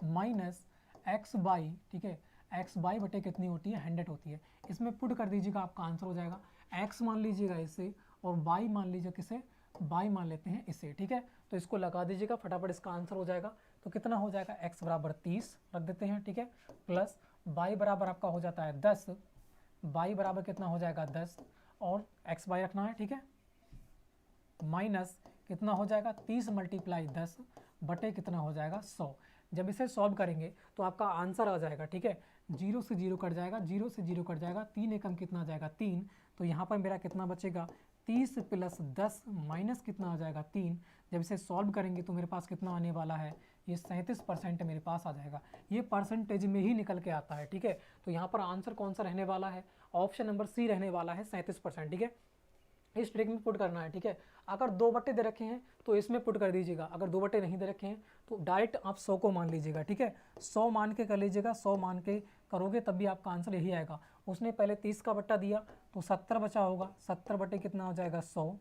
Speaker 1: minus x by, ठीक है। एक्स बाई बटे कितनी होती है 100 होती है। इसमें पुट कर दीजिएगा, आपका आंसर हो जाएगा। x मान लीजिएगा इसे और y मान लीजिए किसे, y मान लेते हैं इसे, ठीक है। तो इसको लगा दीजिएगा, फटाफट इसका आंसर हो जाएगा। तो कितना हो जाएगा, x बराबर 30 रख देते हैं, ठीक है, प्लस y बराबर आपका हो जाता है 10, y बराबर कितना हो जाएगा 10 और x y रखना है, ठीक है, माइनस कितना हो जाएगा 30 × 10 बटे कितना हो जाएगा 100। जब इसे सॉल्व करेंगे तो आपका आंसर आ जाएगा, ठीक है। 0 से 0 कट जाएगा, 0 से 0 कट जाएगा, 3 एकम कितना आ जाएगा 3। तो यहाँ पर मेरा कितना बचेगा 30 + 10 माइनस कितना आ जाएगा 3। जब इसे सॉल्व करेंगे तो मेरे पास कितना आने वाला है, ये 37% मेरे पास आ जाएगा। ये परसेंटेज में ही निकल के आता है, ठीक है। तो यहाँ पर आंसर कौन सा रहने वाला है, ऑप्शन नंबर सी रहने वाला है 37%, ठीक है। इस ट्रिक में पुट करना है, ठीक है। अगर 2 बट्टे दे रखे हैं तो इसमें पुट कर दीजिएगा, अगर 2 बट्टे नहीं दे रखे हैं तो डायरेक्ट आप 100 को मान लीजिएगा, ठीक है। 100 मान के कर लीजिएगा, 100 मान के करोगे तब भी आपका आंसर यही आएगा। उसने पहले 30 का बट्टा दिया तो 70 बचा होगा, 70 बट्टे कितना हो जाएगा 100।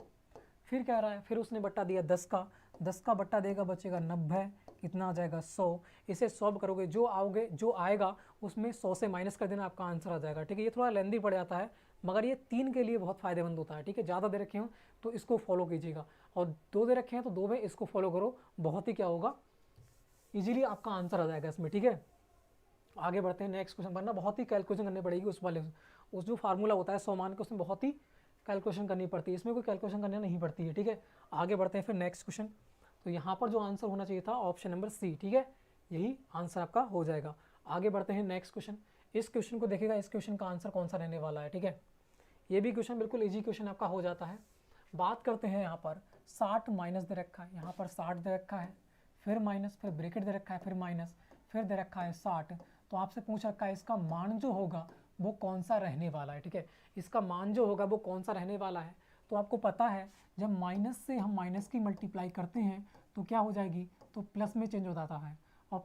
Speaker 1: फिर कह रहा है, फिर उसने बट्टा दिया 10 का, 10 का बट्टा देगा बचेगा 90, कितना आ जाएगा 100। इसे सॉल्व करोगे जो आएगा उसमें 100 से माइनस कर देना, आपका आंसर आ जाएगा, ठीक है। ये थोड़ा लेंदी पड़ जाता है मगर ये 3 के लिए बहुत फ़ायदेमंद होता है, ठीक है। ज़्यादा दे रखे हो तो इसको फॉलो कीजिएगा, और 2 दे रखे हैं तो 2 में इसको फॉलो करो, बहुत ही क्या होगा इजीली आपका आंसर आ जाएगा इसमें, ठीक है। आगे बढ़ते हैं नेक्स्ट क्वेश्चन, वरना बहुत ही कैलकुलेशन करनी पड़ेगी उस वाले, उस जो फार्मूला होता है 100 मान के, उसमें बहुत ही कैलकुलेशन करनी पड़ती है, इसमें कोई कैलकुलेशन करनी नहीं पड़ती है, ठीक है। आगे बढ़ते हैं फिर नेक्स्ट क्वेश्चन। तो यहाँ पर जो आंसर होना चाहिए था ऑप्शन नंबर सी, ठीक है, यही आंसर आपका हो जाएगा। आगे बढ़ते हैं नेक्स्ट क्वेश्चन। इस क्वेश्चन को देखिएगा, इस क्वेश्चन का आंसर कौन सा रहने वाला है, ठीक है। ये भी क्वेश्चन बिल्कुल इजी क्वेश्चन आपका हो जाता है। बात करते हैं यहाँ पर 60 माइनस दे रखा है, यहाँ पर 60 दे रखा है, फिर माइनस, फिर ब्रैकेट दे रखा है, फिर माइनस, फिर दे रखा है 60। तो आपसे पूछ रखा है इसका मान जो होगा वो कौन सा रहने वाला है, ठीक है। इसका मान जो होगा वो कौन सा रहने वाला है, तो आपको पता है जब माइनस से हम माइनस की मल्टीप्लाई करते हैं तो क्या हो जाएगी, तो प्लस में चेंज हो जाता है। और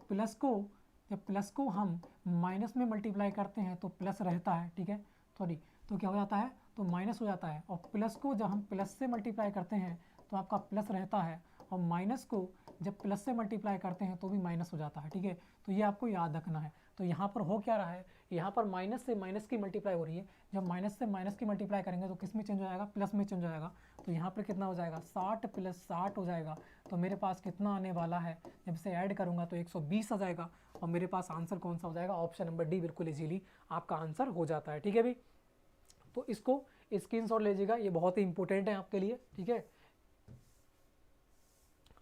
Speaker 1: जब प्लस को हम माइनस में मल्टीप्लाई करते हैं तो प्लस रहता है, ठीक है, सॉरी, तो क्या हो जाता है, तो माइनस हो जाता है। और प्लस को जब हम प्लस से मल्टीप्लाई करते हैं तो आपका प्लस रहता है, और माइनस को जब प्लस से मल्टीप्लाई करते हैं तो भी माइनस हो जाता है, ठीक है। तो ये आपको याद रखना है। तो यहाँ पर हो क्या रहा है, यहाँ पर माइनस से माइनस की मल्टीप्लाई हो रही है। जब माइनस से माइनस की मल्टीप्लाई करेंगे तो किस में चेंज हो जाएगा, प्लस में चेंज हो जाएगा। तो यहाँ पर कितना हो जाएगा 60 + 60 हो जाएगा। तो मेरे पास कितना आने वाला है, जब इसे ऐड करूँगा तो 120 आ जाएगा, और मेरे पास आंसर कौन सा हो जाएगा, ऑप्शन नंबर डी बिल्कुल इजीली आपका आंसर हो जाता है, ठीक है भाई। तो इसको स्क्रीनशॉट लीजिएगा, ये बहुत ही इंपॉर्टेंट है आपके लिए, ठीक है।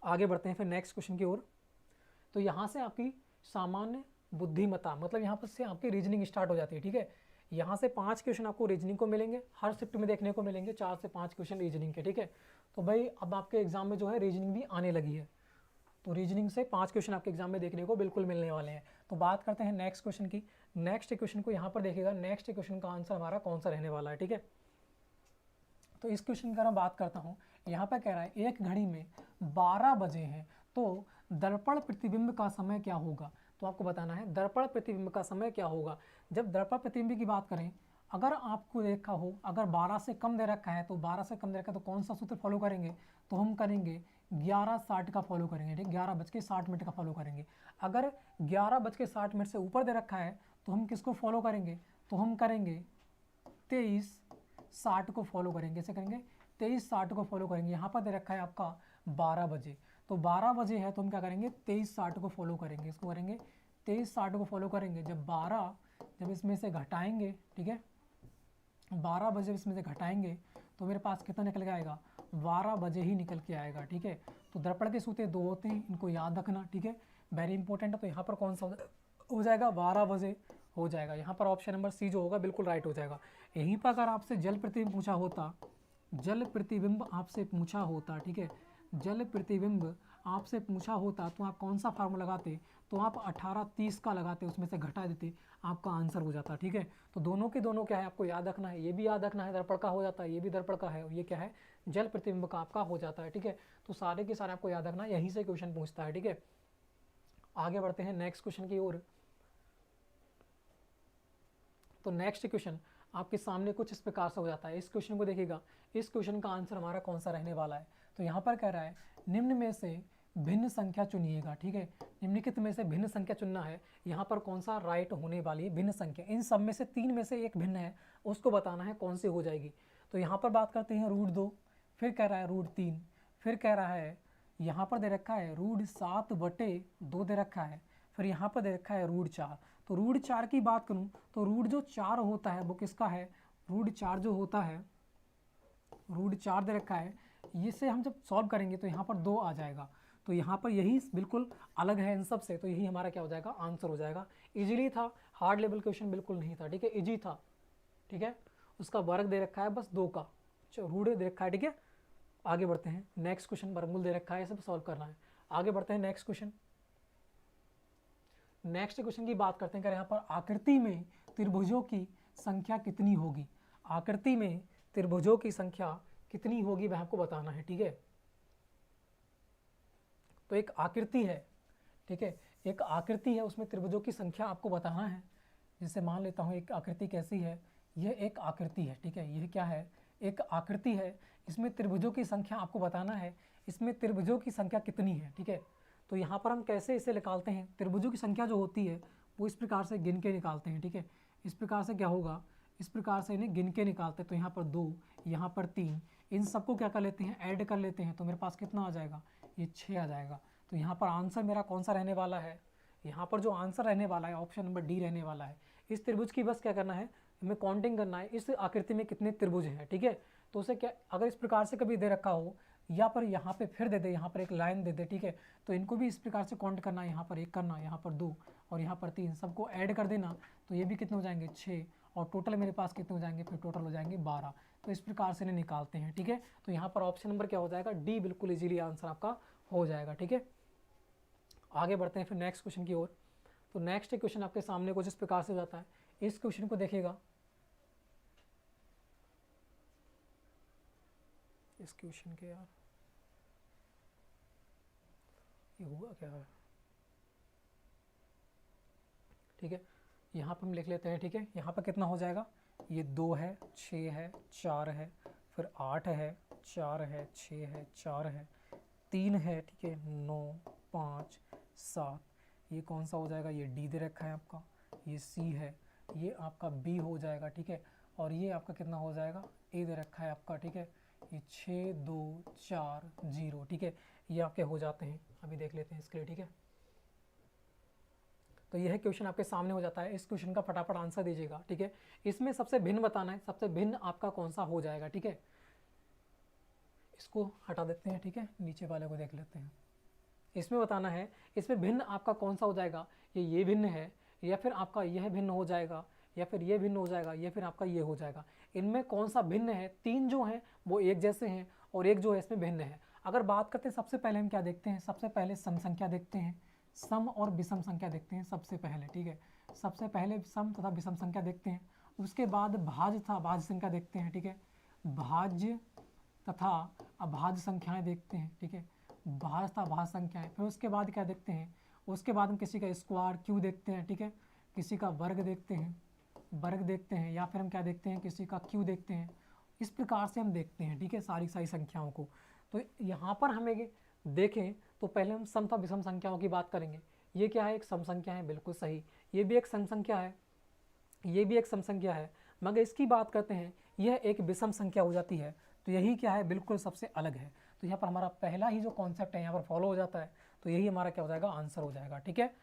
Speaker 1: आगे बढ़ते हैं फिर नेक्स्ट क्वेश्चन की ओर। तो यहाँ से आपकी सामान्य बुद्धिमत्ता, मतलब यहाँ पर से आपकी रीजनिंग स्टार्ट हो जाती है, ठीक है। यहाँ से 5 क्वेश्चन आपको रीजनिंग को मिलेंगे, हर शिफ्ट में देखने को मिलेंगे 4 से 5 क्वेश्चन रीजनिंग के, ठीक है। तो भाई अब आपके एग्जाम में जो है रीजनिंग भी आने लगी है, तो रीजनिंग से 5 क्वेश्चन आपके एग्जाम में देखने को बिल्कुल मिलने वाले हैं। तो बात करते हैं नेक्स्ट क्वेश्चन की। नेक्स्ट क्वेश्चन को यहाँ पर देखिएगा, नेक्स्ट क्वेश्चन का आंसर हमारा कौन सा रहने वाला है, ठीक है। तो इस क्वेश्चन की अगर मैं बात करता हूँ, यहाँ पर कह रहा है एक घड़ी में 12 बजे हैं तो दर्पण प्रतिबिंब का समय क्या होगा। तो आपको बताना है दर्पण प्रतिबिंब का समय क्या होगा। जब दर्पण प्रतिबिंब की बात करें, अगर आपको देखा हो, अगर 12 से कम दे रखा है तो 12 से कम दे रखा है तो कौन सा सूत्र फॉलो करेंगे, तो हम करेंगे 11:60 का फॉलो करेंगे, ठीक, 11:60 का फॉलो करेंगे। अगर 11:60 से ऊपर दे रखा है तो हम किसको फॉलो करेंगे, तो हम करेंगे 23:60 को फॉलो करेंगे। कैसे करेंगे, 23:60 को फॉलो करेंगे। यहाँ पर दे रखा है आपका 12 बजे, तो 12 बजे है तो हम क्या करेंगे 23:60 को फॉलो करेंगे। इसको करेंगे 23:60 को फॉलो करेंगे। जब इसमें से घटाएंगे, ठीक है, 12 बजे इसमें से घटाएंगे तो मेरे पास कितना निकल के आएगा, 12 बजे ही निकल के आएगा, ठीक है। तो दर्पण के सूत्र 2 होते हैं, इनको याद रखना, ठीक है, वेरी इंपॉर्टेंट है। तो यहाँ पर कौन सा हो जाएगा, 12 बजे हो जाएगा। यहाँ पर ऑप्शन नंबर सी जो होगा बिल्कुल राइट हो जाएगा। यहीं पर अगर आपसे जल प्रतिबिंब पूछा होता, जल प्रतिबिंब आपसे पूछा होता, ठीक है, जल प्रतिबिंब आपसे पूछा होता तो आप कौन सा फार्मूला लगाते, तो आप 18:30 का लगाते, उसमें से घटा देते, आपका आंसर हो जाता, ठीक है। तो दोनों के दोनों क्या है आपको याद रखना है, ये भी याद रखना है दर्पण का हो जाता है, ये भी दर्पण का है, और ये क्या है जल प्रतिबिंब का आपका हो जाता है, ठीक है। तो सारे के सारे आपको याद रखना है, यहीं से क्वेश्चन पूछता है, ठीक है। आगे बढ़ते हैं नेक्स्ट क्वेश्चन की ओर। तो नेक्स्ट क्वेश्चन आपके सामने कुछ इस प्रकार से हो जाता है। इस क्वेश्चन को देखिएगा, इस क्वेश्चन का आंसर हमारा कौन सा रहने वाला है। तो यहाँ पर कह रहा है निम्न में से भिन्न संख्या चुनिएगा, ठीक है, निम्नलिखित में से भिन्न संख्या चुनना है। यहाँ पर कौन सा राइट होने वाली है भिन्न संख्या, इन सब में से 3 में से एक भिन्न है, उसको बताना है कौन सी हो जाएगी। तो यहाँ पर बात करते हैं √2, फिर कह रहा है √3, फिर कह रहा है यहाँ पर दे रखा है √7/2 दे रखा है, फिर यहाँ पर दे रखा है √4। तो √4 की बात करूँ तो रूट जो 4 होता है वो किसका है, √4 जो होता है, √4 दे रखा है, इसे हम जब सॉल्व करेंगे तो यहाँ पर 2 आ जाएगा, तो यहाँ पर यही बिल्कुल अलग है इन सब से, तो यही हमारा क्या हो जाएगा, आंसर हो जाएगा। इजीली था, हार्ड लेवल क्वेश्चन बिल्कुल नहीं था, ठीक है, इजी था, ठीक है। उसका वर्ग दे रखा है बस 2 का, रूट दे रखा है, ठीक है। आगे बढ़ते हैं, नेक्स्ट क्वेश्चन वर्गमूल दे रखा है, ये सब सॉल्व करना है। आगे बढ़ते हैं नेक्स्ट क्वेश्चन। नेक्स्ट क्वेश्चन की बात करते हैं, कह रहे हैं यहाँ पर आकृति में त्रिभुजों की संख्या कितनी होगी। आकृति में त्रिभुजों की संख्या कितनी होगी वह आपको बताना है, ठीक है। तो एक आकृति है, ठीक है, एक आकृति है, उसमें त्रिभुजों की संख्या आपको बताना है। जैसे मान लेता हूँ एक आकृति कैसी है, यह एक आकृति है, ठीक है, यह क्या है, एक आकृति है, इसमें त्रिभुजों की संख्या आपको बताना है, इसमें त्रिभुजों की संख्या कितनी है, ठीक है। तो यहाँ पर हम कैसे इसे निकालते हैं, त्रिभुजों की संख्या जो होती है वो इस प्रकार से गिन के निकालते हैं, ठीक है। इस प्रकार से क्या होगा, इस प्रकार से इन्हें गिन के निकालते हैं। तो यहाँ पर 2, यहाँ पर 3, इन सबको क्या कर लेते हैं, ऐड कर लेते हैं, तो मेरे पास कितना आ जाएगा, ये 6 आ जाएगा। तो यहाँ पर आंसर मेरा कौन सा रहने वाला है, यहाँ पर जो आंसर रहने वाला है ऑप्शन नंबर डी रहने वाला है। इस त्रिभुज की बस क्या करना है, हमें काउंटिंग करना है, इस आकृति में कितने त्रिभुज हैं, ठीक है। तो उसे क्या, अगर इस प्रकार से कभी दे रखा हो, या पर यहाँ पे फिर दे दे, यहाँ पर एक लाइन दे दे, ठीक है, तो इनको भी इस प्रकार से काउंट करना है, यहाँ पर 1 करना, यहाँ पर 2 और यहाँ पर 3, सबको ऐड कर देना, तो ये भी कितने हो जाएंगे, 6, और टोटल मेरे पास कितने हो जाएंगे, फिर टोटल हो जाएंगे 12। तो इस प्रकार से इन्हें निकालते हैं, ठीक है। तो यहाँ पर ऑप्शन नंबर क्या हो जाएगा, डी बिल्कुल इजीली आंसर आपका हो जाएगा, ठीक है। आगे बढ़ते हैं फिर नेक्स्ट क्वेश्चन की ओर। तो नेक्स्ट क्वेश्चन आपके सामने कुछ इस प्रकार से हो जाता है, इस क्वेश्चन को देखिएगा, इस क्वेश्चन के यार ये हुआ क्या है, ठीक है, यहाँ पर हम लिख लेते हैं, ठीक है। यहाँ पर कितना हो जाएगा, ये 2 है, 6 है, 4 है, फिर 8 है, 4 है, 6 है, 4 है, 3 है, ठीक है, 9, 5, 7, ये कौन सा हो जाएगा, ये डी दे रखा है आपका, ये सी है, ये आपका बी हो जाएगा, ठीक है, और ये आपका कितना हो जाएगा, ए दे रखा है आपका, ठीक है, ये 6, 2, 4, 0, ठीक है, ये आपके हो जाते हैं। अभी देख लेते हैं इसके लिए, ठीक है। तो यह क्वेश्चन आपके सामने हो जाता है, इस क्वेश्चन का फटाफट आंसर दीजिएगा, ठीक है। इसमें सबसे भिन्न बताना है, सबसे भिन्न आपका कौन सा हो जाएगा, ठीक है। इसको हटा देते हैं, ठीक है, नीचे वाले को देख लेते हैं। इसमें बताना है, इसमें भिन्न आपका कौन सा हो जाएगा, ये भिन्न है, या फिर आपका यह भिन्न हो जाएगा, या फिर ये भिन्न हो जाएगा, या फिर आपका ये हो जाएगा। इनमें कौन सा भिन्न है, 3 जो हैं वो एक जैसे हैं और एक जो है इसमें भिन्न है। अगर बात करते हैं, सबसे पहले हम क्या देखते हैं, सबसे पहले सम संख्या देखते हैं, सम और विषम संख्या देखते हैं सबसे पहले, ठीक है। सबसे पहले सम तथा विषम संख्या देखते हैं, उसके बाद भाज्य तथा अभाज्य संख्या देखते हैं, ठीक है। भाज्य तथा अभाज्य संख्याएं देखते हैं, ठीक है, भाज्य तथा अभाज्य संख्याएं। फिर उसके बाद क्या देखते हैं, उसके बाद हम किसी का स्क्वायर क्यू देखते हैं, ठीक है, किसी का वर्ग देखते हैं, या फिर हम क्या देखते हैं, किसी का क्यू देखते हैं। इस प्रकार से हम देखते हैं, ठीक है, सारी संख्याओं को। तो यहाँ पर हमें देखें तो पहले हम सम तथा विषम संख्याओं की बात करेंगे। ये क्या है, एक सम संख्या है, बिल्कुल सही, ये भी एक सम संख्या है, ये भी एक सम संख्या है, मगर इसकी बात करते हैं, यह एक विषम संख्या हो जाती है। तो यही क्या है, बिल्कुल सबसे अलग है। तो यहाँ पर हमारा पहला ही जो कॉन्सेप्ट है यहाँ पर फॉलो हो जाता है, तो यही हमारा क्या हो जाएगा, आंसर हो जाएगा, ठीक है।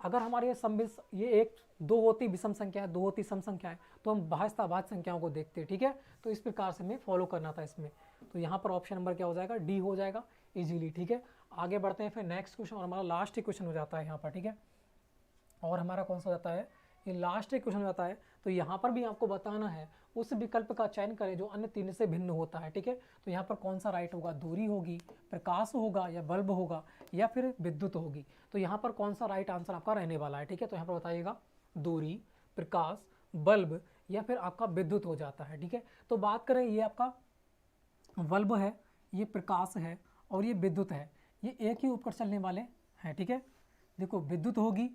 Speaker 1: अगर हमारे ये एक 2 होती विषम संख्या है, 2 होती सम संख्या है, तो हम भाज्य अभाज्य संख्याओं को देखते हैं, ठीक है। तो इस प्रकार से हमें फॉलो करना था इसमें। तो यहाँ पर ऑप्शन नंबर क्या हो जाएगा, डी हो जाएगा इजीली, ठीक है। आगे बढ़ते हैं फिर नेक्स्ट क्वेश्चन, और हमारा लास्ट ही क्वेश्चन हो जाता है यहाँ पर, ठीक है। और हमारा कौन सा हो जाता है, ये लास्ट एक क्वेश्चन आता है। तो यहाँ पर भी आपको बताना है, उस विकल्प का चयन करें जो अन्य 3 से भिन्न होता है, ठीक है। तो यहाँ पर कौन सा राइट होगा, दूरी होगी, प्रकाश होगा, या बल्ब होगा, या फिर विद्युत होगी। तो यहाँ पर कौन सा राइट आंसर आपका रहने वाला है, ठीक है। तो यहाँ पर बताइएगा, दूरी, प्रकाश, बल्ब, या फिर आपका विद्युत हो जाता है, ठीक है। तो बात करें, ये आपका बल्ब है, ये प्रकाश है, और ये विद्युत है, ये एक ही उपकर चलने वाले हैं, ठीक है। देखो, विद्युत होगी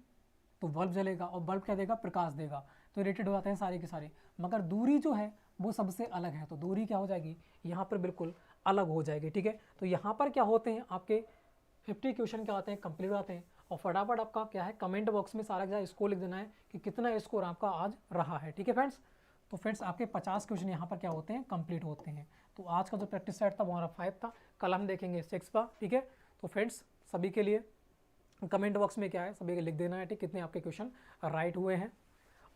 Speaker 1: तो बल्ब जलेगा, और बल्ब क्या देगा, प्रकाश देगा, तो रिलेटेड हो जाते हैं सारे के सारे। मगर दूरी जो है वो सबसे अलग है, तो दूरी क्या हो जाएगी, यहाँ पर बिल्कुल अलग हो जाएगी, ठीक है। तो यहाँ पर क्या होते हैं, आपके 50 क्वेश्चन क्या होते हैं, कंप्लीट हो जाते हैं। और फटाफट आपका क्या है, कमेंट बॉक्स में सारा स्कोर लिख देना है कि कितना स्कोर आपका आज रहा है, ठीक है फ्रेंड्स। तो फ्रेंड्स, आपके 50 क्वेश्चन यहाँ पर क्या होते हैं, कंप्लीट होते हैं। तो आज का जो प्रैक्टिस सेट था वो हमारा 5 था, कल हम देखेंगे 6 का, ठीक है। तो फ्रेंड्स, सभी के लिए कमेंट बॉक्स में क्या है, सभी को लिख देना है, ठीक, कितने आपके क्वेश्चन राइट हुए हैं।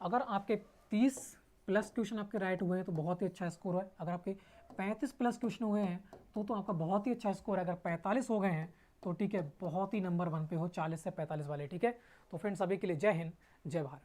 Speaker 1: अगर आपके 30 प्लस क्वेश्चन आपके राइट हुए हैं तो बहुत ही अच्छा स्कोर है। अगर आपके 35 प्लस क्वेश्चन हुए हैं तो आपका बहुत ही अच्छा स्कोर है। अगर 45 हो गए हैं तो ठीक है, बहुत ही नंबर 1 पे हो 40 से 45 वाले, ठीक है। तो फ्रेंड्स अभी के लिए जय हिंद, जय भारत।